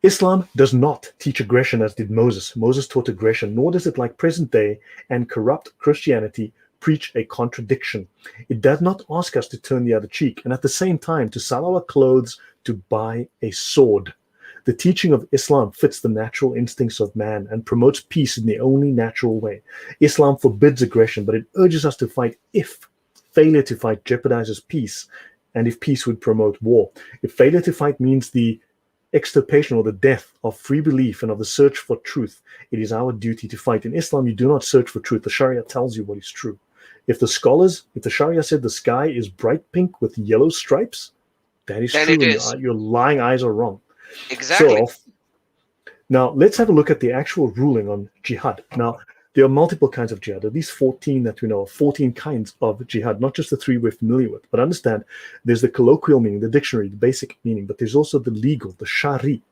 Islam does not teach aggression as did Moses. Moses taught aggression, nor does it, like present day and corrupt Christianity, preach a contradiction. It does not ask us to turn the other cheek and at the same time to sell our clothes to buy a sword. The teaching of Islam fits the natural instincts of man and promotes peace in the only natural way. Islam forbids aggression, but it urges us to fight if failure to fight jeopardizes peace and if peace would promote war. If failure to fight means the extirpation or the death of free belief and of the search for truth, it is our duty to fight. In Islam, you do not search for truth. The Sharia tells you what is true. If the Sharia said the sky is bright pink with yellow stripes, that is Then true, it and is. your lying eyes are wrong. Exactly. So now let's have a look at the actual ruling on jihad. Now, there are multiple kinds of jihad. At least 14 that we know of, 14 kinds of jihad, not just the three we're familiar with. But understand, there's the colloquial meaning, the dictionary, the basic meaning, but there's also the legal, the shari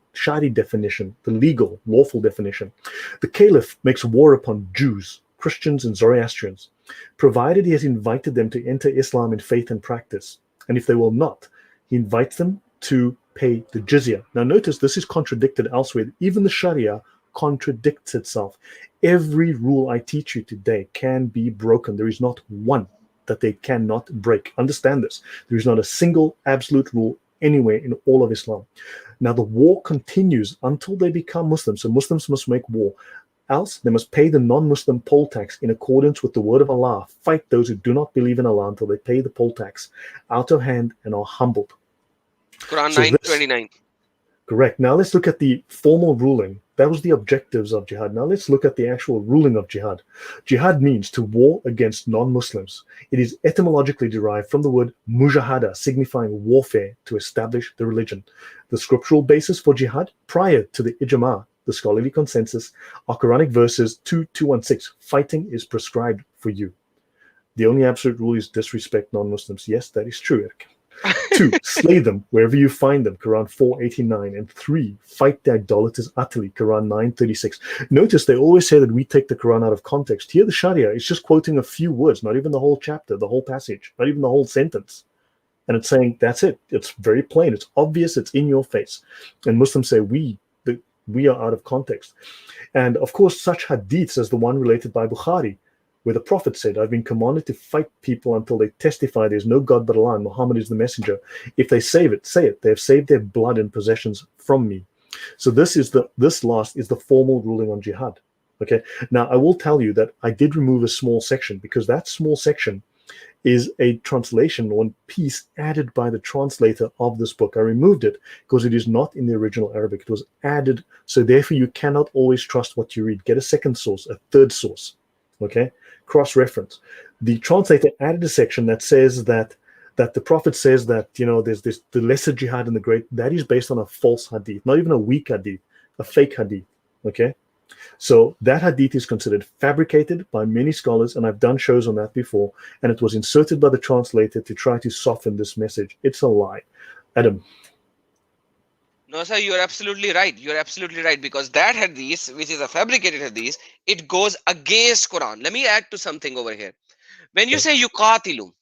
definition, the legal, lawful definition. The caliph makes war upon Jews, Christians, and Zoroastrians, provided he has invited them to enter Islam in faith and practice. And if they will not, he invites them to pay the jizya. Now, notice this is contradicted elsewhere. Even the Sharia contradicts itself. Every rule I teach you today can be broken. There is not one that they cannot break. Understand this. There is not a single absolute rule anywhere in all of Islam. Now, the war continues until they become Muslims. So Muslims must make war. Else, they must pay the non-Muslim poll tax in accordance with the word of Allah. Fight those who do not believe in Allah until they pay the poll tax out of hand and are humbled. Quran So this 9:29. Correct. Now let's look at the formal ruling. That was the objectives of jihad. Now let's look at the actual ruling of jihad. Jihad means to war against non-Muslims. It is etymologically derived from the word mujahada, signifying warfare to establish the religion. The scriptural basis for jihad prior to the ijma, the scholarly consensus, are Quranic verses 2:216. Fighting is prescribed for you. The only absolute rule is disrespect non-Muslims. Yes, that is true, Eric. 2, slay them wherever you find them, Quran 4:89. And 3, fight the idolaters utterly, Quran 9:36. Notice they always say that we take the Quran out of context. Here, the Sharia is just quoting a few words, not even the whole chapter, the whole passage, not even the whole sentence. And it's saying, that's it. It's very plain. It's obvious. It's in your face. And Muslims say, we are out of context. And of course, such hadiths as the one related by Bukhari, where the Prophet said, I've been commanded to fight people until they testify there's no God but Allah and Muhammad is the messenger. If they say it, they have saved their blood and possessions from me. So this last is the formal ruling on jihad. Okay. Now I will tell you that I did remove a small section because that small section is a translation on piece added by the translator of this book. I removed it because it is not in the original Arabic. It was added. So therefore you cannot always trust what you read. Get a second source, a third source. Okay. Cross-reference. The translator added a section that says that the Prophet says that, there's this the lesser jihad and the great. That is based on a false hadith, not even a weak hadith, a fake hadith. Okay, so that hadith is considered fabricated by many scholars, and I've done shows on that before. And it was inserted by the translator to try to soften this message. It's a lie, Adam. No, sir, you're absolutely right. You're absolutely right, because that hadith, which is a fabricated hadith, it goes against Quran. Let me add to something over here. When you say yuqatilu,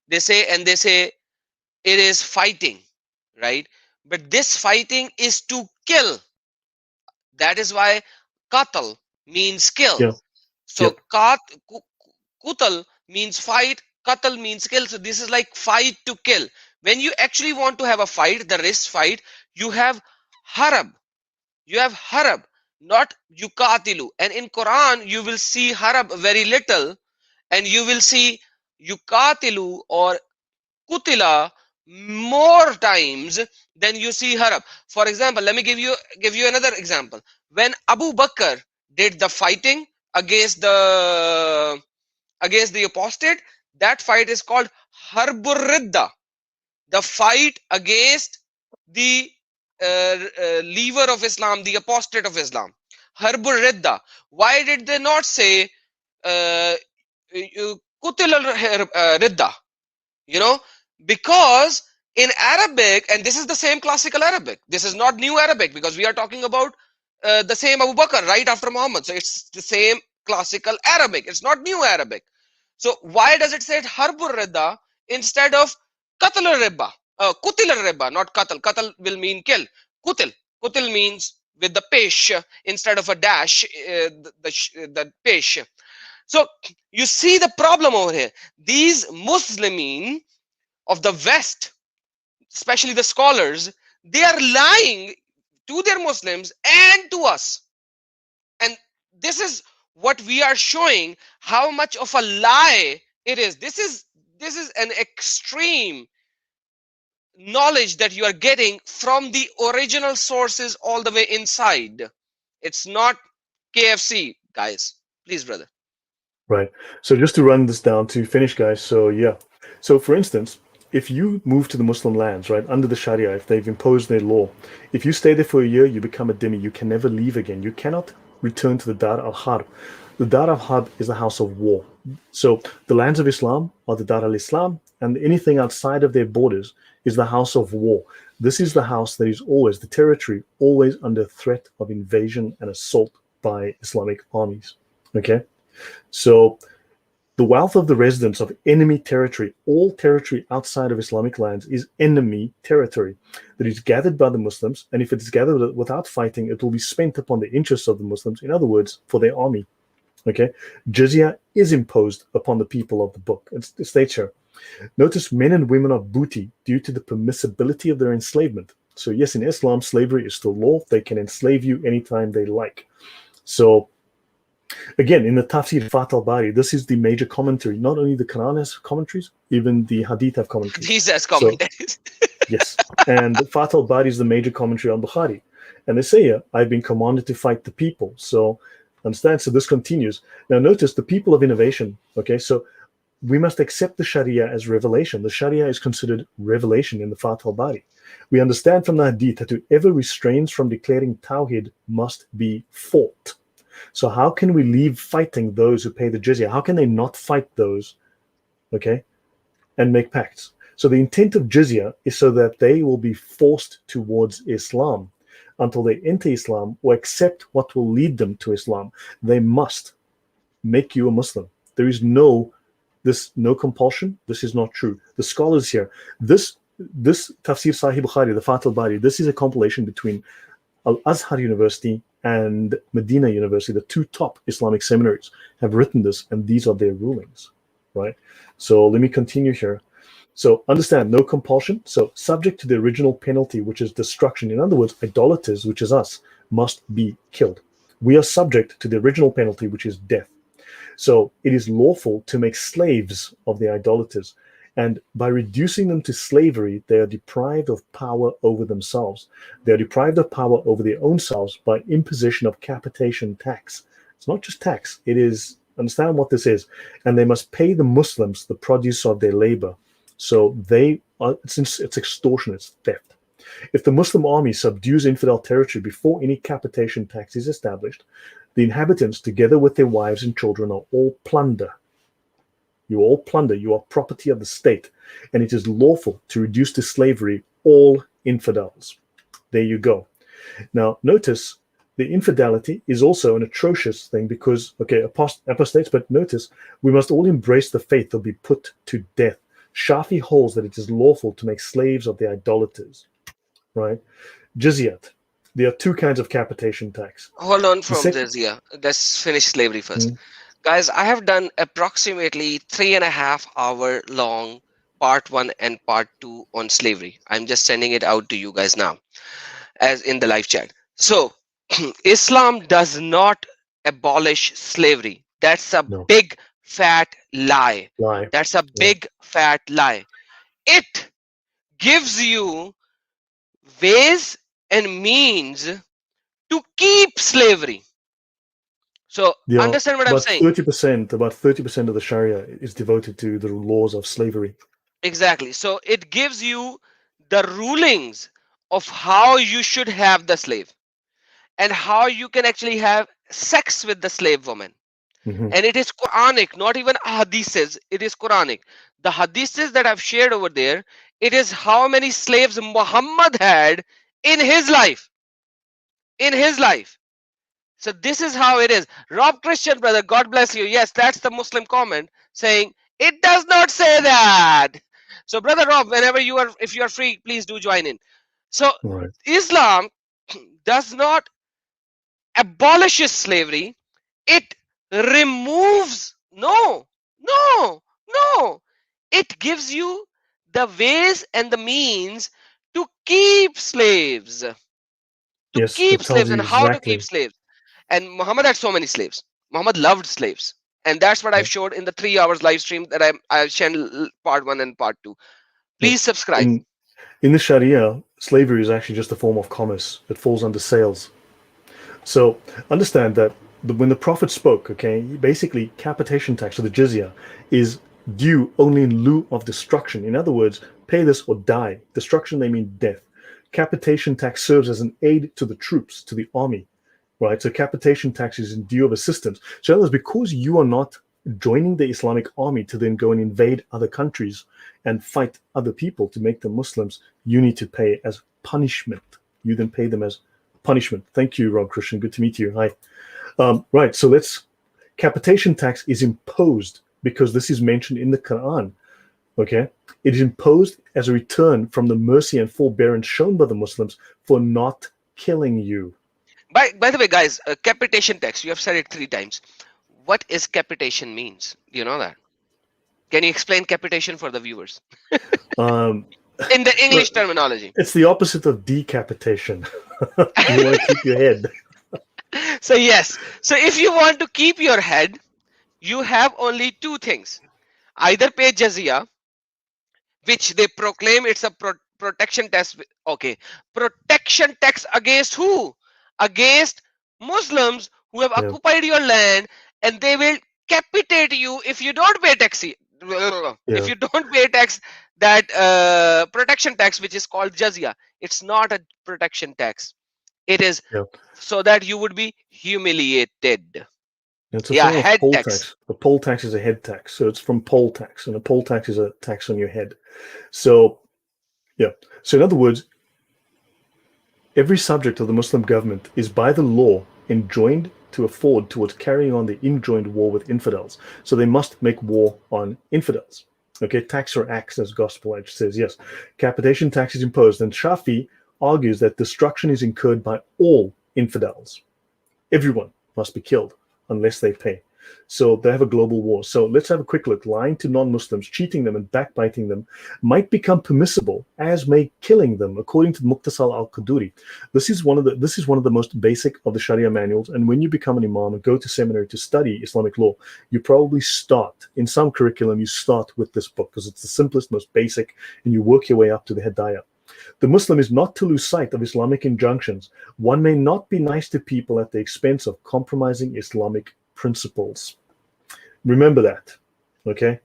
they say it is fighting, right? But this fighting is to kill. That is why qatal means kill. Yeah. So qutal means fight, qatal means kill. So this is like fight to kill. When you actually want to have a fight, the wrist fight, you have harab. You have harab, not yuqatilu. And in Quran, you will see harab very little, and you will see yuqatilu or kutila more times than you see harab. For example, let me give you another example. When Abu Bakr did the fighting against the apostate, that fight is called Harbur Ridda, the fight against the leaver of Islam, the apostate of Islam. Harbur Ridda. Why did they not say Kutil Ridda? You know, because in Arabic, and this is the same classical Arabic, this is not new Arabic, because we are talking about the same Abu Bakr right after Muhammad. So it's the same classical Arabic. It's not new Arabic. So why does it say Harbur Ridda instead of Qatl Ribba? Kutil Ribba, not Qatl. Qatl will mean kill. Kutil. Kutil means with the pesh instead of a dash, the pesh. So you see the problem over here. These Muslimin of the West, especially the scholars, they are lying to their Muslims and to us. And this is what we are showing, how much of a lie it is. This is an extreme knowledge that you are getting from the original sources all the way inside. It's not KFC, guys. Please, brother. Right. So just to run this down to finish, guys. So yeah. So for instance, if you move to the Muslim lands, right, under the Sharia, if they've imposed their law, if you stay there for a year, you become a dhimmi. You can never leave again. You cannot return to the Dar al-Harb. The Dar al-Harb is the house of war. So the lands of Islam are the Dar al-Islam, and anything outside of their borders is the house of war. This is the house that is always, the territory, always under threat of invasion and assault by Islamic armies. Okay? So the wealth of the residents of enemy territory, all territory outside of Islamic lands, is enemy territory that is gathered by the Muslims. And if it is gathered without fighting, it will be spent upon the interests of the Muslims. In other words, for their army. Okay, jizya is imposed upon the people of the book. It states here. Notice men and women are booty due to the permissibility of their enslavement. So yes, in Islam, slavery is still law. They can enslave you anytime they like. So again, in the Tafsir Fath al-Bari, this is the major commentary. Not only the Quran has commentaries, even the Hadith have commentaries. These as commentaries. So, yes, and Fath al-Bari is the major commentary on Bukhari. And they say here, I've been commanded to fight the people. So understand? So this continues. Now notice the people of innovation. Okay, so we must accept the Sharia as revelation. The Sharia is considered revelation in the Fath al-Bari. We understand from the Hadith that whoever restrains from declaring Tawhid must be fought. So how can we leave fighting those who pay the jizya? How can they not fight those, okay, and make pacts? So the intent of jizya is so that they will be forced towards Islam until they enter Islam or accept what will lead them to Islam. They must make you a Muslim. There is no compulsion. This is not true. The scholars here, this Tafsir Sahih Bukhari, the Fath al-Bari, this is a compilation between Al-Azhar University and Medina University. The two top Islamic seminaries have written this, and these are their rulings, right? So let me continue here. So understand, no compulsion. So subject to the original penalty, which is destruction. In other words, idolaters, which is us, must be killed. We are subject to the original penalty, which is death. So it is lawful to make slaves of the idolaters. And by reducing them to slavery, they are deprived of power over themselves. They are deprived of power over their own selves by imposition of capitation tax. It's not just tax. It is, understand what this is. And they must pay the Muslims the produce of their labor. So it's extortion, it's theft. If the Muslim army subdues infidel territory before any capitation tax is established, the inhabitants, together with their wives and children, are all plunder. You all plunder, you are property of the state, and it is lawful to reduce to slavery all infidels. There you go. Now, notice the infidelity is also an atrocious thing because, okay, apostates, but notice we must all embrace the faith or be put to death. Shafi holds that it is lawful to make slaves of the idolaters, right? Jizyat. There are two kinds of capitation tax. Hold on from this, yeah. Let's finish slavery first. Guys, I have done approximately 3.5 hour long part 1 and part 2 on slavery. I'm just sending it out to you guys now as in the live chat. So Islam does not abolish slavery. That's a big fat lie. That's a big fat lie. It gives you ways and means to keep slavery. So understand what I'm saying. About 30% of the Sharia is devoted to the laws of slavery. Exactly. So it gives you the rulings of how you should have the slave and how you can actually have sex with the slave woman. Hmm. And it is Quranic, not even hadiths. It is Quranic. The hadiths that I've shared over there, it is how many slaves Muhammad had in his life. In his life. So this is how it is. Rob Christian, brother, God bless you. Yes, that's the Muslim comment saying it does not say that. So, brother Rob, whenever you are, if you are free, please do join in. So, Right. Islam does not abolishes slavery, it removes. No, no, no. It gives you the ways and the means to keep slaves. To Yes, keep it tells slaves you and how to keep exactly. slaves. And Muhammad had so many slaves. Muhammad loved slaves. And that's what I've Yep. showed in the 3 hours live stream that I've shared part one and part two. Yep. Please subscribe. In the Sharia, slavery is actually just a form of commerce. It falls under sales. So understand that when the Prophet spoke, okay, basically capitation tax or the jizya is due only in lieu of destruction. In other words, pay this or die. Destruction, they mean death. Capitation tax serves as an aid to the troops, to the army, right? So capitation tax is in lieu of assistance. So in other words, because you are not joining the Islamic army to then go and invade other countries and fight other people to make them Muslims, you need to pay as punishment. You then pay them as punishment. Thank you, Rob Christian. Good to meet you. Hi. Right. So capitation tax is imposed because this is mentioned in the Quran. Okay. It is imposed as a return from the mercy and forbearance shown by the Muslims for not killing you. By the way, guys, capitation tax, you have said it 3 times. What is capitation means? Do you know that? Can you explain capitation for the viewers Um, in the English terminology? it's the opposite of decapitation. You want to keep your head. So yes, so if you want to keep your head, you have only two things: either pay jizya, which they proclaim it's a protection tax. Okay, protection tax against who? Against Muslims who have Yeah. occupied your land, and they will capitate you if you don't pay tax. If Yeah. you don't pay tax, that protection tax, which is called jizya, it's not a protection tax. It is Yeah. so that you would be humiliated. It's a Yeah, form of head poll tax. tax. A poll tax is a head tax. So it's from poll tax, and a poll tax is a tax on your head. So, yeah. So, in other words, every subject of the Muslim government is by the law enjoined to afford towards carrying on the enjoined war with infidels. So, they must make war on infidels. Okay, tax or acts, as Gospel Edge says, yes. Capitation tax is imposed, and Shafi argues that destruction is incurred by all infidels. Everyone must be killed unless they pay. So they have a global war. So let's have a quick look. Lying to non-Muslims, cheating them, and backbiting them might become permissible, as may killing them, according to Muqtasal al-Qaduri. This is one of the most basic of the Sharia manuals. And when you become an imam and go to seminary to study Islamic law, you probably start in some curriculum. You start with this book because it's the simplest, most basic, and you work your way up to the Hedaya. The Muslim is not to lose sight of Islamic injunctions. One may not be nice to people at the expense of compromising Islamic principles. Remember that, okay?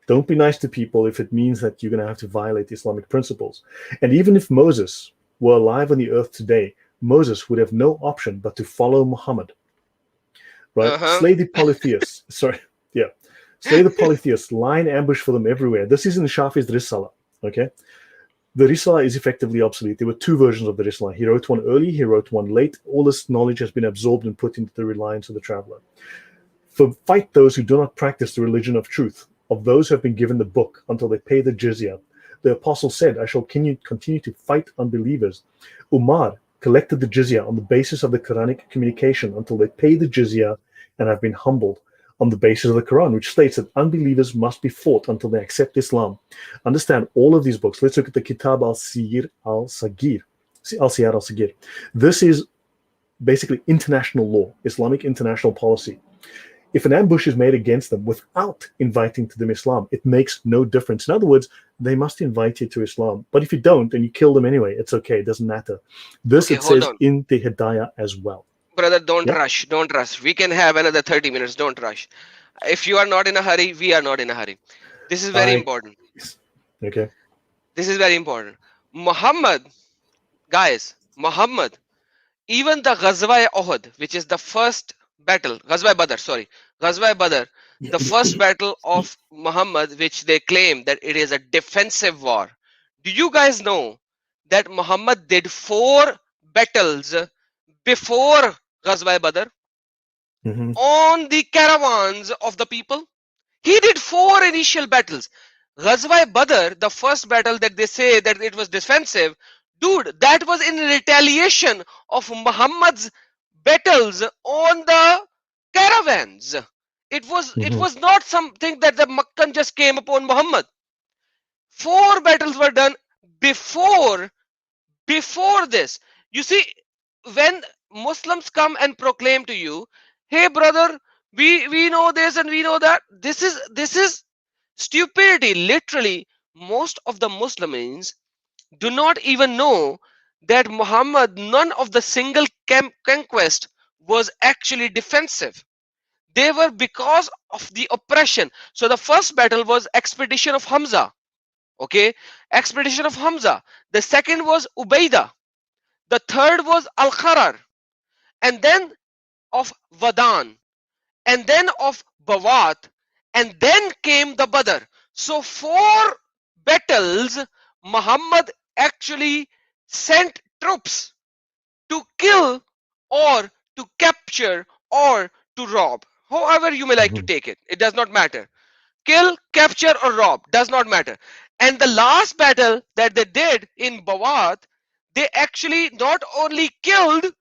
Don't be nice to people if it means that you're going to have to violate Islamic principles. And even if Moses were alive on the earth today, Moses would have no option but to follow Muhammad, right? Uh-huh. Slay the polytheists. Sorry, yeah. Slay the polytheists, lie in ambush for them everywhere. This is in Shafi's Risala, okay? The Risala is effectively obsolete. There were two versions of the Risala. He wrote one early, he wrote one late. All this knowledge has been absorbed and put into the reliance of the traveler. Fight those who do not practice the religion of truth, of those who have been given the book, until they pay the jizya. The apostle said, I shall continue to fight unbelievers. Umar collected the jizya on the basis of the Quranic communication until they pay the jizya and have been humbled on the basis of the Quran, which states that unbelievers must be fought until they accept Islam. Understand all of these books. Let's look at the Kitab al-Siyar al-Sagir. Al-Siyar al-Sagir. This is basically international law, Islamic international policy. If an ambush is made against them without inviting to them Islam, it makes no difference. In other words, they must invite you to Islam. But if you don't and you kill them anyway, it's okay. It doesn't matter. This Okay, it hold says on. in the Hedaya as well. Brother, don't Yeah. rush. Don't rush. We can have another 30 minutes. Don't rush. If you are not in a hurry, we are not in a hurry. This is very important. Okay. This is very important. Muhammad Guys, Muhammad, even the Ghazwa Uhud, which is the first battle, Ghazwa Badr, sorry, Ghazwa Badr, the first battle of Muhammad, which they claim that it is a defensive war. Do you guys know that Muhammad did 4 battles before Ghazwa Badr Hmm. on the caravans of the people? He did 4 initial battles. Ghazwa Badr, the first battle that they say that it was defensive, dude, that was in retaliation of Muhammad's battles on the caravans. It was not something that the Makkan just came upon Muhammad. 4 battles were done before before this. You see, when Muslims come and proclaim to you, hey brother, we know this and we know that, this is stupidity. Literally, most of the Muslims do not even know that Muhammad, none of the single conquest was actually defensive. They were because of the oppression. So the first battle was expedition of Hamza. Okay, expedition of Hamza. The second was Ubaidah. The third was Al Kharar, and then of Vadan, and then of Bawat, and then came the Badr. So 4 battles Muhammad actually sent troops to kill or to capture or to rob. However you may like to Hmm. take it. It does not matter. Kill, capture or rob, does not matter. And the last battle that they did in Bawat, they actually not only killed,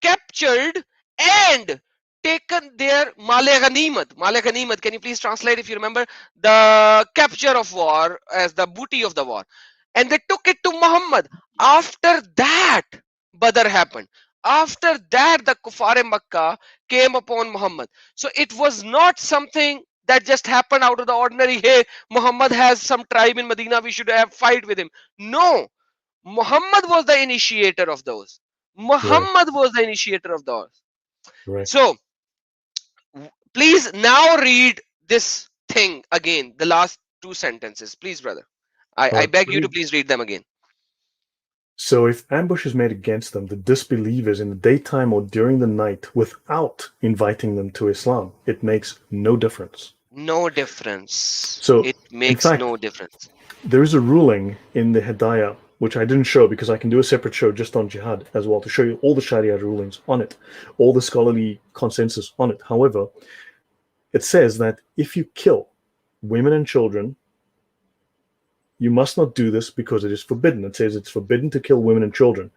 captured and taken their Male Ghanimat. Male Ghanimat, can you please translate if you remember? The capture of war as the booty of the war. And they took it to Muhammad. After that, Badr happened. After that, the Kuffar Makkah came upon Muhammad. So it was not something that just happened out of the ordinary. Hey, Muhammad has some tribe in Medina, we should have fight with him. No, Muhammad was the initiator of those. Right, Muhammad was the initiator of those. right. So please now read this thing again, the last 2 sentences. Please, brother. All I right. beg you to please read them again. So if ambush is made against them, the disbelievers in the daytime or during the night, without inviting them to Islam, it makes no difference. No difference. So, It in makes fact, no difference. there is a ruling in the Hedaya, which I didn't show because I can do a separate show just on jihad as well to show you all the Sharia rulings on it, all the scholarly consensus on it. However, it says that if you kill women and children, you must not do this because it is forbidden. It says it's forbidden to kill women and children.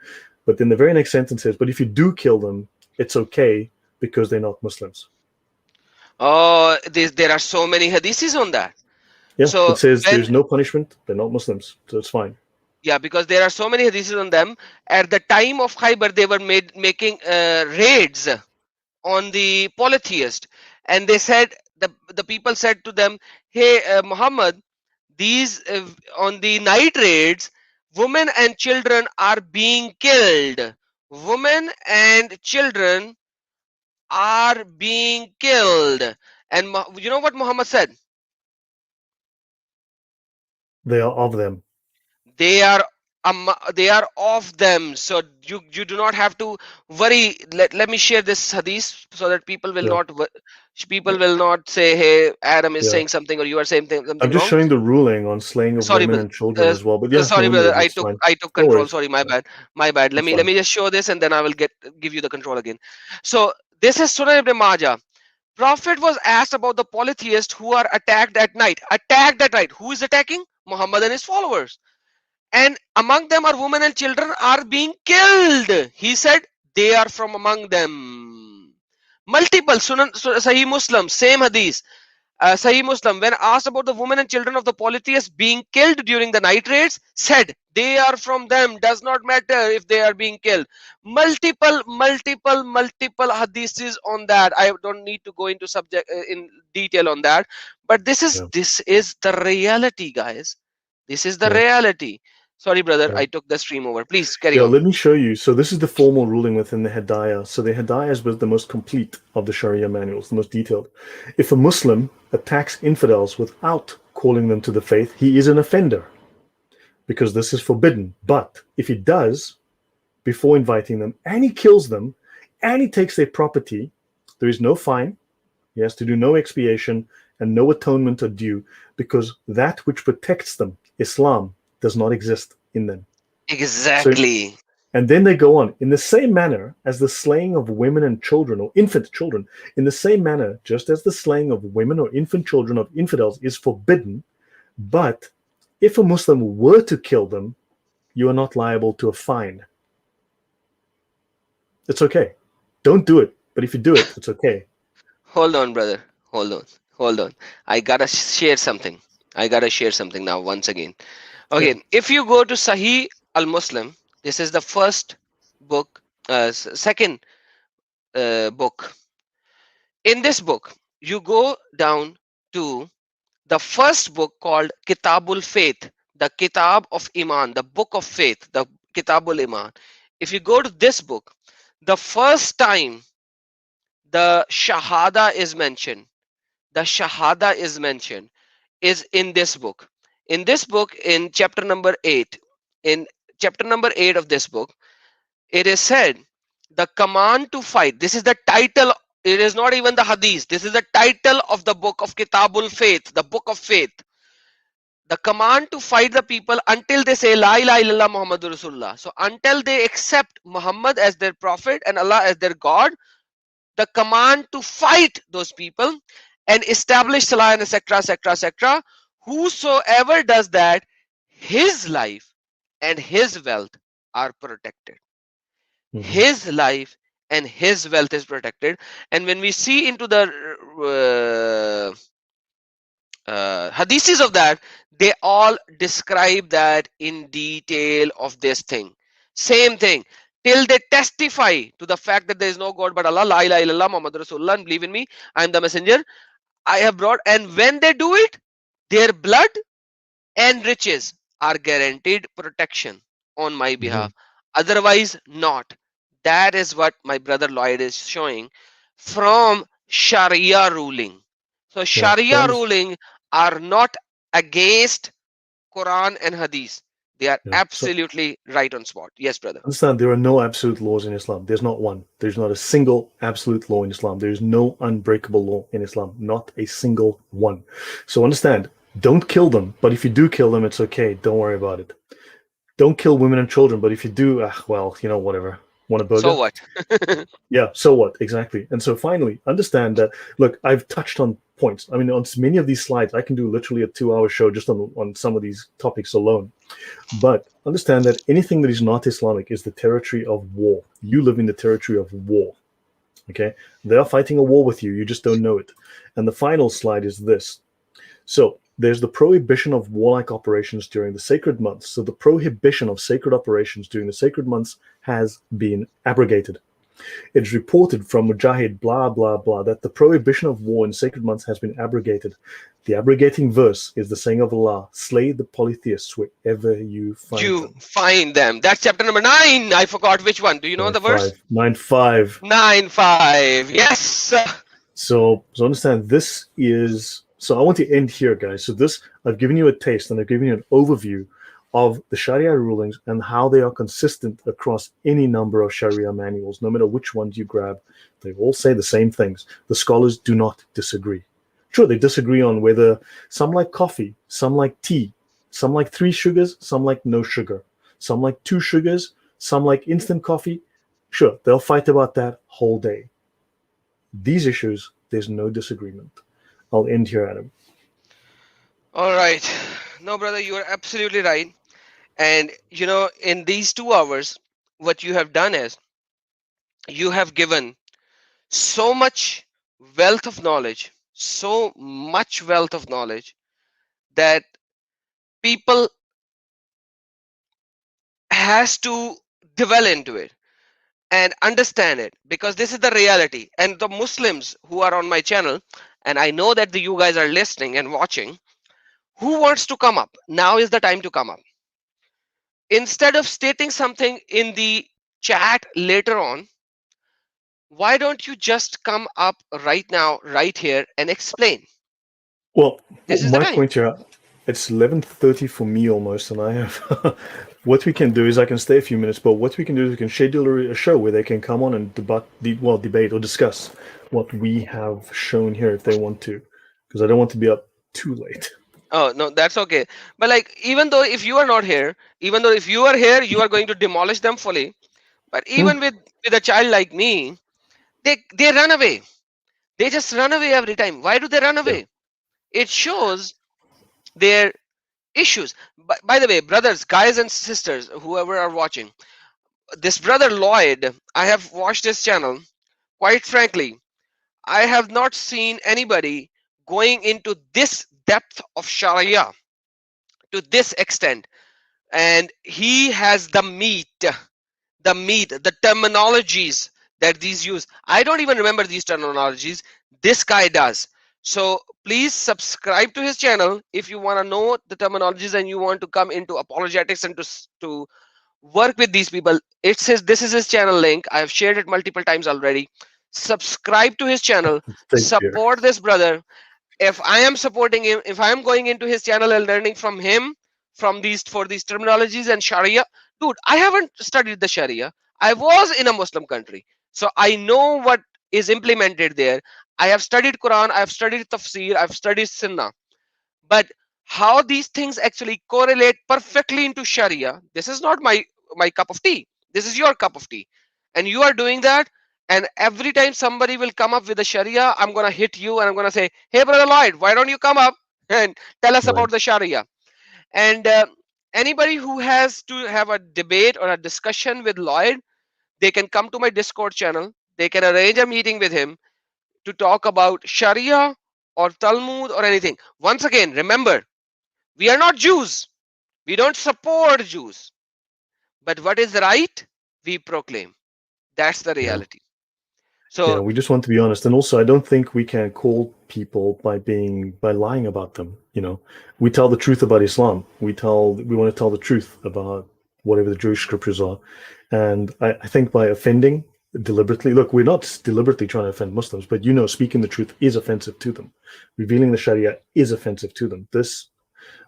But then the very next sentence says, but if you do kill them, it's okay because they're not Muslims. Oh, there are so many hadiths on that. Yeah, it So says when, there's no punishment. They're not Muslims, so it's fine. yeah, because there are so many hadiths on them. At the time of Khaybar, they were making raids on the polytheist, and they said, the people said to them, hey, Muhammad, these on the night raids, women and children are being killed. Women and children are being killed. And you know what Muhammad said? They are of them. They are they are of them. So you do not have to worry. Let me share this hadith so that Yeah, people will not say, hey, Adam is yeah. saying something or you are saying I'm something just wrong. showing the ruling on slaying of Sorry, women brother. and children as well. But yeah, Sorry, no brother. need. I It's took fine. I took No control. worries. Sorry, my Yeah, bad. My bad. it's Let fine. me just show this and then I will give you the control again. So this is Sunan ibn Majah. Prophet was asked about the polytheists who are attacked at night. Attacked at night. Who is attacking? Muhammad and his followers. And among them are women and children are being killed. He said they are from among them. Multiple Sunan Sahih Muslim, same hadith. Sahih Muslim, when asked about the women and children of the polytheists being killed during the night raids, said they are from them. Does not matter if they are being killed. Multiple hadiths on that. I don't need to go into subject in detail on that. But Yeah, this is the reality, guys. This is the yeah, reality. Sorry, brother, yeah. I took the stream over. Please carry Yeah, on. let me show you. So this is the formal ruling within the Hedaya. So the Hedaya is the most complete of the Sharia manuals, the most detailed. If a Muslim attacks infidels without calling them to the faith, he is an offender because this is forbidden. But if he does, before inviting them, and he kills them, and he takes their property, there is no fine. He has to do no expiation and no atonement are due, because that which protects them, Islam, does not exist in them. So, Exactly. and then they go on, in the same manner as the slaying of women and children or infant children, in the same manner, just as the slaying of women or infant children of infidels is forbidden, but if a Muslim were to kill them, you are not liable to a fine. It's okay. Don't do it. But if you do it, it's okay. Hold on, brother. Hold on. Hold on. I gotta share something. I gotta share something now once again. Yeah. Okay, if you go to Sahih al-Muslim, this is the first book, second book. In this book, you go down to the first book called Kitabul Faith, the Kitab of Iman, the book of faith, the Kitabul Iman. If you go to this book, the first time the Shahada is mentioned, the Shahada is in this book. In this book, in chapter number 8, in chapter number 8 of this book, it is said the command to fight. This is the title. It is not even the hadith. This is the title of the book of Kitabul Faith, the book of faith. The command to fight the people until they say La ilaha illallah Muhammadur Rasulullah. So until they accept Muhammad as their prophet and Allah as their God, the command to fight those people and establish salah and etc etc etc. Whosoever does that, his life and his wealth are protected. Mhm. His life and his wealth is protected. And when we see into the hadiths of that, they all describe that in detail of this thing. Same thing. Till they testify to the fact that there is no God but Allah, La ilaha illallah Muhammad Rasulullah, and believe in me, I am the messenger I have brought. And when they do it, their blood and riches are guaranteed protection on my behalf. Otherwise, not. That is what my brother Lloyd is showing from Sharia ruling. So Yeah. Sharia ruling are not against Quran and Hadith. They are Yeah. So absolutely right on spot. Yes, brother. understand, there are no absolute laws in Islam. There's not one. There's not a single absolute law in Islam. There's no unbreakable law in Islam. Not a single one. So understand, don't kill them. But if you do kill them, it's okay. Don't worry about it. Don't kill women and children. But if you do, well, whatever. Want a So burger? what? Yeah, so what? Exactly. And so finally, understand that, look, I've touched on points. I mean, on many of these slides, I can do literally a 2-hour show just on some of these topics alone. But understand that anything that is not Islamic is the territory of war. You live in the territory of war. Okay? They are fighting a war with you. You just don't know it. And the final slide is this. So there's the prohibition of warlike operations during the sacred months. So the prohibition of sacred operations during the sacred months has been abrogated. It is reported from Mujahid, blah, blah, blah, that the prohibition of war in sacred months has been abrogated. The abrogating verse is the saying of Allah, slay the polytheists wherever you find You them. find them. That's chapter number 9. I forgot which one. Do you know the verse? 9:5. 9:5. Yes. So understand, this is, so I want to end here, guys. So this, I've given you a taste and I've given you an overview of the Sharia rulings and how they are consistent across any number of Sharia manuals, no matter which ones you grab. They all say the same things. The scholars do not disagree. Sure, they disagree on whether some like coffee, some like tea, some like 3 sugars, some like no sugar, some like 2 sugars, some like instant coffee. Sure, they'll fight about that whole day. These issues, there's no disagreement. I'll end here, Adam. All right. No, brother, you are absolutely right. And in these 2 hours, what you have done is you have given so much wealth of knowledge, so much wealth of knowledge that people has to dwell into it and understand it, because this is the reality. And the Muslims who are on my channel, and I know that you guys are listening and watching, who wants to come up? Now is the time to come up. Instead of stating something in the chat later on, why don't you just come up right now, right here, and explain? Well, This is the my time. point here, it's 11:30 for me almost, and I have what we can do is I can stay a few minutes, but what we can do is we can schedule a show where they can come on and debate or discuss what we have shown here if they want to, because I don't want to be up too late. Oh no, that's okay. But like, even though if you are not here, even though if you are here, you are going to demolish them fully. But Hmm? even with a child like me, they run away. They just run away every time. Why do they run Yeah. away? It shows their issues. By the way, brothers, guys, and sisters, whoever are watching, this brother Lloyd, I have watched his channel. Quite frankly, I have not seen anybody going into this depth of Sharia to this extent. And he has the terminologies that these use. I don't even remember these terminologies. This guy does. So please subscribe to his channel if you want to know the terminologies and you want to come into apologetics and to work with these people. This is his channel link. I have shared it multiple times already. Subscribe to his channel, Thank you. support this brother. If I am supporting him, if I am going into his channel and learning from him from these for these terminologies and Sharia, dude, I haven't studied the Sharia. I was in a Muslim country, so I know what is implemented there. I have studied Quran, I have studied Tafsir, I've studied Sunnah, but how these things actually correlate perfectly into Sharia, this is not my cup of tea. This is your cup of tea, and you are doing that. And every time somebody will come up with a Sharia, I'm gonna hit you and I'm gonna say, "Hey, brother Lloyd, why don't you come up and tell us Right. about the Sharia?" And anybody who has to have a debate or a discussion with Lloyd, they can come to my Discord channel. They can arrange a meeting with him to talk about Sharia or Talmud or anything. Once again, remember, we are not Jews. We don't support Jews. But what is right, we proclaim. That's the Yeah. reality. Yeah, So, we just want to be honest. And also, I don't think we can call people by lying about them. We tell the truth about Islam. We want to tell the truth about whatever the Jewish scriptures are. And I think by offending deliberately, look, we're not deliberately trying to offend Muslims, but speaking the truth is offensive to them. Revealing the Sharia is offensive to them.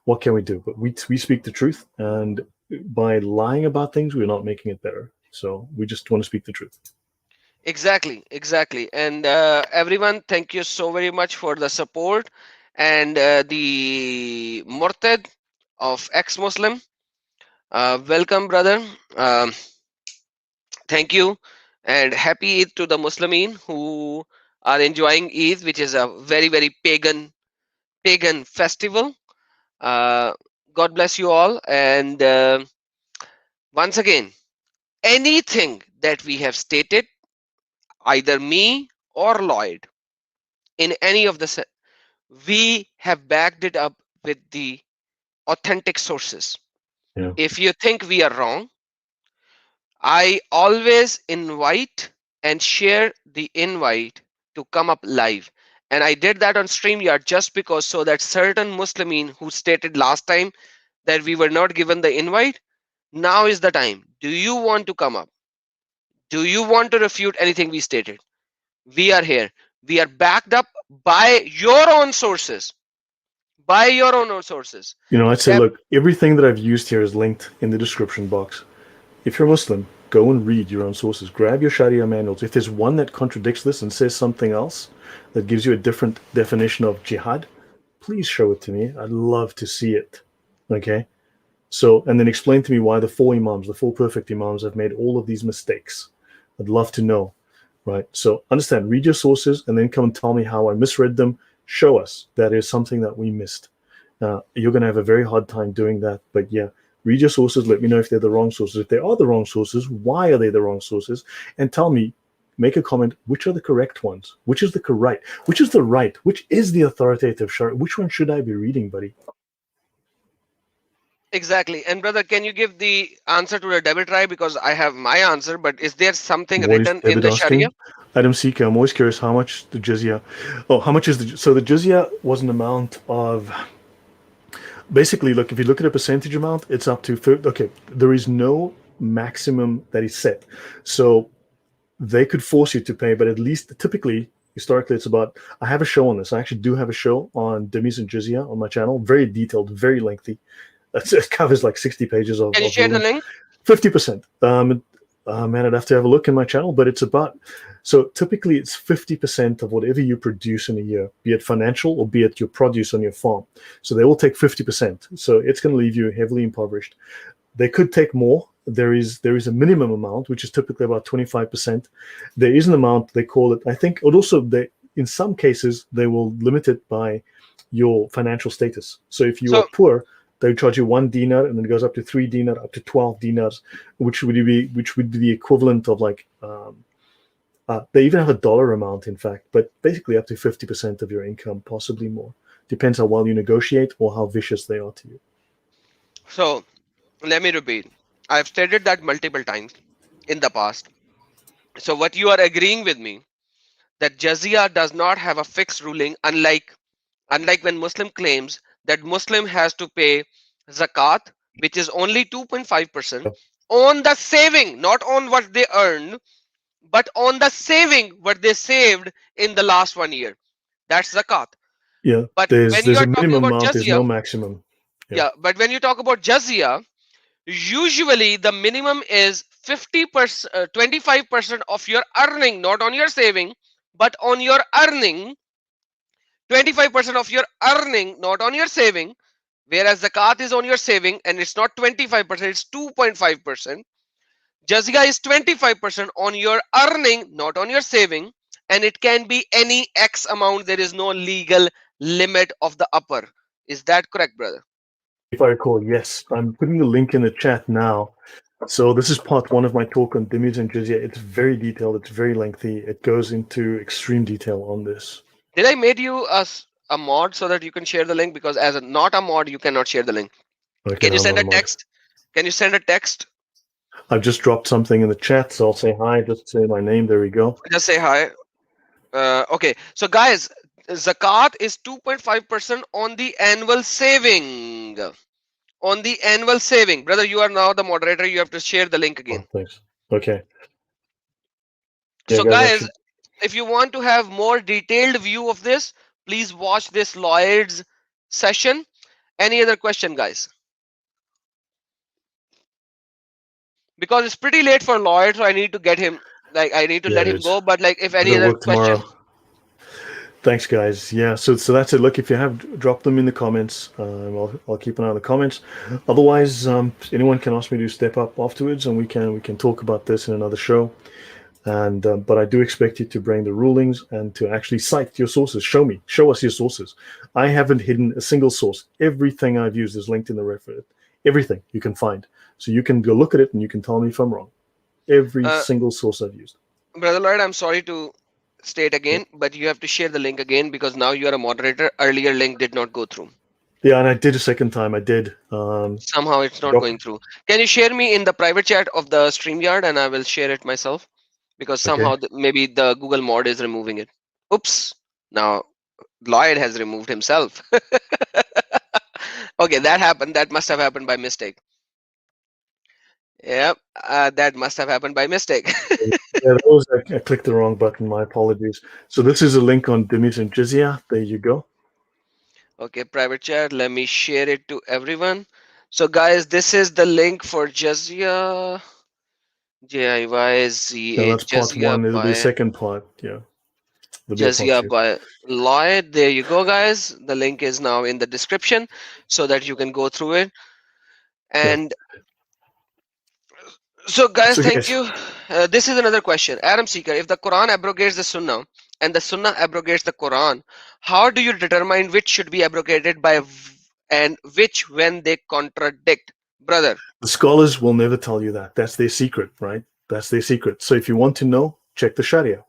What can we do? But we speak the truth, and by lying about things, we're not making it better. So we just want to speak the truth. exactly. And everyone, thank you so very much for the support. And the Murtad of ex-Muslim, welcome, brother. Thank you. And happy Eid to the Muslimin who are enjoying Eid, which is a very pagan festival. Uh, God bless you all. And once again, anything that we have stated, either me or Lloyd, in any of the we have backed it up with the authentic sources. Yeah. If you think we are wrong, I always invite and share the invite to come up live. And I did that on StreamYard just because so that certain Muslimin who stated last time that we were not given the invite, now is the time. Do you want to come up? Do you want to refute anything we stated? We are here. We are backed up by your own sources. By your own sources. I'd say, look, everything that I've used here is linked in the description box. If you're Muslim, go and read your own sources. Grab your Sharia manuals. If there's one that contradicts this and says something else that gives you a different definition of jihad, please show it to me. I'd love to see it. Okay? So, and then explain to me why the four perfect imams have made all of these mistakes. I'd love to know. Right? So understand, read your sources and then come and tell me how I misread them. Show us that is something that we missed. You're going to have a very hard time doing that. But yeah, read your sources. Let me know if they're the wrong sources. If they are the wrong sources, why are they the wrong sources? And tell me, make a comment, which are the correct ones? Which is the correct? Which is the right? Which is the authoritative Sharia? Which one should I be reading, buddy? Exactly. And brother, can you give the answer to the debit try? Because I have my answer, but is there something What is written in David the Sharia? asking? Adam Sika, I'm always curious how much the jizya. Oh, how much is the jizya was an amount of. Basically, look, if you look at a percentage amount, it's up to okay. There is no maximum that is set, so they could force you to pay, but at least typically, historically, it's about. I have a show on this. I actually do have a show on Demis and Jizya on my channel, very detailed, very lengthy. It covers like 60 pages Can you of share the rulings. link? 50%. Man, I'd have to have a look in my channel, but it's about, so typically it's 50% of whatever you produce in a year, be it financial or be it your produce on your farm. So they will take 50%. So it's going to leave you heavily impoverished. They could take more. There is a minimum amount, which is typically about 25%. There is an amount, they call it, I think, and also they, in some cases, they will limit it by your financial status. So if you are So poor, they charge you 1 dinar, and then it goes up to 3 dinar, up to 12 dinars, which would be the equivalent of like they even have a dollar amount, in fact, but basically up to 50% of your income, possibly more. Depends how well you negotiate or how vicious they are to you. so let me repeat. I've stated that multiple times in the past. So what you are agreeing with me that jizya does not have a fixed ruling, unlike when Muslim claims that Muslim has to pay zakat, which is only 2.5% on the saving, not on what they earn, but on the saving what they saved in the last 1 year. That's zakat. Yeah, But when you there's a are talking minimum about amount. There's no jizya, maximum. Yeah, yeah, but when you talk about jizya, usually the minimum is 50%, 25% of your earning, not on your saving, but on your earning, 25% of your earning, not on your saving, whereas zakat is on your saving and it's not 25%, it's 2.5%. Jazia is 25% on your earning, not on your saving, and it can be any X amount. There is no legal limit of the upper. Is that correct, brother? if I recall, yes. I'm putting the link in the chat now. So this is part one of my talk on Dimij and Jizya. It's very detailed. It's very lengthy. It goes into extreme detail on this. Did I made you a mod so that you can share the link? Because as a not a mod, you cannot share the link. Okay, Can you now I'm send not a a mod. text? Can you send a text? I've just dropped something in the chat, so I'll say hi. Just say my name. There we go. Just say hi. Okay, so guys, zakat is 2.5% on the annual saving. On the annual saving, brother, you are now the moderator. You have to share the link Oh, again. thanks. Okay. Yeah, So, guys, I guys, should. if you want to have more detailed view of this, please watch this Lloyd's session. Any other question, guys? Because it's pretty late for Lloyd, so I need to get him. Like, I need to Yeah, let it him is. go. But like, if I any got to other work question, tomorrow. Thanks, guys. Yeah, so that's it. Look, if you have, drop them in the comments. I'll keep an eye on the comments. Otherwise, anyone can ask me to step up afterwards, and we can talk about this in another show. And but I do expect you to bring the rulings and to actually cite your sources. Show us your sources. I haven't hidden a single source. Everything I've used is linked in the reference. Everything you can find, so you can go look at it and you can tell me if I'm wrong. Every uh, single source I've used. brother Lloyd, I'm sorry to state Yeah. again, but you have to share the link again because now you are a moderator. Earlier link did not go through. Yeah, and I did a second time. I did. Somehow it's not Yep. going through. Can you share me in the private chat of the StreamYard and I will share it myself? Because Okay. somehow maybe the Google mod is removing it. Oops. Now Lloyd has removed himself. Okay, that happened. That must have happened by mistake. Yep, that must have happened by mistake. Yeah, that was I clicked the wrong button. My apologies. So this is a link on Dimit and Jizya. There you go. Okay, private chat. Let me share it to everyone. So, guys, this is the link for Jazia. Now Jizya that's part one. It'll be a by second part. Yeah, there'll be a part Jazia two. by Lloyd. There you go, guys. The link is now in the description so that you can go through it. Okay. And so, guys, So thank guys, you. This is another question. Adam Seeker, if the Quran abrogates the Sunnah and the Sunnah abrogates the Quran, how do you determine which should be abrogated by and which when they contradict? Brother, the scholars will never tell you that. That's their secret, right? That's their secret. So if you want to know, check the Sharia.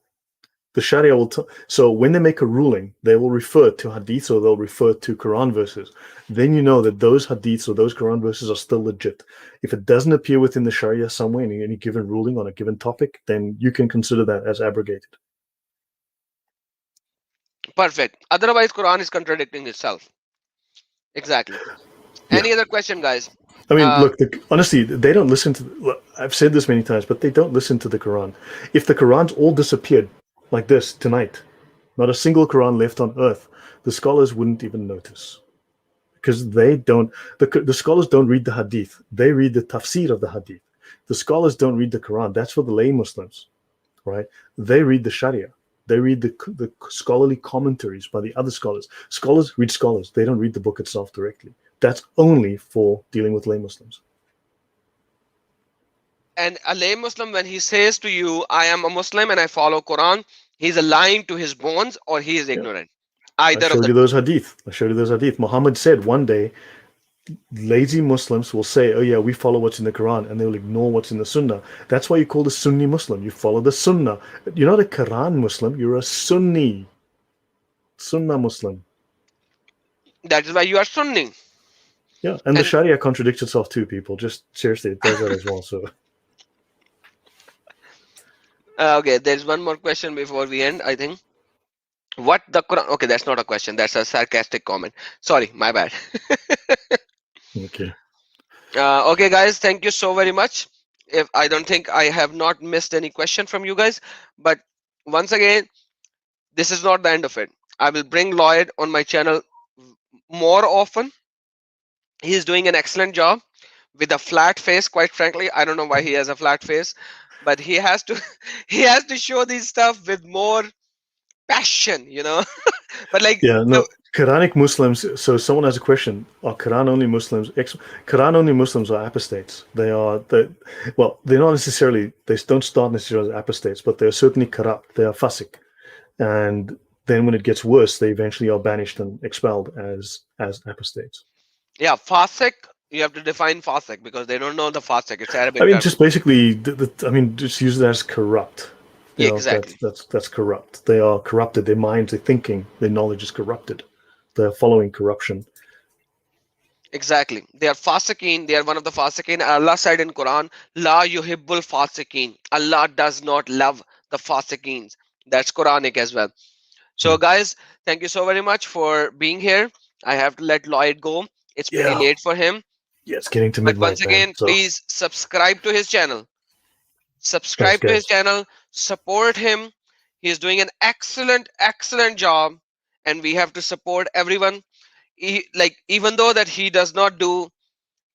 The Sharia will tell. So when they make a ruling, they will refer to hadith or they'll refer to Quran verses. Then you know that those hadiths or those Quran verses are still legit. If it doesn't appear within the Sharia somewhere in any given ruling on a given topic, then you can consider that as abrogated. perfect. Otherwise, Quran is contradicting itself. Exactly. Yeah. Any other question, guys? I mean, Uh, look, honestly, they don't listen to. Look, I've said this many times, but they don't listen to the Quran. If the Qurans all disappeared like this tonight, not a single Quran left on earth, the scholars wouldn't even notice. because they don't. The scholars don't read the hadith. They read the tafsir of the hadith. The scholars don't read the Quran. That's for the lay Muslims, right? They read the Sharia. They read the scholarly commentaries by the other scholars. Scholars read scholars. They don't read the book itself directly. That's only for dealing with lay Muslims. And a lay Muslim, when he says to you, I am a Muslim and I follow Quran, he's lying to his bones or he is Yeah. ignorant. I Either of showed the you two. those hadith. I showed you those hadith. Muhammad said one day, lazy Muslims will say, "Oh yeah, we follow what's in the Quran," and they will ignore what's in the Sunnah. That's why you call a Sunni Muslim. You follow the Sunnah. You're not a Quran Muslim. You're a Sunnah Muslim. That is why you are Sunni. Yeah, and the And Sharia contradicts itself too. People, just seriously, it does that as well. So okay, there's one more question before we end, I think. What the Quran? Okay, that's not a question. That's a sarcastic comment. Sorry, my bad. okay, Okay, guys, thank you so very much. If I don't think I have not missed any question from you guys, but once again, this is not the end of it. I will bring Lloyd on my channel more often. He's doing an excellent job with a flat face. Quite frankly, I don't know why he has a flat face, but he has to he has to show these stuff with more passion, you know. But like yeah, the no. Quranic Muslims. So someone has a question: are Quran only Muslims? Quran only Muslims are apostates. Well, they're not necessarily. They don't start necessarily as apostates, but they're certainly corrupt. They are fasik, and then when it gets worse, they eventually are banished and expelled as apostates. yeah, fasik, you have to define fasik because they don't know the fasik. It's I Arabic mean, term. just basically, I mean, just use it as corrupt. Yeah, You know, exactly. that's corrupt. They are corrupted. Their minds, their thinking, their knowledge is corrupted. They are following corruption. Exactly. They are fasikin. They are one of the fasikin. Allah said in Quran, La yuhibbul fasikin. Allah does not love the fasikins. That's Quranic as well. So Mm. guys, thank you so very much for being here. I have to let Lloyd go. It's pretty Yeah, late for him. yeah, it's getting to But once midnight, man. again, So please subscribe to his channel. thanks, Subscribe to his guys. channel. Support him. He is doing an excellent job. And we have to support everyone. Like even though that he does not do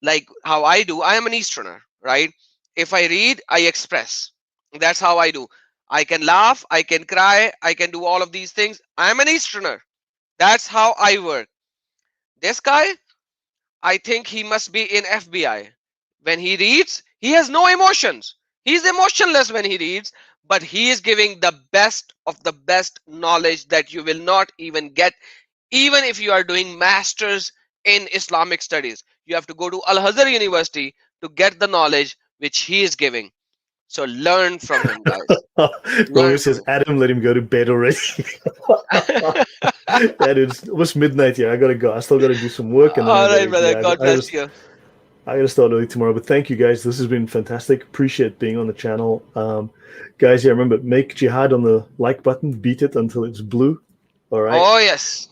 like how I do. I am an Easterner, right? If I read, I express. That's how I do. I can laugh, I can cry, I can do all of these things. I am an Easterner. That's how I work. This guy, I think he must be in FBI. When he reads, he has no emotions. He's emotionless when he reads, but he is giving the best of the best knowledge that you will not even get, even if you are doing masters in Islamic studies. You have to go to Al Azhar University to get the knowledge which he is giving. So learn from him, guys. Romeo Learn from says, Adam, let him go to bed already. him. That is almost midnight here. I gotta go. I still gotta do some work, and then I All right, gotta brother. yeah, God bless you. I gotta start early tomorrow. But thank you guys. This has been fantastic. Appreciate being on the channel. Guys, yeah, remember, make jihad on the like button. Beat it until it's blue. All right. Oh yes.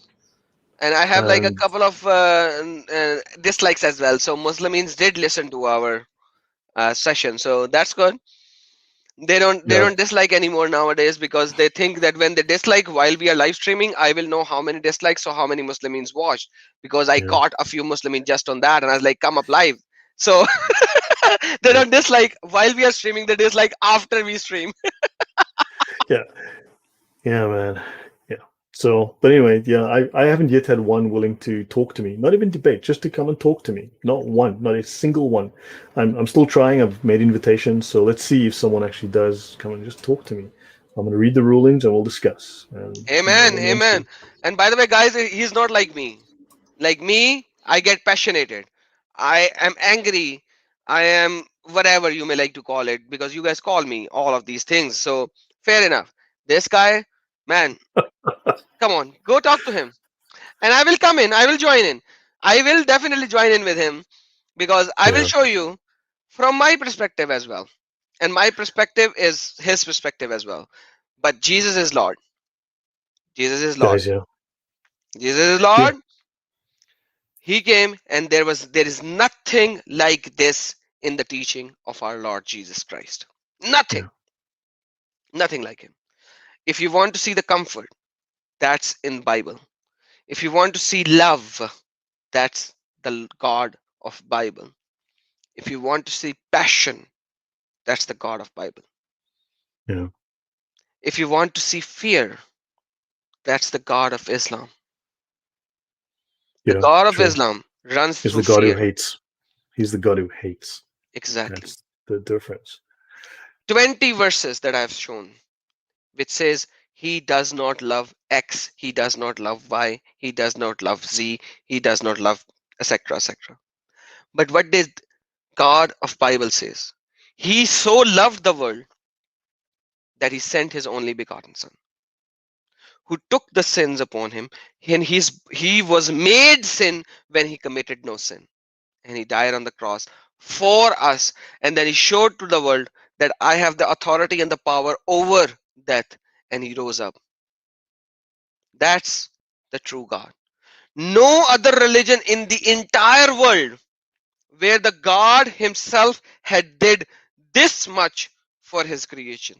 And I have like a And couple of dislikes as well. So Muslims did listen to our session, so that's good. They yeah, don't dislike anymore nowadays because they think that when they dislike while we are live streaming, I will know how many dislikes or how many Muslims watched because I yeah, caught a few Muslims just on that, and I was like, come up live. So they yeah, don't dislike while we are streaming. They dislike after we stream. yeah, yeah, man. Yeah. So, but anyway, yeah, I haven't yet had one willing to talk to me. Not even debate, just to come and talk to me. Not one, not a single one. I'm still trying. I've made invitations, so let's see if someone actually does come and just talk to me. I'm gonna read the rulings and we'll discuss. And Amen, then we'll see. amen. And by the way, guys, he's not like me. Like me, I get passionate. I am angry. I am whatever you may like to call it because you guys call me all of these things. So fair enough. This guy, man, come on, go talk to him. And I will come in. I will join in. I will definitely join in with him because I will Yeah, show you from my perspective as well. And my perspective is his perspective as well. But Jesus is Lord. Jesus is Lord. guys. Yeah, Jesus is yeah, Lord. He came and there is nothing like this in the teaching of our Lord Jesus Christ. yeah, Nothing. Nothing like him. If you want to see the comfort, that's in Bible. If you want to see love, That's the God of Bible. If you want to see passion, that's the God of Bible. Yeah. If you want to see fear, that's the God of Islam. The Yeah. God of True. Islam runs Is through the God who fear. hates. He's the God who hates. Exactly. That's the difference. 20 verses that I've shown, which says he does not love X, he does not love Y, he does not love Z, he does not love etc. etc. But what did God of Bible says? He so loved the world that he sent his only begotten son, who took the sins upon him, and he was made sin when he committed no sin. And he died on the cross for us. And then he showed to the world that I have the authority and the power over death. And he rose up. That's the true God. No other religion in the entire world where the God himself had did this much for his creation.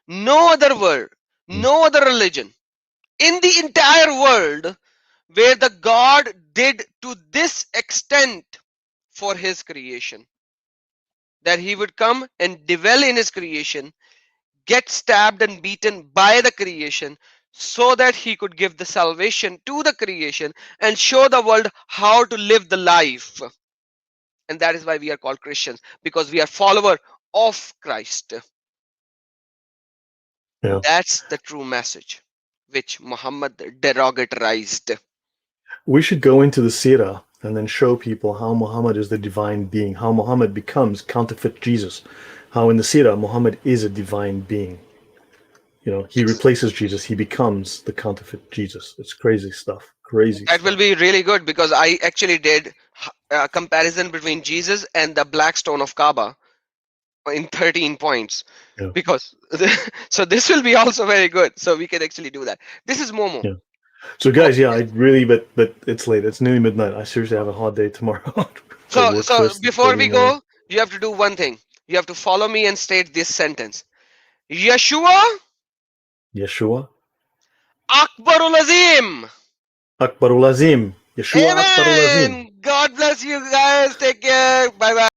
No other world, Mm. no other religion in the entire world where the God did to this extent for his creation, that he would come and dwell in his creation, get stabbed and beaten by the creation, so that he could give the salvation to the creation and show the world how to live the life. And that is why we are called Christians, because we are follower of Christ. Yeah. That's the true message which Muhammad derogatorized. We should go into the Sirah and then show people how Muhammad is the divine being, how Muhammad becomes counterfeit Jesus, how in the Sirah Muhammad is a divine being. You know, he Yes. replaces Jesus, he becomes the counterfeit Jesus. It's crazy stuff. Crazy That will stuff. be really good, because I actually did a comparison between Jesus and the black stone of Kaaba in 13 points, Yeah. because so this will be also very good, so we can actually do that. This is Momo. Yeah. So guys, Okay, yeah, I really but it's late. It's nearly midnight. I seriously have a hard day tomorrow. Got so work so first thing before early in we the morning. go, you have to do one thing. You have to follow me and state this sentence: Yeshua Yeshua Akbarul Azim. Akbarul Azim. Yeshua Akbarul Azim. Amen. God bless you guys. Take care. Bye bye.